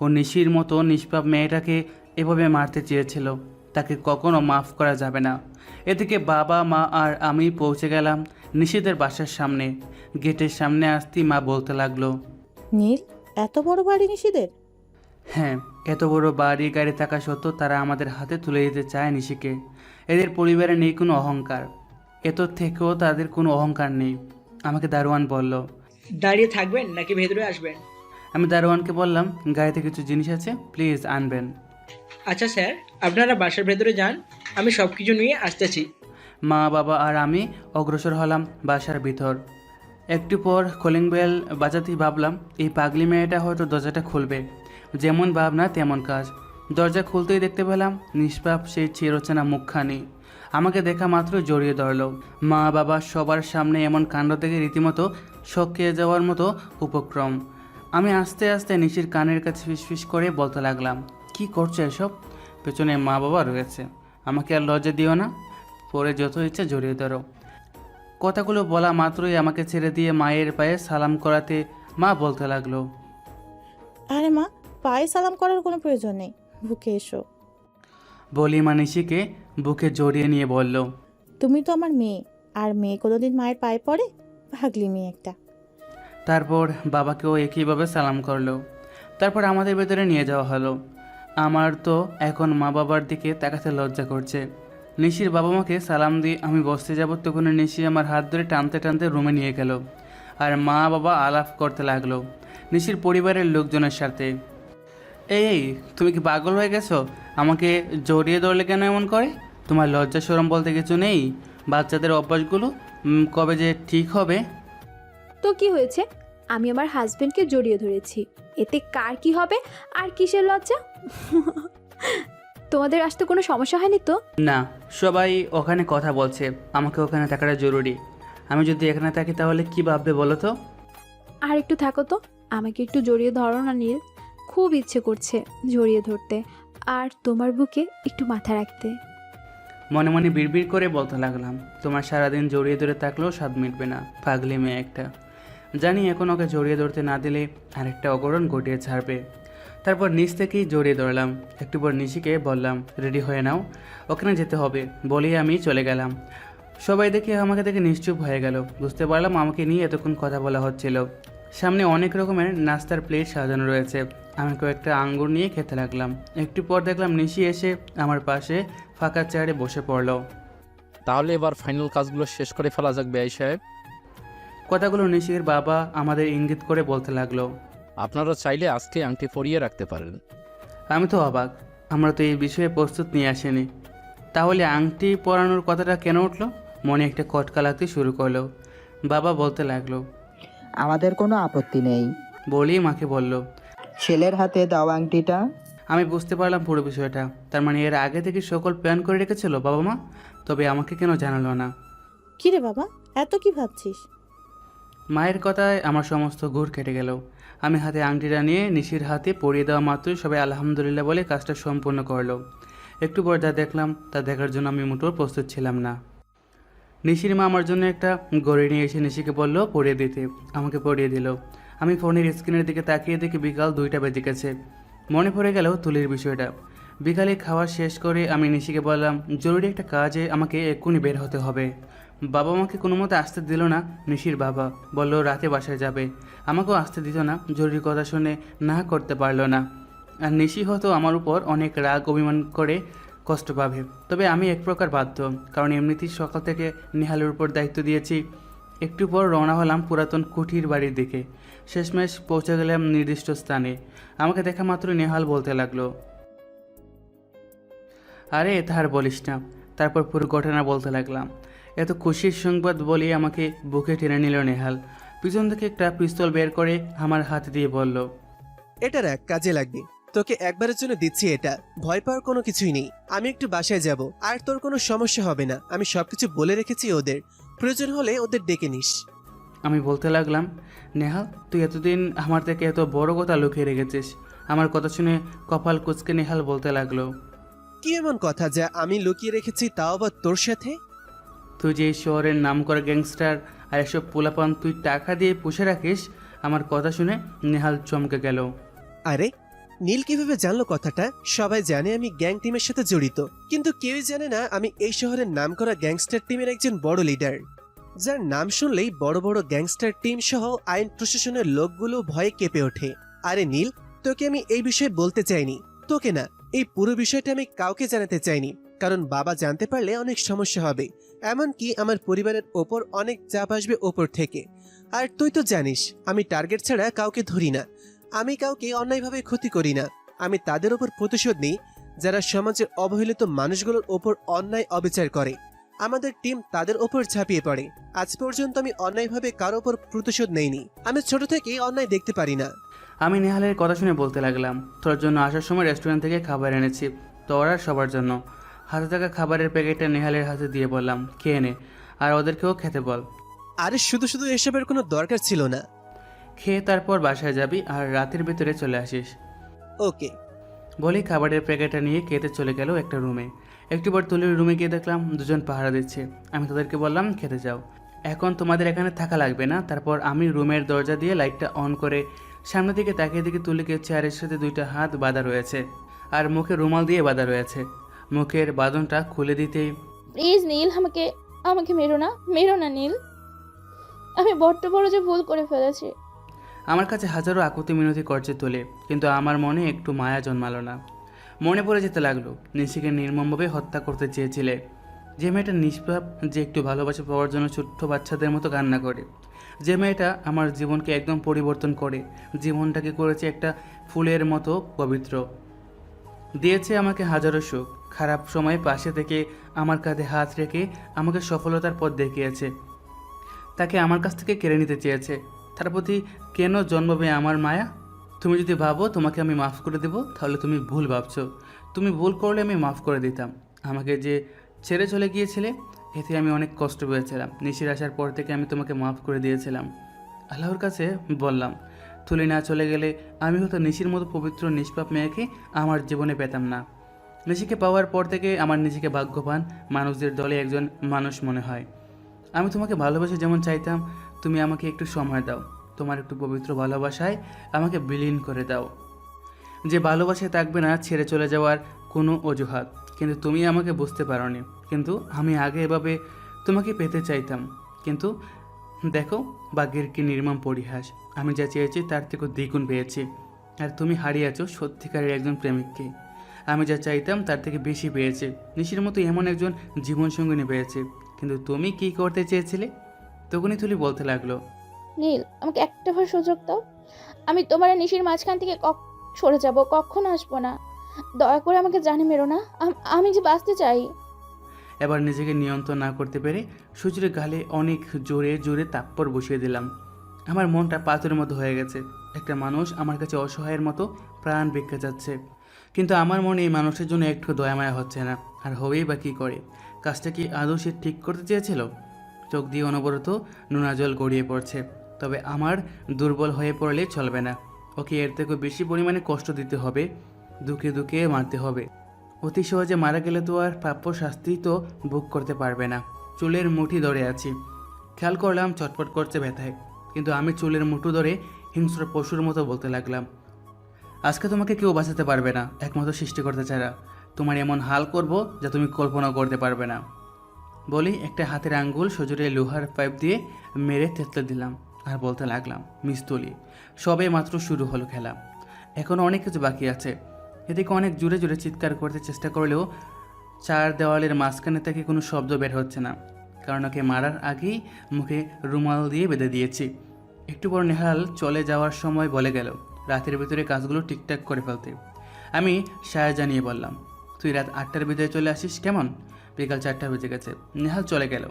ও নিশির মতো নিষ্পাপ মেয়েটাকে এভাবে মারতে চেয়েছিল, তাকে কখনো মাফ করা যাবে না। এদিকে বাবা মা আর আমি পৌঁছে গেলাম নিশিদের বাসার সামনে। গেটের সামনে আসতেই মা বলতে লাগলো,
নীল, এত বড় বাড়ি নিশিদের?
হ্যাঁ, এত বড় বাড়ি গাড়ি থাকা সত্ত্বেও তারা আমাদের হাতে তুলে দিতে চায় নিশিকে। এদের পরিবারে নেই কোনো অহংকার, এত থেকেও তাদের কোনো অহংকার নেই। আমাকে দারোয়ান বলল।
দাঁড়িয়ে থাকবেন নাকি ভেতরে আসবেন?
আমি দারোয়ানকে বললাম, গাড়িতে কিছু জিনিস আছে, প্লিজ আনবেন।
আচ্ছা স্যার, আপনারা বাসার ভেতরে যান, আমি সব কিছু নিয়ে আসতেছি।
মা বাবা আর আমি অগ্রসর হলাম বাসার ভিতর। একটু পর কলিং বেল বাজাতেই ভাবলাম, এই পাগলি মেয়েটা হয়তো দরজাটা খুলবে। যেমন ভাবনা তেমন কাজ। দরজা খুলতেই দেখতে পেলাম নিষ্পাপ সেই চিরচেনা মুখখানি আমাকে দেখা মাত্র জড়িয়ে ধরল। মা বাবা সবার সামনে এমন কাণ্ড থেকে রীতিমতো শকিয়ে যাওয়ার মতো উপক্রম। আমি আস্তে আস্তে নিশির কানের কাছে ফিসফিস করে বলতে লাগলাম, কি করছো এসব? পেছনে মা বাবা রয়েছে, আমাকে আর লজ্জা দিও না, পরে যত ইচ্ছে জড়িয়ে ধরো। কথাগুলো বলা মাত্রই আমাকে ছেড়ে দিয়ে মায়ের পায়ে সালাম করাতে মা বলতে লাগলো,
আরে মা, পায়ে সালাম করার কোনো প্রয়োজন নেই, বুকে এসো।
বলি মা নিশিকে বুকে জড়িয়ে নিয়ে বলল,
তুমি তো আমার মেয়ে, আর মেয়ে কোনোদিন মায়ের পায়ে পড়ে? ভাগলি মেয়ে একটা।
তারপর বাবাকেও একইভাবে সালাম করলো। তারপর আমাদের ভেতরে নিয়ে যাওয়া হলো। আমার তো এখন মা বাবার দিকে তাকাতে লজ্জা করছে। নিশির বাবা মাকে সালাম দিয়ে আমি বসতে যাব, তখন নিশি আমার হাত ধরে টানতে টানতে রুমে নিয়ে গেল। আর মা বাবা আলাপ করতে লাগলো নিশির পরিবারের লোকজনের সাথে। এই, তুমি কি পাগল হয়ে গেছো? আমাকে জড়িয়ে ধরলে কেন এমন করে? তোমার লজ্জা শরম বলতে কিছু নেই? বাচ্চাদের অভ্যাসগুলো কবে যে ঠিক হবে?
তো কি হয়েছে? আমি আমার হাজবেন্ডকে জড়িয়ে ধরেছি, এতে কার কি হবে আর কিসের লজ্জা? তোমাদের আসতে কোনো সমস্যা হয়নি তো?
না, সবাই ওখানে কথা বলছে, আমাকে ওখানে থাকাটা জরুরি। আমি যদি এখানে থাকি তাহলে কি ভাববে বলো তো?
আর একটু থাকো তো, আমাকে একটু জড়িয়ে ধরো না নীল, খুব ইচ্ছে করছে জড়িয়ে ধরতে আর তোমার বুকে একটু মাথা রাখতে।
মনে মনে বিড়বিড় করে বলতে লাগলাম, তোমার সারাদিন জড়িয়ে ধরে থাকলেও স্বাদ মিটবে না, পাগলি মেয়ে একটা। জানি এখন ওকে জড়িয়ে ধরতে না দিলে আরেকটা অঘটন ঘটিয়ে ছাড়বে। তারপর নিচ থেকেই জড়িয়ে ধরলাম। একটু পর নিশিকে বললাম, রেডি হয়ে নাও, ওখানে যেতে হবে। বলেই আমি চলে গেলাম। সবাই দেখে আমাকে দেখে নিশ্চুপ হয়ে গেল। বুঝতে পারলাম আমাকে নিয়ে এতক্ষণ কথা বলা হচ্ছিল। সামনে অনেক রকমের নাস্তার প্লেট সাজানো রয়েছে। আমি কয়েকটা আঙ্গুর নিয়ে খেতে লাগলাম। একটু পর দেখলাম নিশি এসে আমার পাশে ফাঁকা চেয়ারে বসে পড়লো।
তাহলে এবার ফাইনাল কাজগুলো শেষ করে ফেলা যাক বেআই সাহেব।
কথাগুলো নিশির বাবা আমাদের ইঙ্গিত করে বলতে লাগলো।
আপনারা চাইলে আজকে আংটি পরিয়ে রাখতে পারেন।
আমি তো অবাক, আমরা তো এই বিষয়ে প্রস্তুত নিয়ে আসিনি। তাহলে আংটি পরানোর কথাটা কেন উঠলো? মনে একটা কটকা লাগতে শুরু করলো। বাবা বলতে লাগলো,
আমাদের কোনো আপত্তি নেই।
বলেই মাকে বলল,
ছেলের হাতে দাও আংটিটা।
আমি বুঝতে পারলাম পুরো বিষয়টা। তার মানে এর আগে থেকে সকল প্ল্যান করে রেখেছিল বাবা মা, তবে আমাকে কেন জানালো না?
কি রে বাবা, এত কি ভাবছিস?
মায়ের কথায় আমার সমস্ত ঘুর কেটে গেল। আমি হাতে আংটিটা নিয়ে নিশির হাতে পরিয়ে দেওয়া মাত্রই সবাই আলহামদুলিল্লাহ বলে কাজটা সম্পূর্ণ করলো। একটু পর যা দেখলাম তা দেখার জন্য আমি মোটেও প্রস্তুত ছিলাম না। নিশির মা আমার জন্য একটা গড়ি নিয়ে এসে নিশিকে বলল পরিয়ে দিতে। আমাকে পরিয়ে দিল। আমি ফোনের স্ক্রিনের দিকে তাকিয়ে দেখি বিকাল 2টা বেজে গেছে। মনে পড়ে গেল তুলির বিষয়টা। বিকালে খাওয়া শেষ করে আমি নিশিকে বললাম, জরুরি একটা কাজে আমাকে এক্ষুনি বের হতে হবে। বাবা আমাকে কোনো মতে আসতে দিল না। নিশির বাবা বলল রাতে বাসায় যাবে, আমাকেও আসতে দিত না। জরুরি কথা শুনে না করতে পারলো না। আর নিশি হয়তো আমার উপর অনেক রাগ অভিমান করে কষ্ট পাবে, তবে আমি এক প্রকার বাধ্য, কারণ এমনিতেই সকাল থেকে নেহালের উপর দায়িত্ব দিয়েছি। একটু পর রওনা হলাম পুরাতন কুঠির বাড়ির দিকে। শেষমেশ পৌঁছে গেলাম নির্দিষ্ট স্থানে। আমাকে দেখা মাত্র নেহাল বলতে লাগলো, আরে তাহার বলিস না। তারপর পুরো ঘটনা বলতে লাগলাম। এত খুশির সংবাদ বলে আমাকে বুকে টেনে নিল নেহাল। পিছন থেকে একটা পিস্তল বের করে আমার হাতে দিয়ে বলল,
এটা রাখ, কাজে লাগবে। তোকে একবারের জন্য দিচ্ছি এটা, ভয় পাওয়ার কোনো কিছুই নেই। আমি একটু বাসায় যাব, আর তোর কোনো সমস্যা হবে না। আমি সবকিছু বলে রেখেছি ওদের, প্রয়োজন হলে ওদের ডেকে নিস।
আমি বলতে লাগলাম, নেহাল তুই এতদিন আমার থেকে এত বড় কথা লুকিয়ে রেখেছিস। আমার কথা শুনে কপাল কুঁচকে নেহাল বলতে লাগলো,
কি এমন কথা যা আমি লুকিয়ে রেখেছি, তাও আবার তোর সাথে?
তুই যে এই শহরের নাম করা গ্যাংস্টার আর এসব পোলাপান তুই টাকা দিয়ে পুষে রাখিস। আমার কথা শুনে নেহাল চমকে গেল।
আরে নীল কিভাবে জানলো কথাটা? সবাই জানে আমি গ্যাং টিমের সাথে জড়িত, কিন্তু কেউই জানে না আমি এই শহরের নামকরা গ্যাংস্টার টিমের একজন বড় লিডার, যার নাম শুনলেই বড় বড় গ্যাংস্টার টিম সহ আইন প্রশাসনের লোকগুলো ভয়ে কেঁপে ওঠে। আরে নীল, তোকে আমি এই বিষয়ে বলতে চাইনি, তোকে না, এই পুরো বিষয়টা আমি কাউকে জানাতে চাইনি, কারণ বাবা জানতে পারলে অনেক সমস্যা হবে, এমনকি আমার পরিবারের ওপর অনেক চাপ আসবে ওপর থেকে। আর তুই তো জানিস আমি টার্গেট ছাড়া কাউকে ধরি না, আমি কাউকে অন্যায়ভাবে ক্ষতি করি না, আমি তাদের ওপর প্রতিশোধ নিই যারা সমাজের অবহেলিত মানুষগুলোর ওপর অন্যায় অবিচার করে। আমাদের টিম তাদের ওপর ঝাঁপিয়ে পড়ে। আজ পর্যন্ত আমি অন্যায়ভাবে কারো ওপর প্রতিশোধ নেইনি, আমি ছোট থেকেই অন্যায় দেখতে পারি না।
আমি নেহালের কথা শুনে বলতে লাগলাম, তোর জন্য আসার সময় রেস্টুরেন্ট থেকে খাবার এনেছি, তোর আর সবার জন্য। হাতে থাকা খাবারের প্যাকেটটা নেহালের হাতে দিয়ে বললাম, খেয়ে নে, আর ওদেরকেও খেতে বল।
আরে শুধু শুধু এসবের কোনো দরকার ছিল না।
খেয়ে তারপর বাসায় যাবি আর রাতের ভিতরে চলে আসিস।
ওকে
বলি খাবারের প্যাকেটটা নিয়ে খেতে চলে গেল একটা রুমে। একটু পর তুলির রুমে গিয়ে দেখলাম দুজন পাহারা দিচ্ছে। আমি তাদেরকে বললাম খেতে যাও, এখন তোমাদের এখানে থাকা লাগবে না। তারপর আমি রুমের দরজা দিয়ে লাইটটা অন করে সামনের দিকে তাকিয়ে দিকে তুলিকে চেয়ারের সাথে দুইটা হাত বাঁধা রয়েছে আর মুখে রুমাল দিয়ে বাঁধা রয়েছে। মুখের বাঁধনটা খুলে দিতেই,
প্লিজ নীল, আমাকে আমাকে মেরো না নীল, আমি বড্ড বড় যে ভুল করে ফেলেছি।
আমার কাছে হাজারো আকুতি মিনতি করছে তুলে, কিন্তু আমার মনে একটু মায়া জন্মালো না। মনে পড়ে যেতে লাগলো নিশিকে নির্মমভাবে হত্যা করতে চেয়েছিলে, যে মেয়েটা নিষ্পাপ, যে একটু ভালোবাসা পাওয়ার জন্য ছোট্ট বাচ্চাদের মতো কান্না করে, যে মেয়েটা আমার জীবনকে একদম পরিবর্তন করে জীবনটাকে করেছে একটা ফুলের মতো পবিত্র, দিয়েছে আমাকে হাজারো সুখ। খারাপ সময়ে পাশে থেকে আমার কাঁধে হাত রেখে আমাকে সফলতার পথ দেখিয়েছে, তাকে আমার কাছ থেকে কেড়ে নিতে চেয়েছে। তার প্রতি কেন জন্মবে আমার মায়া? তুমি যদি ভাবো তোমাকে আমি মাফ করে দেবো, তাহলে তুমি ভুল ভাবছো। তুমি ভুল করলে আমি মাফ করে দিতাম। আমাকে যে ছেড়ে চলে গিয়েছিলে, এতে আমি অনেক কষ্ট পেয়েছিলাম। নিশির আসার পর থেকে আমি তোমাকে মাফ করে দিয়েছিলাম। আল্লাহর কাছে বললাম, তুলি না চলে গেলে আমি হয়তো নিশির মতো পবিত্র নিষ্পাপ মেয়েকে আমার জীবনে পেতাম না। নিশিকে পাওয়ার পর থেকে আমার নিজেকে ভাগ্যবান মানুষদের দলে একজন মানুষ মনে হয়। আমি তোমাকে ভালোবাসে যেমন চাইতাম, তুমি আমাকে একটু সময় দাও, তোমার একটু পবিত্র ভালোবাসায় আমাকে বিলীন করে দাও। যে ভালোবাসায় থাকবে না ছেড়ে চলে যাওয়ার কোনো অজুহাত। কিন্তু তুমি আমাকে বুঝতে পারোনি, কিন্তু আমি আগে এভাবে তোমাকে পেতে চাইতাম। কিন্তু দেখো ভাগ্যের কি নির্মম পরিহাস, আমি যা চেয়েছি তার থেকেও দ্বিগুণ পেয়েছি। আর তুমি হারিয়েছো সত্যিকারের একজন প্রেমিককে। আমি যা চাইতাম তার থেকে বেশি পেয়েছি, নিশির মতো এমন একজন জীবনসঙ্গিনী পেয়েছি। কিন্তু তুমি কি করতে চেয়েছিলে? তখনই তুলি বলতে লাগলো,
নীল, আমাকে একটাবার সুযোগ দাও, আমি তোমার আর নিশির মাঝখান থেকে সরে যাব, কখনো আসবো না। দয়া করে আমাকে জানে মেরো না, আমি যে বাঁচতে চাই।
এবার নিজেকে নিয়ন্ত্রণ না করতে পেরে সুচির গালে অনেক জোরে জোরে তাপ্পড় বসিয়ে দিলাম। আমার মনটা পাথরের মতো হয়ে গেছে। একটা মানুষ আমার কাছে অসহায়ের মতো প্রাণ ভিক্ষা যাচ্ছে, কিন্তু আমার মনে এই মানুষের জন্য একটু দয়ামায়া হচ্ছে না। আর হবেই বা কী করে? কাজটা কি আদৌ সে ঠিক করতে চেয়েছিল? চোখ দিয়ে অনবরত নোনা জল গড়িয়ে পড়ছে। তবে আমার দুর্বল হয়ে পড়লে চলবে না, ওকে এর থেকেও বেশি পরিমাণে কষ্ট দিতে হবে, দুঃখে দুঃখে মারতে হবে। অতি সহজে মারা গেলে তো আর প্রাপ্য শাস্তি তো ভোগ করতে পারবে না। চুলের মুঠি ধরে আছি, খেয়াল করলাম চটপট করছে ব্যথায়, কিন্তু আমি চুলের মুঠো ধরে হিংস্র পশুর মতো বলতে লাগলাম, আজকে তোমাকে কেউ বাঁচাতে পারবে না, একমাত্র সৃষ্টিকর্তা ছাড়া। তোমার এমন হাল করব যা তুমি কল্পনা করতে পারবে না। বলি একটা হাতের আঙ্গুল সজোরে লোহার পাইপ দিয়ে মেরে থেতলে দিলাম আর বলতে লাগলাম, মিস তুলি, সবে মাত্র শুরু হলো খেলা, এখনও অনেক কিছু বাকি আছে। এদিকে অনেক জোরে জোরে চিৎকার করতে চেষ্টা করলেও চার দেওয়ালের মাঝখানে থেকে কোনো শব্দ বের হচ্ছে না, কারণ ওকে মারার আগেই মুখে রুমাল দিয়ে বেঁধে দিয়েছি। একটু পর নেহাল চলে যাওয়ার সময় বলে গেল রাতের ভিতরে কাজগুলো ঠিকঠাক করে ফেলতে। আমি সায় জানিয়ে বললাম, তুই রাত 8টার ভিতরে চলে আসিস কেমন? বিকাল 4টা বেজে গেছে। নেহাল চলে গেল।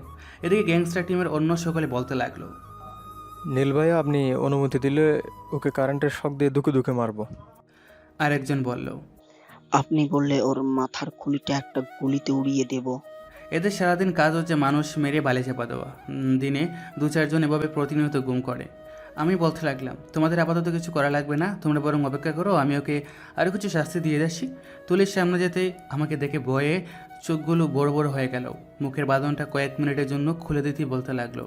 এদিকে গ্যাংস্টার টিমের অন্য সকলে বলতে লাগলো,
নীল ভাইয়া, আপনি অনুমতি দিলে ওকে কারেন্টের শক দিয়ে দুকে দুকে মারবো।
আরেকজন বলল,
আপনি বললে ওর মাথার খুলিটা একটা গুলিতে উড়িয়ে দেব।
এদের সারাদিন কাজ হচ্ছে মানুষ মেরে বালি চাপা দেওয়া। দিনে 2-4 জন এভাবে প্রতিনিয়ত গুম করে। আমি বলতে লাগলাম, তোমাদের আপাতত কিছু করা লাগবে না, তোমরা বরং অপেক্ষা করো, আমি ওকে আরও কিছু শাস্তি দিয়ে যাচ্ছি। তুলির সামনে যেতে আমাকে দেখে ভয়ে চোখগুলো বড় বড় হয়ে গেল। মুখের বাঁধনটা কয়েক মিনিটের জন্য খুলে দিতেই বলতে লাগলো,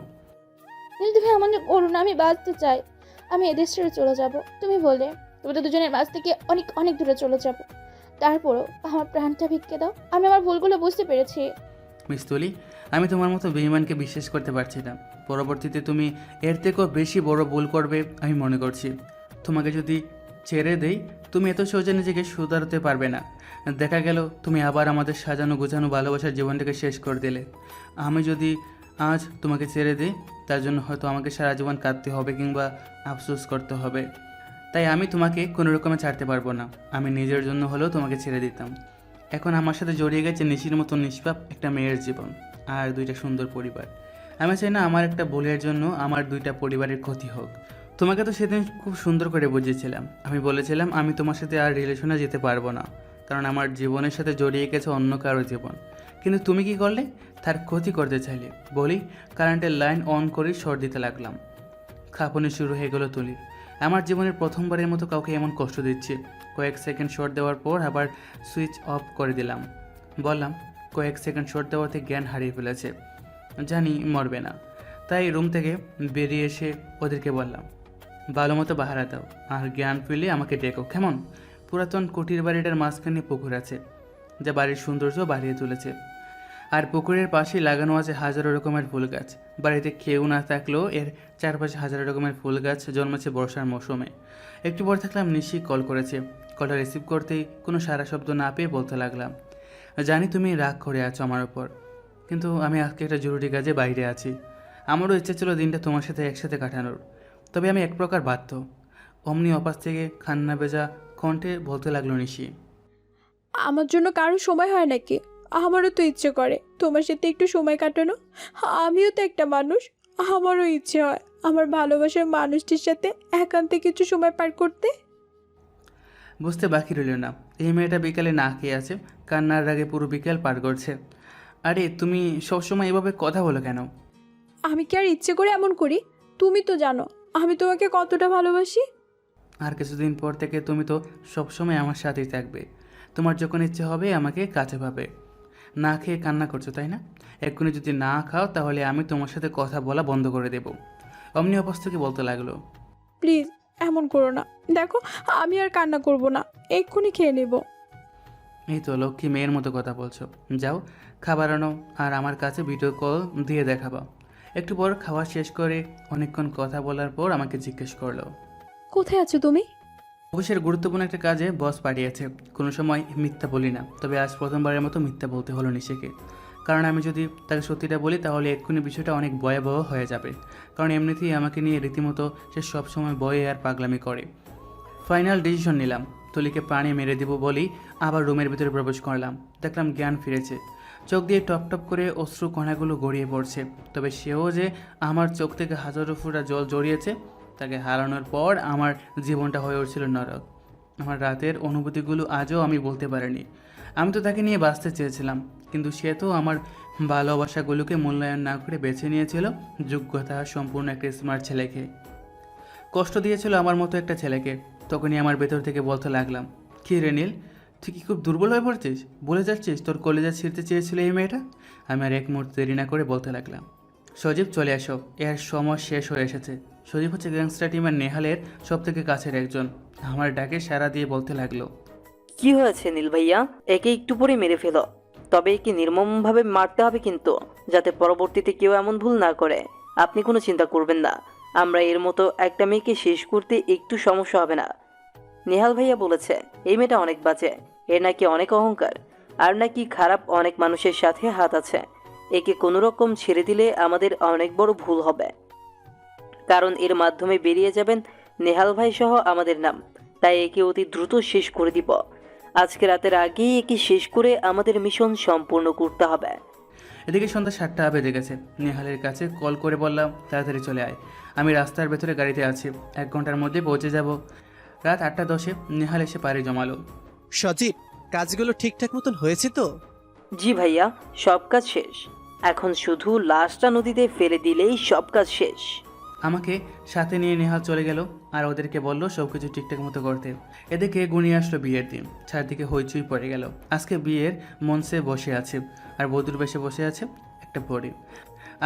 নীল, তুমি আমাকে করো না, আমি বাঁচতে চাই, আমি এদেশ ছেড়ে চলে যাব। তুমি বলে তোমাদের দুজনের মাঝ থেকে অনেক অনেক দূরে চলে যাব। তারপরও আমার প্রাণটা ভিক্ষে দাও। আমি আমার ভুলগুলো বুঝতে পেরেছি।
মিস তুলি, আমি তোমার মতো বেঈমানকে বিশ্বাস করতে পারছি না। পরবর্তীতে তুমি এর থেকেও বেশি বড় ভুল করবে আমি মনে করছি। তোমাকে যদি ছেড়ে দেই তুমি এত সহজে নিজেকে সুধারতে পারবে না। দেখা গেল তুমি আবার আমাদের সাজানো গোছানো ভালোবাসার জীবনটাকে শেষ করে দিলে। আমি যদি আজ তোমাকে ছেড়ে দিই তার জন্য হয়তো আমাকে সারা জীবন কাঁদতে হবে কিংবা আফসোস করতে হবে। তাই আমি তোমাকে কোনো রকমে ছাড়তে পারবো না। আমি নিজের জন্য হলেও তোমাকে ছেড়ে দিতাম। এখন আমার সাথে জড়িয়ে গেছে নিশির মতো নিষ্পাপ একটা মেয়ের জীবন আর দুইটা সুন্দর পরিবার। আমি চাই না আমার একটা ভুলের জন্য আমার দুইটা পরিবারের ক্ষতি হোক। তোমাকে তো সেদিন খুব সুন্দর করে বুঝিয়েছিলাম। আমি বলেছিলাম আমি তোমার সাথে আর রিলেশনে যেতে পারবো না, কারণ আমার জীবনের সাথে জড়িয়ে গেছে অন্য কারো জীবন। কিন্তু তুমি কি করলে? তার ক্ষতি করতে চাইলে। বলি কারেন্টের লাইন অন করে শর্ট দিতে লাগলাম। খাপনি শুরু হয়ে গেল তুলির। আমার জীবনের প্রথমবারের মতো কাউকে এমন কষ্ট দিচ্ছে। কয়েক সেকেন্ড শর্ট দেওয়ার পর আবার সুইচ অফ করে দিলাম। বললাম কয়েক সেকেন্ড শর্ট দেওয়াতে জ্ঞান হারিয়ে ফেলেছে, জানি মরবে না। তাই রুম থেকে বেরিয়ে এসে ওদেরকে বললাম ভালো মতো বাহারা দাও, আর জ্ঞান ফিরলে আমাকে ডেকো কেমন। পুরাতন কুটির বাড়িটার মাঝখানে পুকুর আছে যা বাড়ির সৌন্দর্য বাড়িয়ে তুলেছে। আর পুকুরের পাশেই লাগানো আছে হাজারো রকমের ফুল গাছ। বাড়িতে কেউ না থাকলেও এর চারপাশে হাজারো রকমের ফুল গাছ জন্মেছে বর্ষার মৌসুমে। একটু পর থাকলাম নিশি কল করেছে। কলটা রিসিভ করতেই কোনো সারা শব্দ না পেয়ে বলতে লাগলাম জানি তুমি রাগ করে আছো আমার ওপর, কিন্তু আমি আজকে একটা জরুরি কাজে বাইরে আছি। আমারও ইচ্ছে ছিল দিনটা তোমার সাথে একসাথে কাটানোর, তবে আমি এক প্রকার বাধ্য। অমনি অপাস থেকে খান্না ভেজা কণ্ঠে বলতে লাগলো নিশি,
আমার জন্য কারো সময় হয় নাকি? আমারও তো ইচ্ছে করে তোমার সাথে একটু সময় কাটানো। আমিও তো একটা মানুষ, আমারও ইচ্ছে হয় আমার ভালোবাসার মানুষটির সাথে একান্তে কিছু সময় পার করতে।
বুঝতে বাকি রইল না এই মেয়েটা বিকালে না খেয়ে আছে, কান্নার রাগে পুরো বিকেল পার করছে। আরে তুমি সবসময় এভাবে কথা বলো কেন?
আমি কি আর ইচ্ছে করে এমন করি? তুমি তো জানো আমি তোমাকে কতটা ভালোবাসি।
আর কিছুদিন পর থেকে তুমি তো সবসময় আমার সাথেই থাকবে। তোমার যখন ইচ্ছে হবে আমাকে কাছে পাবে। না খেয়ে কান্না করছো তাই না? এক্ষুনি যদি না খাও তাহলে আমি তোমার সাথে কথা বলা বন্ধ করে দেব। অমনি অবস্থাকে বলতে লাগলো,
প্লিজ এমন করো না, দেখো আমি আর কান্না করব না, এক্ষুনি খেয়ে নেব।
এই তো লক্ষ্মী মেয়ের মতো কথা বলছো। যাও খাবার আনো আর আমার কাছে ভিডিও কল দিয়ে দেখাবা। একটু পর খাওয়া শেষ করে অনেকক্ষণ কথা বলার পর আমাকে জিজ্ঞেস করলো,
কোথায় আছো তুমি?
অফিসের গুরুত্বপূর্ণ একটা কাজে বস পাঠিয়েছে। কোনো সময় মিথ্যা বলি না, তবে আজ প্রথমবারের মতো মিথ্যা বলতে হলো নিশিকে। কারণ আমি যদি তাকে সত্যিটা বলি তাহলে এক্ষুনি বিষয়টা অনেক ভয়াবহ হয়ে যাবে। কারণ এমনিতেই আমাকে নিয়ে রীতিমতো সে সবসময় ভয়ে আর পাগলামি করে। ফাইনাল ডিসিশন নিলাম, তুলিকে পানি মেরে দিব বলেই আবার রুমের ভিতরে প্রবেশ করলাম। দেখলাম জ্ঞান ফিরেছে। চোখ দিয়ে টপ টপ করে অশ্রু কণাগুলো গড়িয়ে পড়ছে। তবে সেও যে আমার চোখ থেকে হাজারো ফোঁটা জল জড়িয়েছে, তাকে হারানোর পর আমার জীবনটা হয়ে উঠছিল নরক। আমার রাতের অনুভূতিগুলো আজও আমি বলতে পারিনি। আমি তো তাকে নিয়ে বাঁচতে চেয়েছিলাম, কিন্তু সে তো আমার ভালোবাসাগুলোকে মূল্যায়ন না করে বেছে নিয়েছিল যোগ্যতা সম্পূর্ণ একটা স্মার্ট ছেলেকে। কষ্ট দিয়েছিল আমার মতো একটা ছেলেকে। তখনই আমার ভেতর থেকে বলতে লাগলাম, কী রে নীল, তুই কি খুব দুর্বল হয়ে পড়ছিস? বলে যাচ্ছিস তোর কলেজা ছিঁড়তে চেয়েছিল এই মেয়েটা? আমি আর এক মুহূর্তে দেরি না করে বলতে লাগলাম, সজীব চলে আসো, এর সময় শেষ হয়ে এসেছে। সজীব হচ্ছে গ্যাংস্টার টিমের নেহালের সব থেকে কাছের একজন। আমার ডাকে সাড়া দিয়ে বলতে লাগলো,
কি হয়েছে নীল ভাইয়া? একে একটু পরে মেরে ফেলো, তবে একে নির্মমভাবে মারতে হবে কিন্তু, যাতে পরবর্তীতে কেউ এমন ভুল না করে। আপনি কোনো চিন্তা করবেন না, আমরা এর মতো একটা মেয়েকে শেষ করতে একটু সমস্যা হবে না। নেহাল ভাইয়া বলেছে এই মেয়েটা অনেক বাজে, এর নাকি অনেক অহংকার, আর নাকি খারাপ অনেক মানুষের সাথে হাত আছে। একে কোনো রকম ছেড়ে দিলে আমাদের অনেক বড় ভুল হবে, কারণ এর মাধ্যমে বেরিয়ে যাবেন নেহাল ভাই সহ আমাদের নাম। তাই একে অতি দ্রুত শেষ করে দিব। আজকে রাতের আগেই একে শেষ করে আমাদের মিশন সম্পূর্ণ করতে হবে।
এদিকে সন্ধ্যা 7টা বেজে গেছে। নেহালের কাছে কল করে বললাম তাড়াতাড়ি চলে আয়, আমি রাস্তার ভেতরে গাড়িতে আছি, 1 ঘন্টার মধ্যে পৌঁছে যাব। রাত 8টা 10-এ নেহাল এসে পাড়ি জমালো।
সজীব, কাজগুলো ঠিকঠাক মতন হয়েছে তো?
জি ভাইয়া, সব কাজ শেষ, এখন শুধু লাশটা নদীতে ফেলে দিলেই সব কাজ শেষ।
আমাকে সাথে নিয়ে নেহাল চলে গেল আর ওদেরকে বললো সব কিছু ঠিকঠাক মতো করতে। এদিকে গুনিয়ে আসলো বিয়ের দিন। চারদিকে হইচই পড়ে গেল। আজকে বিয়ের মঞ্চে বসে আছে আর বধূর বেশে বসে আছে একটা পরি।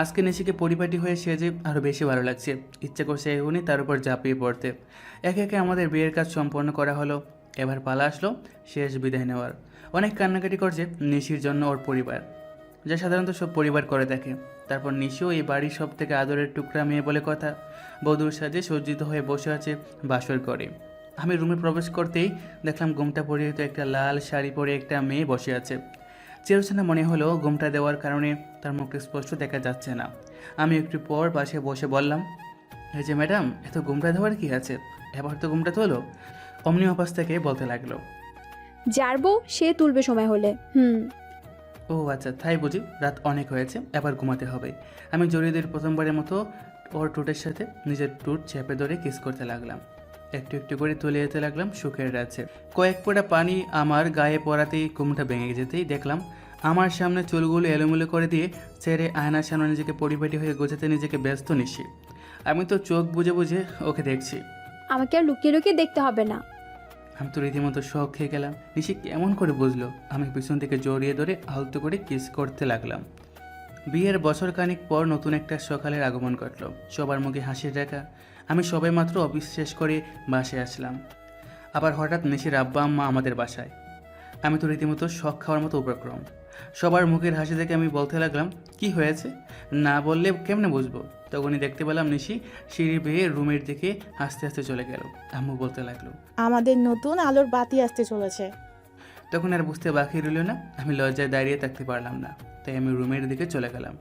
আজকে নিশিকে পরিপাটি হয়ে সেজে আরও বেশি ভালো লাগছে। ইচ্ছে করছে এখনই তার উপর ঝাঁপিয়ে পড়তে। একে একে আমাদের বিয়ের কাজ সম্পন্ন করা হলো। এবার পালা আসলো শেষ বিদায় নেওয়ার। অনেক কান্নাকাটি করছে নিশির জন্য ওর পরিবার, যা সাধারণত সব পরিবার করে থাকে। তারপর নিশিও এই বাড়ির সব থেকে আদরের টুকরা মেয়ে বলে কথা। বধূর সাজে সজ্জিত হয়ে বসে আছে বাসর ঘরে। আমি রুমে প্রবেশ করতেই দেখলাম ঘোমটা পরিহিত একটা লাল শাড়ি পরে একটা মেয়ে বসে আছে। চিরচেনা মনে হলো ঘোমটা দেওয়ার কারণে তার মুখটা স্পষ্ট দেখা যাচ্ছে না। আমি একটু পর পাশে বসে বললাম, এই যে ম্যাডাম, এত ঘোমটা দেওয়ার কি আছে? এবার তো ঘোমটা তোলো। অমনি অপাস থেকে বলতে লাগলো,
যার বউ সে তুলবে সময় হলে।
ও আচ্ছা, তাই বুঝি? রাত অনেক হয়েছে, এবার ঘুমাতে হবে। আমি জড়িয়ে প্রথমবারের মতো ওর টুটের সাথে নিজের টুট চেপে ধরে কিস করতে লাগলাম। একটু একটু করে তুলে যেতে লাগলাম সুখের রাজ্যে। কয়েক ফোঁটা পানি আমার গায়ে পড়াতেই ঘুমটা ভেঙে যেতেই দেখলাম আমার সামনে চুলগুলো এলোমেলো করে দিয়ে ছেড়ে আয়নার সামনে নিজেকে পরিপাটি হয়ে গোছাতে নিজেকে ব্যস্ত নিশি। আমি তো চোখ বুজে বুঝে ওকে দেখছি।
আমাকে আর লুকিয়ে লুকিয়ে দেখতে হবে না।
আমি তো রীতিমতো শখ খেয়ে গেলাম। নিশি কেমন করে বুঝলো? আমি পিছন থেকে জড়িয়ে ধরে আলতো করে কিস করতে লাগলাম। বিয়ের বছর খানিক পর নতুন একটা সকালের আগমন ঘটল। সবার মুখে হাসির রেখা। আমি সবাই মাত্র অফিস শেষ করে বাসায় আসলাম। আবার হঠাৎ নিশির আব্বা আম্মা আমাদের বাসায়। আমি তো রীতিমতো শখ খাওয়ার মতো উপক্রম। সবার মুখের হাসি দেখে আমি বলতে লাগলাম, কি হয়েছে? না বললে কেমনে বুঝবো? তখনই দেখতে পেলাম নিশি সিঁড়ি বেয়ে রুমের দিকে আস্তে আস্তে চলে গেল। আম্মু বলতে লাগলো,
আমাদের নতুন আলোর বাতি আসতে চলেছে।
তখন আর বুঝতে বাকি রইল না। আমি লজ্জায় দাঁড়িয়ে থাকতে পারলাম না, তাই আমি রুমের দিকে চলে গেলাম।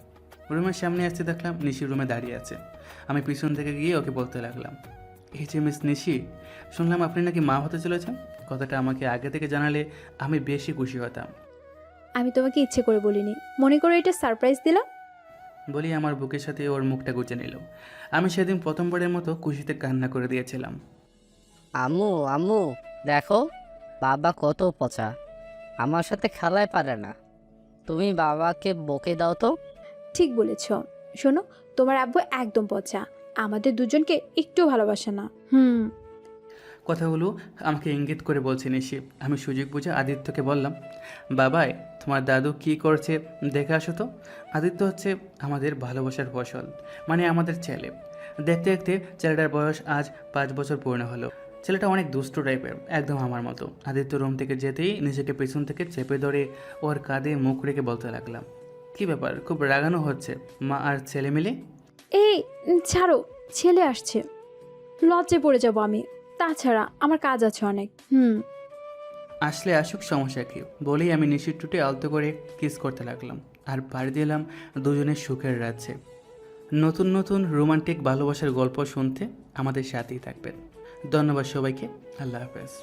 রুমের সামনে আসতে দেখলাম নিশি রুমে দাঁড়িয়ে আছে। আমি পিছন থেকে গিয়ে ওকে বলতে লাগলাম, এই যে মিস নিশি, শুনলাম আপনি নাকি মা হতে চলেছেন। কথাটা আমাকে আগে থেকে জানালে আমি বেশি খুশি হতাম।
আমি তোমাকে ইচ্ছে করে বলিনি, মনে করো এটা সারপ্রাইজ দিলাম।
বলি আমার বুকের সাথে ওর মুখটা গুজে নিল। আমি সেদিন প্রথমবারের মতো খুশিতে কান্না করে দিয়েছিলাম।
আম্মু আম্মু দেখো, বাবা কত পচা, আমার সাথে খেলায় পারে না। তুমি বাবাকে বকে দাও তো।
ঠিক বলেছ। শোনো, তোমার আব্বু একদম পচা, আমাদের দুজনকে একটু ভালোবাসে না।
কথাগুলো আমাকে ইঙ্গিত করে বলছে নিশি। আমি সুযোগ বুঝে আদিত্যকে বললাম, বাবাই তোমার দাদু কি করছে দেখে আসো তো। আদিত্য হচ্ছে আমাদের ভালোবাসার ফসল, মানে আমাদের ছেলে। দেখতে দেখতে ছেলেটার বয়স আজ 5 বছর পূর্ণ হলো। ছেলেটা অনেক দুষ্টু টাইপের, একদম আমার মতো। আদিত্য রুম থেকে যেতেই নিজেকে পেছন থেকে চেপে ধরে ওর কাঁধে মুখ রেখে বলতে লাগলাম, কি ব্যাপার, খুব রাগানো হচ্ছে মা আর ছেলে মিলে?
এই ছাড়ো, ছেলে আসছে, লজ্জে পড়ে যাব আমি। তাছাড়া আমার কাজ আছে অনেক।
আসলে আসুক, সমস্যা কি? বলেই আমি নিশির টুটে আলতো করে কিস করতে লাগলাম আর পাড়ি দিলাম দুজনের সুখের রাজ্যে। নতুন নতুন রোমান্টিক ভালোবাসার গল্প শুনতে আমাদের সাথেই থাকবেন। ধন্যবাদ সবাইকে। আল্লাহ হাফেজ।